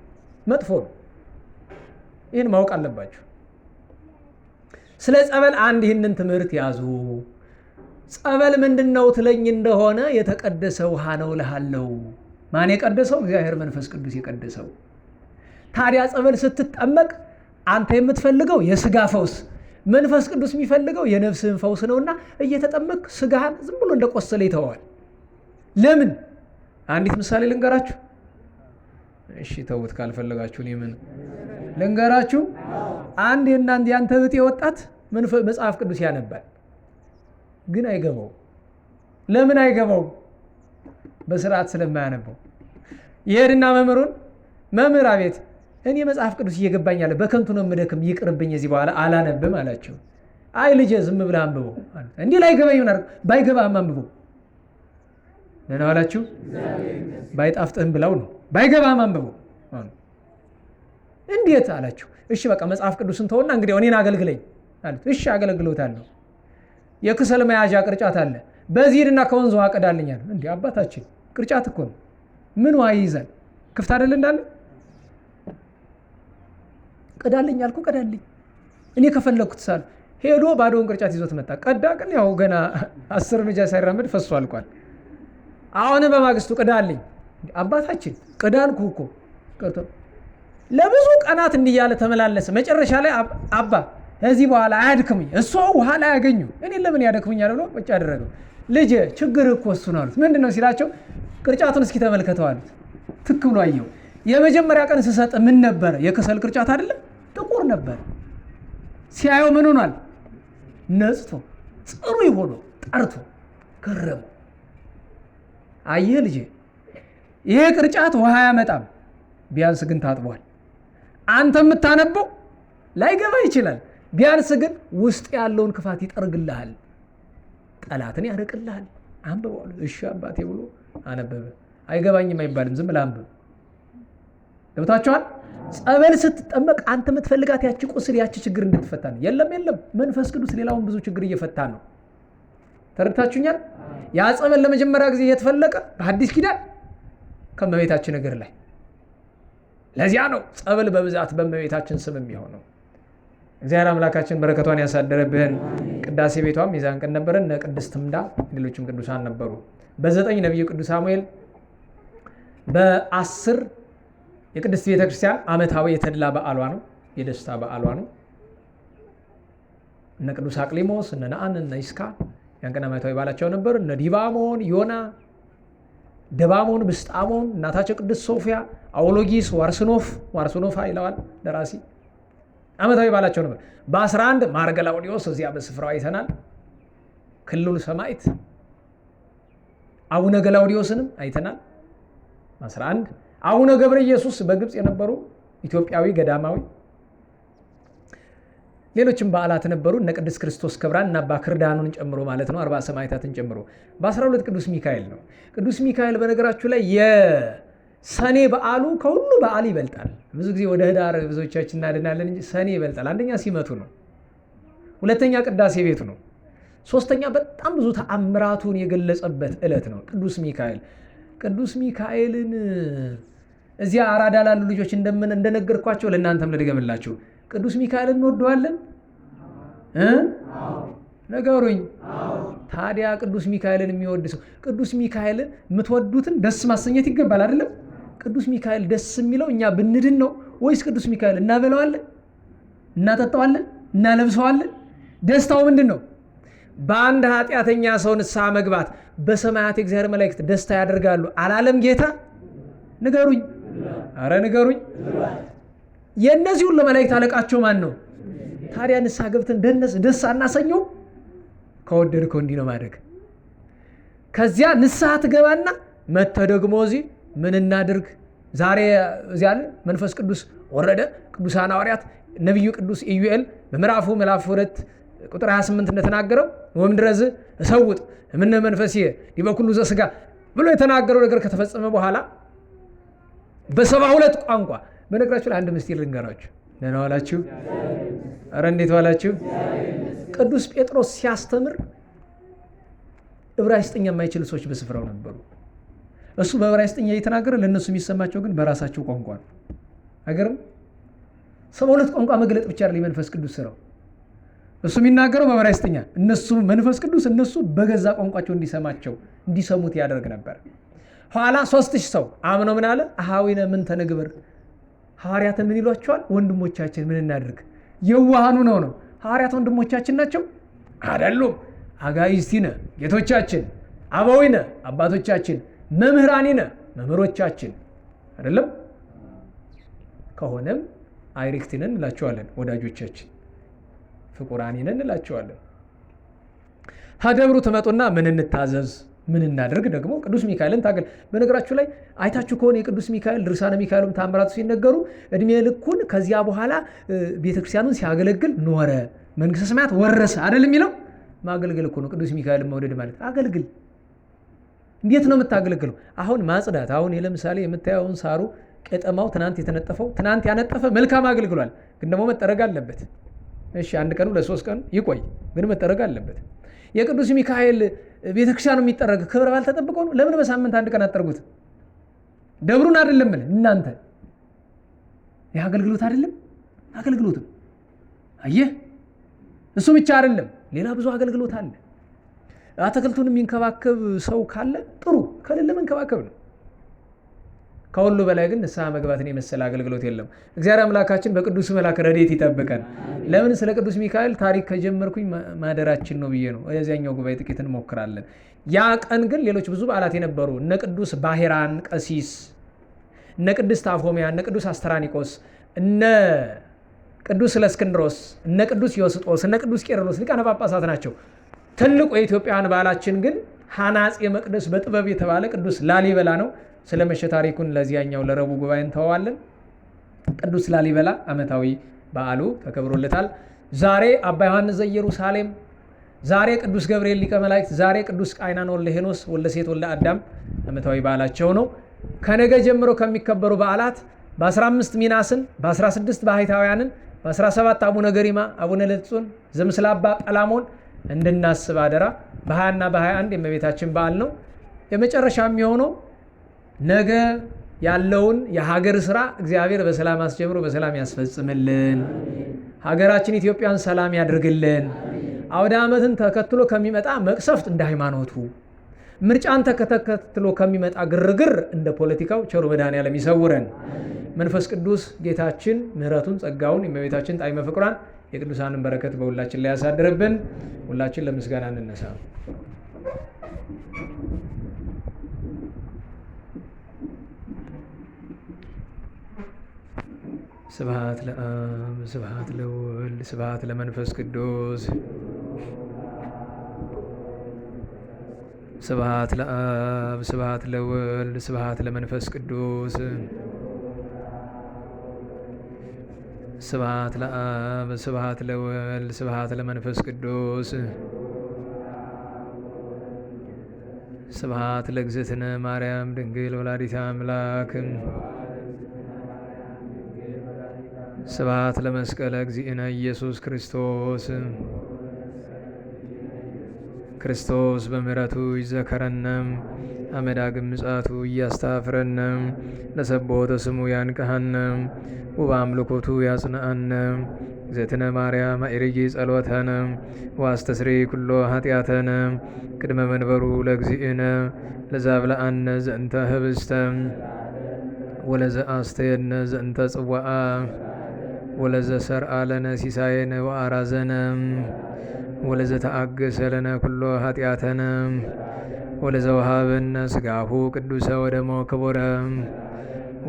መጥፎ ነው። ይህን ማወቅ አለባችሁ። ስለ ጸበል አንድ ይህንን ትምህርት ያዙ። ጸበል ምንድነው ትለኝ እንደሆነ የተቀደሰ ውሃ ነው እልሃለሁ። ማን የቀደሰው? እግዚአብሔር መንፈስ ቅዱስ የቀደሰው። ታዲያ ጸበል ስትጠመቅ አንተ የምትፈልገው የስጋ ፈውስ፣ መንፈስ ቅዱስ የሚፈልገው የነፍስህን ፈውስ ነውና እየተጠመቅ ስጋህን ዝም ብሎ እንደቆሰለ ይተዋል። ለምን? አንዲት ምሳሌ ልንገራችሁ። እሺ ተውት ካልፈለጋችሁ እኔ ምን ልንገራችሁ። አንድ ያንተ ብጤ ወጣት መጽሐፍ ቅዱስ ያነባል፣ ግን አይገባው። ለምን አይገባው? በስርዓት ስለማያነበው። ይሄድና መምህር አቤት እኔ መጽሐፍ ቅዱስ እየገባኛለ በከንቱ ነው የምደክም፣ ይቅርብኝ፣ እዚህ በኋላ አላነብም አላቸው። አይ ልጄ ዝም ብለህ አንብበው። እንዲህ ላይገባኝ ሆነ። ባይገባህም አንብበው። ምን አላችሁ? ባይጣፍጥህም ብላው ነው። ባይገባህም አንብበው። እንዴት አላችሁ? እሺ በቃ መጽሐፍ ቅዱስን ተውና እንግዲህ እኔን አገልግለኝ አሉት። እሺ አገለግሎታለሁ። የክሰል መያዣ ቅርጫት አለ፣ በዚህ ሄድና ከወንዝ ውሃ ቀዳልኛል። እንዴ አባታችን ቅርጫት እኮ ነው፣ ምን ውሃ ይይዛል? ክፍት አይደል እንዳለ? ቀዳልኝ አልኩ፣ ቀዳልኝ። እኔ ከፈለኩት ሳል ሄዶ ባዶውን ቅርጫት ይዞት መጣ። ቀዳ፣ ግን ያው ገና 10 እርምጃ ሳይራመድ ፈሶ አልቋል። አሁንም በማግስቱ ቀዳልኝ። አባታችን ቀዳልኩ እኮ ቀርቶ ለብዙ ቀናት እንዲያለ ተመላለሰ። መጨረሻ ላይ አባ እዚህ በኋላ አያድክሙኝ፣ እሷ ውሃ ላይ ያገኙ እኔ ለምን ያደክሙኛል ብሎ ቁጭ አደረገው። ልጅ ችግር እኮ እሱ ነው አሉት። ምንድን ነው ሲላቸው ቅርጫቱን እስኪ ተመልከተው አሉት። ትክ ብሎ አየው። የመጀመሪያ ቀን ስሰጥ ምን ነበረ? የከሰል ቅርጫት አይደለም፣ ጥቁር ነበር። ሲያየው ምን ሆኗል? ነጽቶ ጽሩ ይሆኖ ጠርቶ ገረመው። አየህ ልጄ ይሄ ቅርጫት ውሃ አያመጣም፣ ቢያንስ ግን ታጥቧል። አንተ የምታነበው ላይገባ ይችላል፣ ቢያንስ ግን ውስጥ ያለውን ክፋት ይጠርግልሃል፣ ጠላትን ያርቅልሃል። አንብበው። እሺ አባቴ ብሎ አነበበ። አይገባኝም አይባልም፣ ዝም ብለህ አንብብ። ገብታችኋል? ጸበል ስትጠመቅ አንተ የምትፈልጋት ያቺ ቁስል ያቺ ችግር እንድትፈታ ነው። የለም መንፈስ ቅዱስ ሌላውን ብዙ ችግር እየፈታ ነው። ተረድታችሁኛል? ያ ጸበል ለመጀመሪያ ጊዜ የተፈለቀ በሐዲስ ኪዳን ከእመቤታችን እግር ላይ። ለዚያ ነው ጸበል በብዛት በእመቤታችን ስም የሚሆነው። እግዚአብሔር አምላካችን በረከቷን ያሳደረብን። ቅዳሴ ቤቷም የዛን ቀን ነበረን። እነ ቅድስት ትምዳ ሌሎችም ቅዱሳን ነበሩ። በ9 ነቢዩ ቅዱስ ሳሙኤል፣ በ10 የቅድስት ቤተክርስቲያን ዓመታዊ የተድላ በዓሏ ነው፣ የደስታ በዓሏ ነው። እነ ቅዱስ አቅሊሞስ፣ እነ ነአን፣ እነ ይስካ ያን ቀን ዓመታዊ በዓላቸው ነበር። እነ ዲባሞን፣ ዮና፣ ደባሞን፣ ብስጣሞን፣ እናታቸው ቅድስት ሶፊያ፣ አውሎጊስ፣ ዋርስኖፋ ይለዋል ደራሲ ዓመታዊ በዓላቸው ነበር። በ11 ማር ገላውዲዮስ እዚያ በስፍራው አይተናል። ክልሉ ሰማዕት አቡነ ገላውዲዮስንም አይተናል። 11 አቡነ ገብረ ኢየሱስ በግብፅ የነበሩ ኢትዮጵያዊ ገዳማዊ። ሌሎችም በዓላት ነበሩ። እነ ቅዱስ ክርስቶስ ክብራን እና አባ ክርዳኑን ጨምሮ ማለት ነው፣ 40 ሰማዕታትን ጨምሮ። በ12 ቅዱስ ሚካኤል ነው። ቅዱስ ሚካኤል በነገራችሁ ላይ የሰኔ በዓሉ ከሁሉ በዓል ይበልጣል። ብዙ ጊዜ ወደ ህዳር ብዙዎቻችን እናድናለን እንጂ ሰኔ ይበልጣል። አንደኛ ሲመቱ ነው፣ ሁለተኛ ቅዳሴ ቤቱ ነው፣ ሶስተኛ በጣም ብዙ ተአምራቱን የገለጸበት ዕለት ነው ቅዱስ ሚካኤል። ቅዱስ ሚካኤልን እዚያ አራዳ ላሉ ልጆች እንደነገርኳቸው ለእናንተም ልድገምላችሁ። ቅዱስ ሚካኤልን እንወደዋለን? ነገሩኝ። ታዲያ ቅዱስ ሚካኤልን የሚወድ ሰው ቅዱስ ሚካኤልን የምትወዱትን ደስ ማሰኘት ይገባል አይደለም? ቅዱስ ሚካኤል ደስ የሚለው እኛ ብንድን ነው ወይስ ቅዱስ ሚካኤል እናበላዋለን፣ እናጠጣዋለን፣ እናለብሰዋለን? ደስታው ምንድን ነው? በአንድ ኃጢአተኛ ሰው ንስሐ መግባት በሰማያት የእግዚአብሔር መላእክት ደስታ ያደርጋሉ አላለም ጌታ? ንገሩኝ፣ አረ ንገሩኝ። የእነዚህ ሁሉ መላእክት አለቃቸው ማን ነው? ታዲያ ንስሐ ገብተን ደስ አናሰኘው? ከወደድከው እንዲህ ነው ማድረግ። ከዚያ ንስሐ ትገባና መጥተህ ደግሞ እዚህ ምን እናድርግ? ዛሬ እዚያ መንፈስ ቅዱስ ወረደ። ቅዱሳን ሐዋርያት ነቢዩ ቅዱስ ኢዩኤል በምዕራፍ 2 ቁጥር 28 እንደተናገረው ወምድረዝ እሰውጥ እምነ መንፈስየ ዲበ ኩሉ ዘሥጋ ብሎ የተናገረው ነገር ከተፈጸመ በኋላ በ72 ቋንቋ። በነገራችሁ ላይ አንድ ምስጢር ልንገራችሁ። ደህና ዋላችሁ? ኧረ እንዴት ዋላችሁ? ቅዱስ ጴጥሮስ ሲያስተምር ዕብራይስጥኛ የማይችሉ ሰዎች በስፍራው ነበሩ። እሱ በዕብራይስጥኛ እየተናገረ ለእነሱ የሚሰማቸው ግን በራሳቸው ቋንቋ ነው። አይገርም? 72 ቋንቋ መግለጥ ብቻ አይደለም መንፈስ ቅዱስ ስራው። እሱ የሚናገረው በዕብራይስጥኛ፣ እነሱ መንፈስ ቅዱስ እነሱ በገዛ ቋንቋቸው እንዲሰሙት ያደርግ ነበር። ኋላ 3000 ሰው አምነው ምን አለ? አሃዊነ ምን ተንግብር፣ ሐዋርያትን ምን ይሏቸዋል? ወንድሞቻችን ምን እናድርግ? የዋሃኑ ነው። ሐዋርያት ወንድሞቻችን ናቸው አይደሉም። አጋይስቲነ ጌቶቻችን፣ አበዊነ አባቶቻችን፣ መምህራኒነ መምህሮቻችን አይደለም። ከሆነም አይሪክቲነን እንላቸዋለን፣ ወዳጆቻችን ፍቁራኒነን እንላቸዋለን። ሀደብሩ ትመጡና ምን እንታዘዝ ምን እናደርግ? ደግሞ ቅዱስ ሚካኤልን ታገል። በነገራችሁ ላይ አይታችሁ ከሆነ የቅዱስ ሚካኤል ድርሳነ ሚካኤሉም ታምራቱ ሲነገሩ እድሜ ልኩን ከዚያ በኋላ ቤተክርስቲያኑን ሲያገለግል ኖረ፣ መንግስተ ሰማያት ወረሰ አይደል የሚለው። ማገልገል እኮ ነው ቅዱስ ሚካኤልን መውደድ ማለት። አገልግል። እንዴት ነው የምታገለግለው? አሁን ማጽዳት። አሁን ለምሳሌ የምታየውን ሳሩ ቀጠማው ትናንት የተነጠፈው ትናንት ያነጠፈ መልካም አገልግሏል፣ ግን ደግሞ መጠረግ አለበት። እሺ 1 ቀኑ ለ3 ቀን ይቆይ፣ ግን መጠረግ አለበት። የቅዱስ ሚካኤል ቤተክርስቲያኑ የሚጠረግ ክብረ በዓል ተጠብቀው ነው። ለምን በሳምንት 1 ቀን አጠርጉት? ደብሩን አይደለም እናንተ። ይህ አገልግሎት አይደለም? አገልግሎትም አየህ፣ እሱ ብቻ አይደለም፣ ሌላ ብዙ አገልግሎት አለ። አትክልቱን የሚንከባከብ ሰው ካለ ጥሩ፣ ከሌለ መንከባከብ ነው። ከሁሉ በላይ ግን ንስሐ መግባትን የመሰለ አገልግሎት የለም። እግዚአብሔር አምላካችን በቅዱስ መልአክ ረድኤት ይጠብቀን። ለምን ስለ ቅዱስ ሚካኤል ታሪክ ከጀመርኩኝ ማደራችን ነው ብዬ ነው። ወደዚያኛው ጉባኤ ጥቂት እንሞክራለን። ያ ቀን ግን ሌሎች ብዙ በዓላት የነበሩ እነ ቅዱስ ባሄራን ቀሲስ፣ እነ ቅዱስ ታፎሚያ፣ እነ ቅዱስ አስተራኒቆስ፣ እነ ቅዱስ ለእስክንድሮስ፣ እነ ቅዱስ ዮስጦስ፣ እነ ቅዱስ ቄርሎስ ሊቃነ ጳጳሳት ናቸው። ትልቁ የኢትዮጵያውያን በዓላችን ግን ሐናፄ መቅደስ በጥበብ የተባለ ቅዱስ ላሊበላ ነው። ስለ መሸ ታሪኩን ለዚያኛው ለረቡዕ ጉባኤ እንተዋለን። ቅዱስ ላሊበላ ዓመታዊ በዓሉ ተከብሮለታል። ዛሬ አባ ዮሐንስ ዘኢየሩሳሌም፣ ዛሬ ቅዱስ ገብርኤል ሊቀ መላእክት፣ ዛሬ ቅዱስ ቃይናን ወልደ ሄኖስ ወልደ ሴት ወልደ አዳም ዓመታዊ በዓላቸው ነው። ከነገ ጀምሮ ከሚከበሩ በዓላት በ15 ሚናስን፣ በ16 ባህታውያንን፣ በ17 አቡነ ገሪማ፣ አቡነ ለትጹን ዘምስለ አባ ጰላሞን እንድናስብ አደራ። በ20 እና በ21 የእመቤታችን በዓል ነው። የመጨረሻ የሚሆነው ነገ ያለውን የሀገር ስራ እግዚአብሔር በሰላም አስጀምሮ በሰላም ያስፈጽምልን። ሀገራችን ኢትዮጵያን ሰላም ያድርግልን። አውደ ዓመትን ተከትሎ ከሚመጣ መቅሰፍት እንደ ሃይማኖቱ፣ ምርጫን ተከትሎ ከሚመጣ ግርግር እንደ ፖለቲካው ቸሩ መድኃኔዓለም ይሰውረን። መንፈስ ቅዱስ ጌታችን ምሕረቱን ጸጋውን የእመቤታችን ጣዕመ ፍቅሯን የቅዱሳንን በረከት በሁላችን ላይ ያሳድርብን። ሁላችን ለምስጋና እንነሳ። ስብሐት ለአብ ስብሐት ለወልድ ስብሐት ለመንፈስ ቅዱስ ስብሐት ለአብ ስብሐት ለወልድ ስብሐት ለመንፈስ ቅዱስ ስብሐት ለአብ ስብሐት ለወልድ ስብሐት ለመንፈስ ቅዱስ ስብሐት ለእግዝእትነ ማርያም ድንግል ወላዲተ አምላክ ስብሐት ለመስቀለ እግዚእነ ኢየሱስ ክርስቶስ ክርስቶስ በምሕረቱ ይዘከረንም አመዳግም ምጽአቱ እያስታፍረንም ለሰቦተ ስሙ ያንቀሃንም ወበአምልኮቱ ያጽንአንም እግዝእትነ ማርያም አዕርጊ ጸሎተነ ወአስተስሪ ኩሎ ኃጢአተነ ቅድመ መንበሩ ለእግዚእነ ለዛብልአነ ዘእንተ ህብስተ ወለዘአስተየነ ዘእንተ ጽዋአ ወለዘሰርአ ለነ ሲሳየነ ወአራዘነ ወለዘተአገሰ ለነ ኩሎ ኃጢአተነ ወለዘወሃበነ ሥጋሁ ቅዱሰ ወደሞ ክቡረ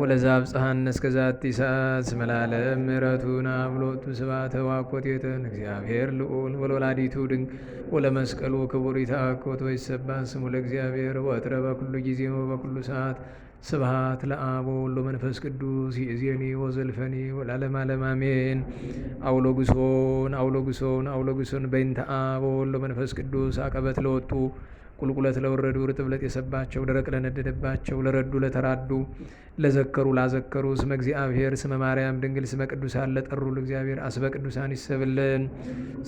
ወለዘአብጽሐነ እስከ ዛቲ ሰዓት እስመ ለዓለም ምሕረቱ ናብሎቱ ስብሐተ ወአኮቴተ እግዚአብሔር ልዑል ወለወላዲቱ ድንግል ወለመስቀሉ ክቡር ይትአኮት ወይትሰብሐ ስሙ ለእግዚአብሔር ወትረ በኩሉ ጊዜ ወበኩሉ ሰዓት ስብሐት ለአብ ወወልድ ወመንፈስ ቅዱስ ይእዜኒ ወዘልፈኒ ወለዓለመ ዓለም አሜን። አውሎግሶን አውሎግሶን አውሎግሶን በእንተ አብ ወወልድ ወመንፈስ ቅዱስ አቀበት ለወጡ ቁልቁለት ለወረዱ ርጥብለት የሰባቸው ደረቅ ለነደደባቸው ለረዱ ለተራዱ ለዘከሩ ላዘከሩ ስመ እግዚአብሔር ስመ ማርያም ድንግል ስመ ቅዱሳን ለጠሩ ለእግዚአብሔር አስበ ቅዱሳን ይሰብልን።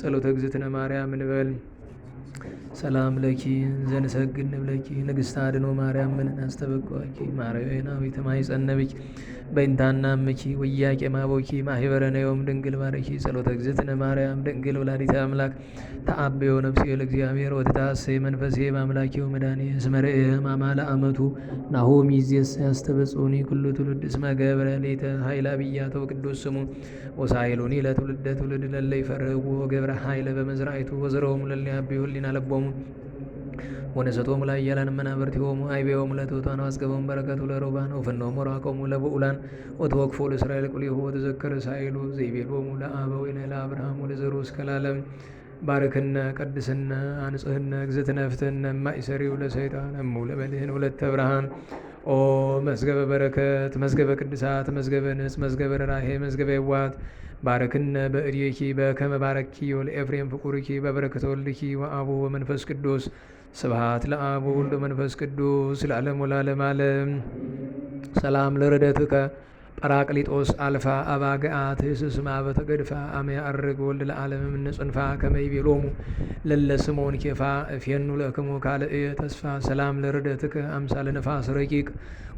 ጸሎተ እግዝእትነ ማርያም እንበል። ሰላም ለኪ ዘንሰግድ ንብለኪ ንግሥተ አድኖ ማርያም ምን አስተበቋኪ ማርያናዊት ማይጸነብኪ በእንታና ምኪ ወያቄ ማቦኪ ማህበረ ነዮም ድንግል ባረኪ ጸሎተ እግዝእትነ ማርያም ድንግል ወላዲተ አምላክ ተአብዮ ነፍሴ ለእግዚአብሔር ወተታሰይ መንፈሴ በአምላኪው መድኃኒ እስመ ርእየ ሕማማ ለአመቱ ናሁ ሚዜስ ያስተበጽኡኒ ኩሉ ትውልድ እስመ ገብረ ሌተ ኃይለ አብያተ ወቅዱስ ስሙ ወሳይሉኒ ለትውልደ ትውልድ ለለ ይፈርህዎ ገብረ ኃይለ በመዝራይቱ ወዘረዎሙ ለለ ያብዩ ህሊና ለቦሙ ወነሰቶሙ ለኃያላን መናብርቲሆሙ አይቤሆሙ ለትሑታን ወአጽገቦሙ በረከቱ ለርቡባን ወፈኖሙ ራቆሙ ለብዑላን ወተወክፎ ለእስራኤል ቁልኤሁ ወተዘከረ ሳይሉ ዘይቤሎሙ ለአበዊነ ለአብርሃም ወለዘሩ እስከ ለዓለም ባርክነ ቀድስነ አንጽህነ እግዝእትነ ፍትሕነ እማእሰሪው ለሰይጣን እሙ ለበልህን ወለተ ብርሃን ኦ መዝገበ በረከት መዝገበ ቅድሳት መዝገበ ንጽ መዝገበ ርኅራኄ መዝገበ የዋሃት ባረክነ በእድኪ በከመ ባረኪ ወለኤፍሬም ፍቁርኪ በበረከተ ወልድኪ ወአቡ ወመንፈስ ቅዱስ ስብሐት ለአብ ወወልድ ወመንፈስ ቅዱስ ለዓለሙ ለዓለመ ዓለም። ሰላም ለርደትከ ጰራቅሊጦስ አልፋ አባግአት ህስስማ በተገድፋ አመ ያዐርግ ወልድ ለዓለም እምነ ጽንፋ ከመ ይቤሎሙ ለለ ስምዖን ኬፋ እፌኑ ለክሙ ካልእየ ተስፋ ሰላም ለርደትከ አምሳለ ነፋስ ረቂቅ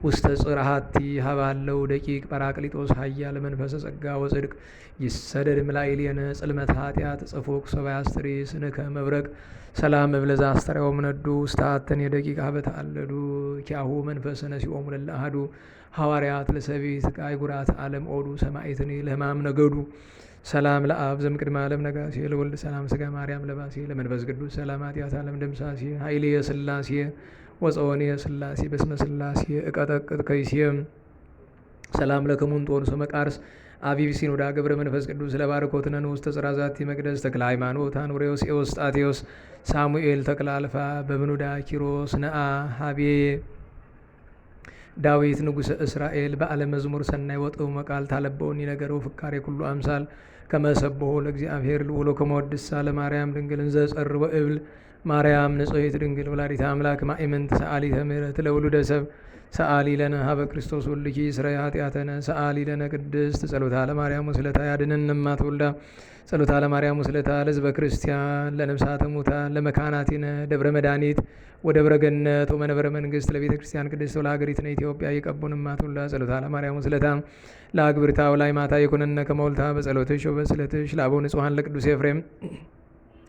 ውስተ ጽርሐቲ ሀባለው ደቂቅ ጰራቅሊጦስ ኃያል መንፈሰ ጸጋ ወጽድቅ ይሰደድ እምላዕሌነ ጽልመተ ኃጢአት ጽፉቅ ሰብአ ያስተሪ ስንከ መብረቅ ሰላም እብለዛ አስተርያዎሙ ነዱ ውስተ ሀተን የደቂቅ ሀበተ አለዱ ኪያሁ መንፈሰ ነሲኦሙ ለለ አሐዱ ሐዋርያት ለሰቢት አይጉራት ዓለም ኦዱ ሰማዕትኒ ለሕማም ነገዱ ሰላም ለአብ ዘእምቅድመ ዓለም ነጋሴ ለወልድ ሰላም ሥጋ ማርያም ለባሴ ለመንፈስ ቅዱስ ሰላም ኃጢአት ዓለም ደምሳሴ ኃይልየ ሥላሴ ወፀወንየ ሥላሴ በስመ ሥላሴ እቀጠቅጥ ከይሴ ሰላም ለክሙ እንጦንሶ መቃርስ አቢብ ሲኖዳ ገብረ መንፈስ ቅዱስ ለባርኮትነ ውስተ ጽርሐ ዛቲ መቅደስ ተክለ ሃይማኖት አንውሬዎስ ኤዎስጣቴዎስ ሳሙኤል ተክለ አልፋ በብኑዳ ኪሮስ ነአ ሀቤ ዳዊት ንጉሠ እስራኤል በዓለ መዝሙር ሰናይ ወጥው መቃል ታለበውኒ ነገረው ፍካሬ ኩሉ አምሳል ከመሰብሖ ለእግዚአብሔር ልዑሎ ከመወድሳ ለማርያም ድንግል እንዘ ጸርወ እብል ማርያም ንጽሕት ድንግል ወላዲተ አምላክ ማእምንት ሰአሊተ ምሕረት ለውሉደ ሰብ ሰአሊ ለነ ሀበ ክርስቶስ ወልድኪ ስረይ ኃጢአተነ ሰአሊ ለነ ቅድስት ጸሎታ ለማርያም ወስለታ ያድነን እማት ወልዳ ጸሎታ ለማርያም ወስለታ ለሕዝበ ክርስቲያን ለነፍሳተ ሙታን ለመካናቲነ ደብረ መድኃኒት ወደብረ ገነት ወመንበረ መንግስት ለቤተ ክርስቲያን ቅድስት ወለሀገሪትነ ኢትዮጵያ ይቀቡን እማት ወልዳ ጸሎታ ለማርያም ወስለታ ለአግብርታ ወላይ ማታ ይኩነነ ከመወልታ በጸሎትሽ ወበስለትሽ ለአበው ንጹሐን ለቅዱስ ኤፍሬም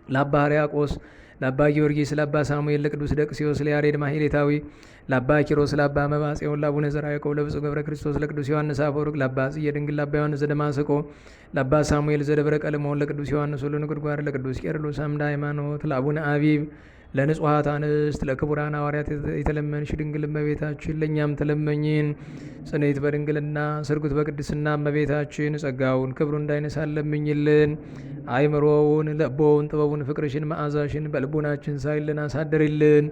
ለአባ ሕርያቆስ ለአባ ጊዮርጊስ ለአባ ሳሙኤል ለቅዱስ ደቅሲዮስ ለያሬድ ማሕሌታዊ ለአባ ኪሮስ ለአባ መባጽዮን ለአቡነ ዘርዓ ያዕቆብ ለብፁዕ ገብረ ክርስቶስ ለቅዱስ ዮሐንስ አፈወርቅ ለአባ ጽየ ድንግል ለአባ ዮሐንስ ዘደማስቆ ለአባ ሳሙኤል ዘደብረ ቀልሞን ለቅዱስ ዮሐንስ ወልደ ነጎድጓድ ለቅዱስ ቄርሎስ አምደ ሃይማኖት ለአቡነ አቢብ ለንጹሐት አንስት ለክቡራን ሐዋርያት የተለመንሽ ድንግል እመቤታችን ለእኛም ተለመኝን። ጽንዕት በድንግልና ስርጉት በቅድስና እመቤታችን ጸጋውን ክብሩን እንዳይነሳን ለምኝልን። አይምሮውን ለቦውን ጥበቡን ፍቅርሽን መዓዛሽን በልቡናችን ሳይልን አሳድርልን።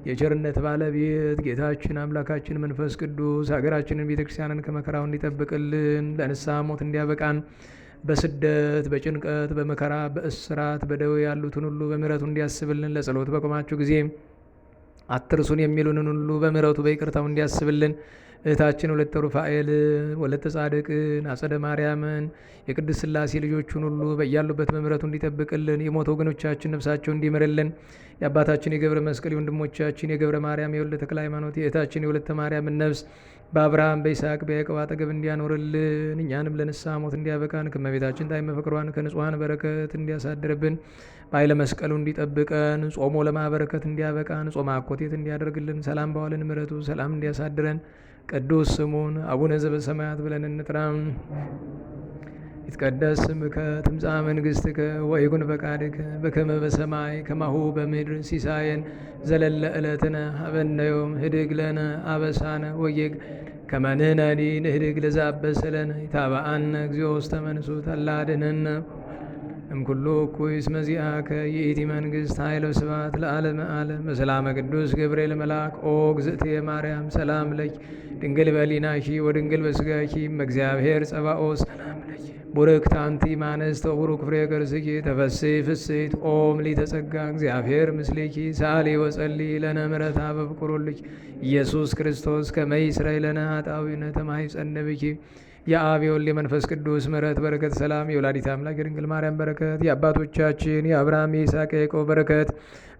የቸርነት ባለቤት ጌታችን አምላካችን መንፈስ ቅዱስ ሀገራችንን ቤተክርስቲያንን ከመከራው እንዲጠብቅልን ለንስሐ ሞት እንዲያበቃን በስደት በጭንቀት በመከራ በእስራት በደዌ ያሉትን ሁሉ በምሕረቱ እንዲያስብልን ለጸሎት በቆማችሁ ጊዜ አትርሱን የሚሉንን ሁሉ በምሕረቱ በይቅርታው እንዲያስብልን እህታችን ወለተ ሩፋኤልን ወለተ ጻድቅን አጸደ ማርያምን የቅድስት ሥላሴ ልጆቹን ሁሉ በያሉበት በምሕረቱ እንዲጠብቅልን የሞቱ ወገኖቻችን ነፍሳቸው እንዲምርልን የአባታችን የገብረ መስቀል የወንድሞቻችን የገብረ ማርያም የወልደ ተክለ ሃይማኖት የእህታችን የወለተ ማርያምን ነፍስ በአብርሃም በይስሐቅ በያዕቆብ አጠገብ እንዲያኖርልን እኛንም ለንስሐ ሞት እንዲያበቃን ከእመቤታችን ጣዕመ ፍቅሯን ከንጹሐን በረከት እንዲያሳድርብን በኃይለ መስቀሉ እንዲጠብቀን ጾሞ ለማበረከት እንዲያበቃን ጾመ አኮቴት እንዲያደርግልን ሰላም በዋልን ምሕረቱ ሰላም እንዲያሳድረን ቅዱስ ስሙን አቡነ ዘበሰማያት ብለን እንጥራም። ይትቀደስ ስምከ ትምጻእ መንግሥትከ ወይኩን ፈቃድከ በከመ በሰማይ ከማሁ በምድር ሲሳየን ዘለለ ዕለትነ ሀበነ ዮም ህድግ ለነ አበሳነ ወጌግ ከመ ንሕነኒ ንህድግ ለዘአበሰ ለነ ኢታብአነ እግዚኦ ውስተ መንሱት አላ አድኅነነ እምኩሉ እኩይ እስመ ዚአከ ይእቲ መንግሥት ኃይለ ወስብሐት ለዓለመ ዓለም። በሰላመ ቅዱስ ገብርኤል መልአክ ኦ እግዝእትየ ማርያም ሰላም ለኪ ድንግል በኅሊናኪ ወድንግል በሥጋኪ እምእግዚአብሔር ጸባኦት ሰላም ለኪ ቡርክት አንቲ እምአንስት ወቡሩክ ፍሬ ከርሥኪ ተፈሥሒ ፍሥሕት ኦ ምልዕተ ጸጋ እግዚአብሔር ምስሌኪ ሰአሊ ወጸልዪ ለነ ምሕረተ በፍቁር ወልድኪ ኢየሱስ ክርስቶስ ከመ ይስረይ ለነ ኃጣውኢነ ተማኅፀነ ብኪ የአብ የወልድ የመንፈስ ቅዱስ ምሕረት በረከት ሰላም የወላዲተ አምላክ የድንግል ማርያም በረከት የአባቶቻችን የአብርሃም የይስሐቅ የያዕቆብ በረከት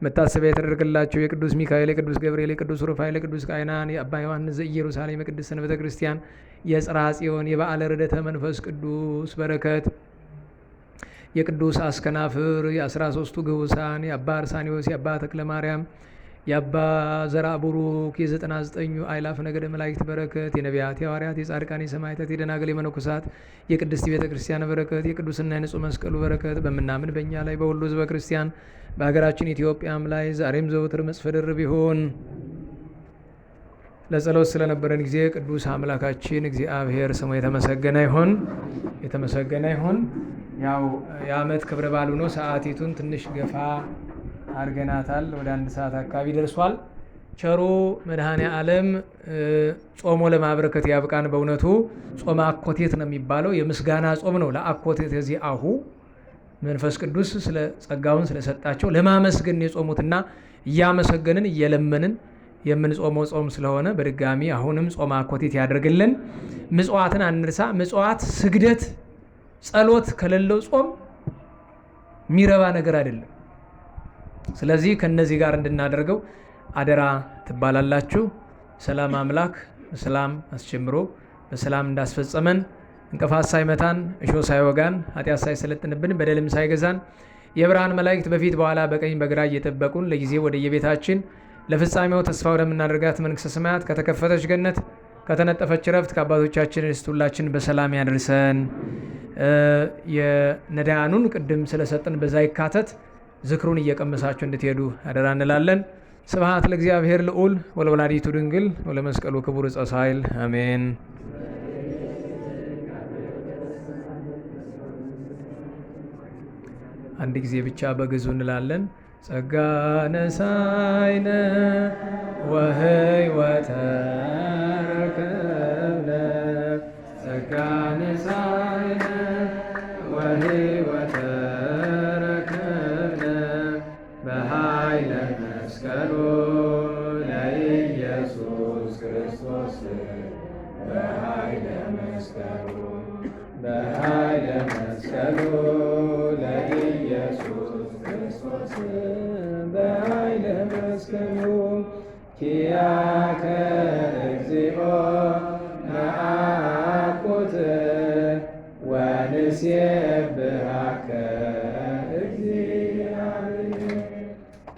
መታሰቢያ የተደረገላቸው የቅዱስ ሚካኤል የቅዱስ ገብርኤል የቅዱስ ሩፋኤል የቅዱስ ቃይናን የአባ ዮሐንስ ዘኢየሩሳሌም የቅድስት ሰንበተ ክርስቲያን የጽርሐ ጽዮን የበዓለ ርደተ መንፈስ ቅዱስ በረከት የቅዱስ አስከናፍር የ13ቱ ግሁሳን የአባ አርሳኒዎስ የአባ ተክለ ማርያም የአባ ዘርአ ቡሩክ የ99ኙ አእላፍ ነገደ መላእክት በረከት የነቢያት የሐዋርያት የጻድቃን የሰማዕታት የደናግል የመነኮሳት የቅድስት ቤተ ክርስቲያን በረከት የቅዱስና የንጹሕ መስቀሉ በረከት በምናምን በእኛ ላይ በሁሉ ሕዝበ ክርስቲያን በሀገራችን ኢትዮጵያም ላይ ዛሬም ዘወትር መጽፈ ድርብ ይሁን። ለጸሎት ስለነበረን ጊዜ ቅዱስ አምላካችን እግዚአብሔር ስሙ የተመሰገነ ይሁን የተመሰገነ ይሁን። ያው የዓመት ክብረ በዓል ሆኖ ሰዓቲቱን ትንሽ ገፋ አርገናታል። ወደ 1 ሰዓት አካባቢ ደርሷል። ቸሩ መድኃኔ ዓለም ጾሞ ለማበረከት ያብቃን። በእውነቱ ጾመ አኮቴት ነው የሚባለው፣ የምስጋና ጾም ነው። ለአኮቴት ዚአሁ መንፈስ ቅዱስ ስለ ጸጋውን ስለሰጣቸው ለማመስገን የጾሙትና እያመሰገንን እየለመንን የምንጾመው ጾም ስለሆነ በድጋሚ አሁንም ጾመ አኮቴት ያደርግልን። ምጽዋትን አንርሳ። ምጽዋት፣ ስግደት፣ ጸሎት ከሌለው ጾም የሚረባ ነገር አይደለም። ስለዚህ ከነዚህ ጋር እንድናደርገው አደራ ትባላላችሁ። ሰላም አምላክ በሰላም አስጀምሮ በሰላም እንዳስፈጸመን እንቅፋት ሳይመታን እሾህ ሳይወጋን ኃጢአት ሳይሰለጥንብን በደልም ሳይገዛን የብርሃን መላእክት በፊት በኋላ በቀኝ በግራ እየጠበቁን ለጊዜ ወደ የቤታችን ለፍጻሜው ተስፋ ወደምናደርጋት መንግሥተ ሰማያት ከተከፈተች ገነት ከተነጠፈች ረፍት ከአባቶቻችን ርስት ሁላችን በሰላም ያደርሰን። የነዳያኑን ቅድም ስለሰጥን በዛ ይካተት ዝክሩን እየቀመሳችሁ እንድትሄዱ አደራ እንላለን። ስብሐት ለእግዚአብሔር ልዑል ወለወላዲቱ ድንግል ወለመስቀሉ ክቡር ዕፀ ሣህል አሜን። አንድ ጊዜ ብቻ በግዙ እንላለን። ጸጋ ነሣኢነ ወሕይወተ ረከብነ ጸጋ ነሣኢነ ወሕይወተ ረከብነ በኃይለ መስቀሉ ለኢየሱስ ክርስቶስ በኃይለ መስቀሉ በኃይለ መስቀሉ ለኢየሱስ ክርስቶስ በኃይለ መስቀሉ ኪያከ እግዚኦ ነአኩት ወንሴብሐከ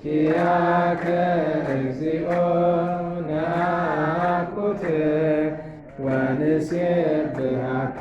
ኪያከ እግዚኦ ነአኩት ወንሴብሐከ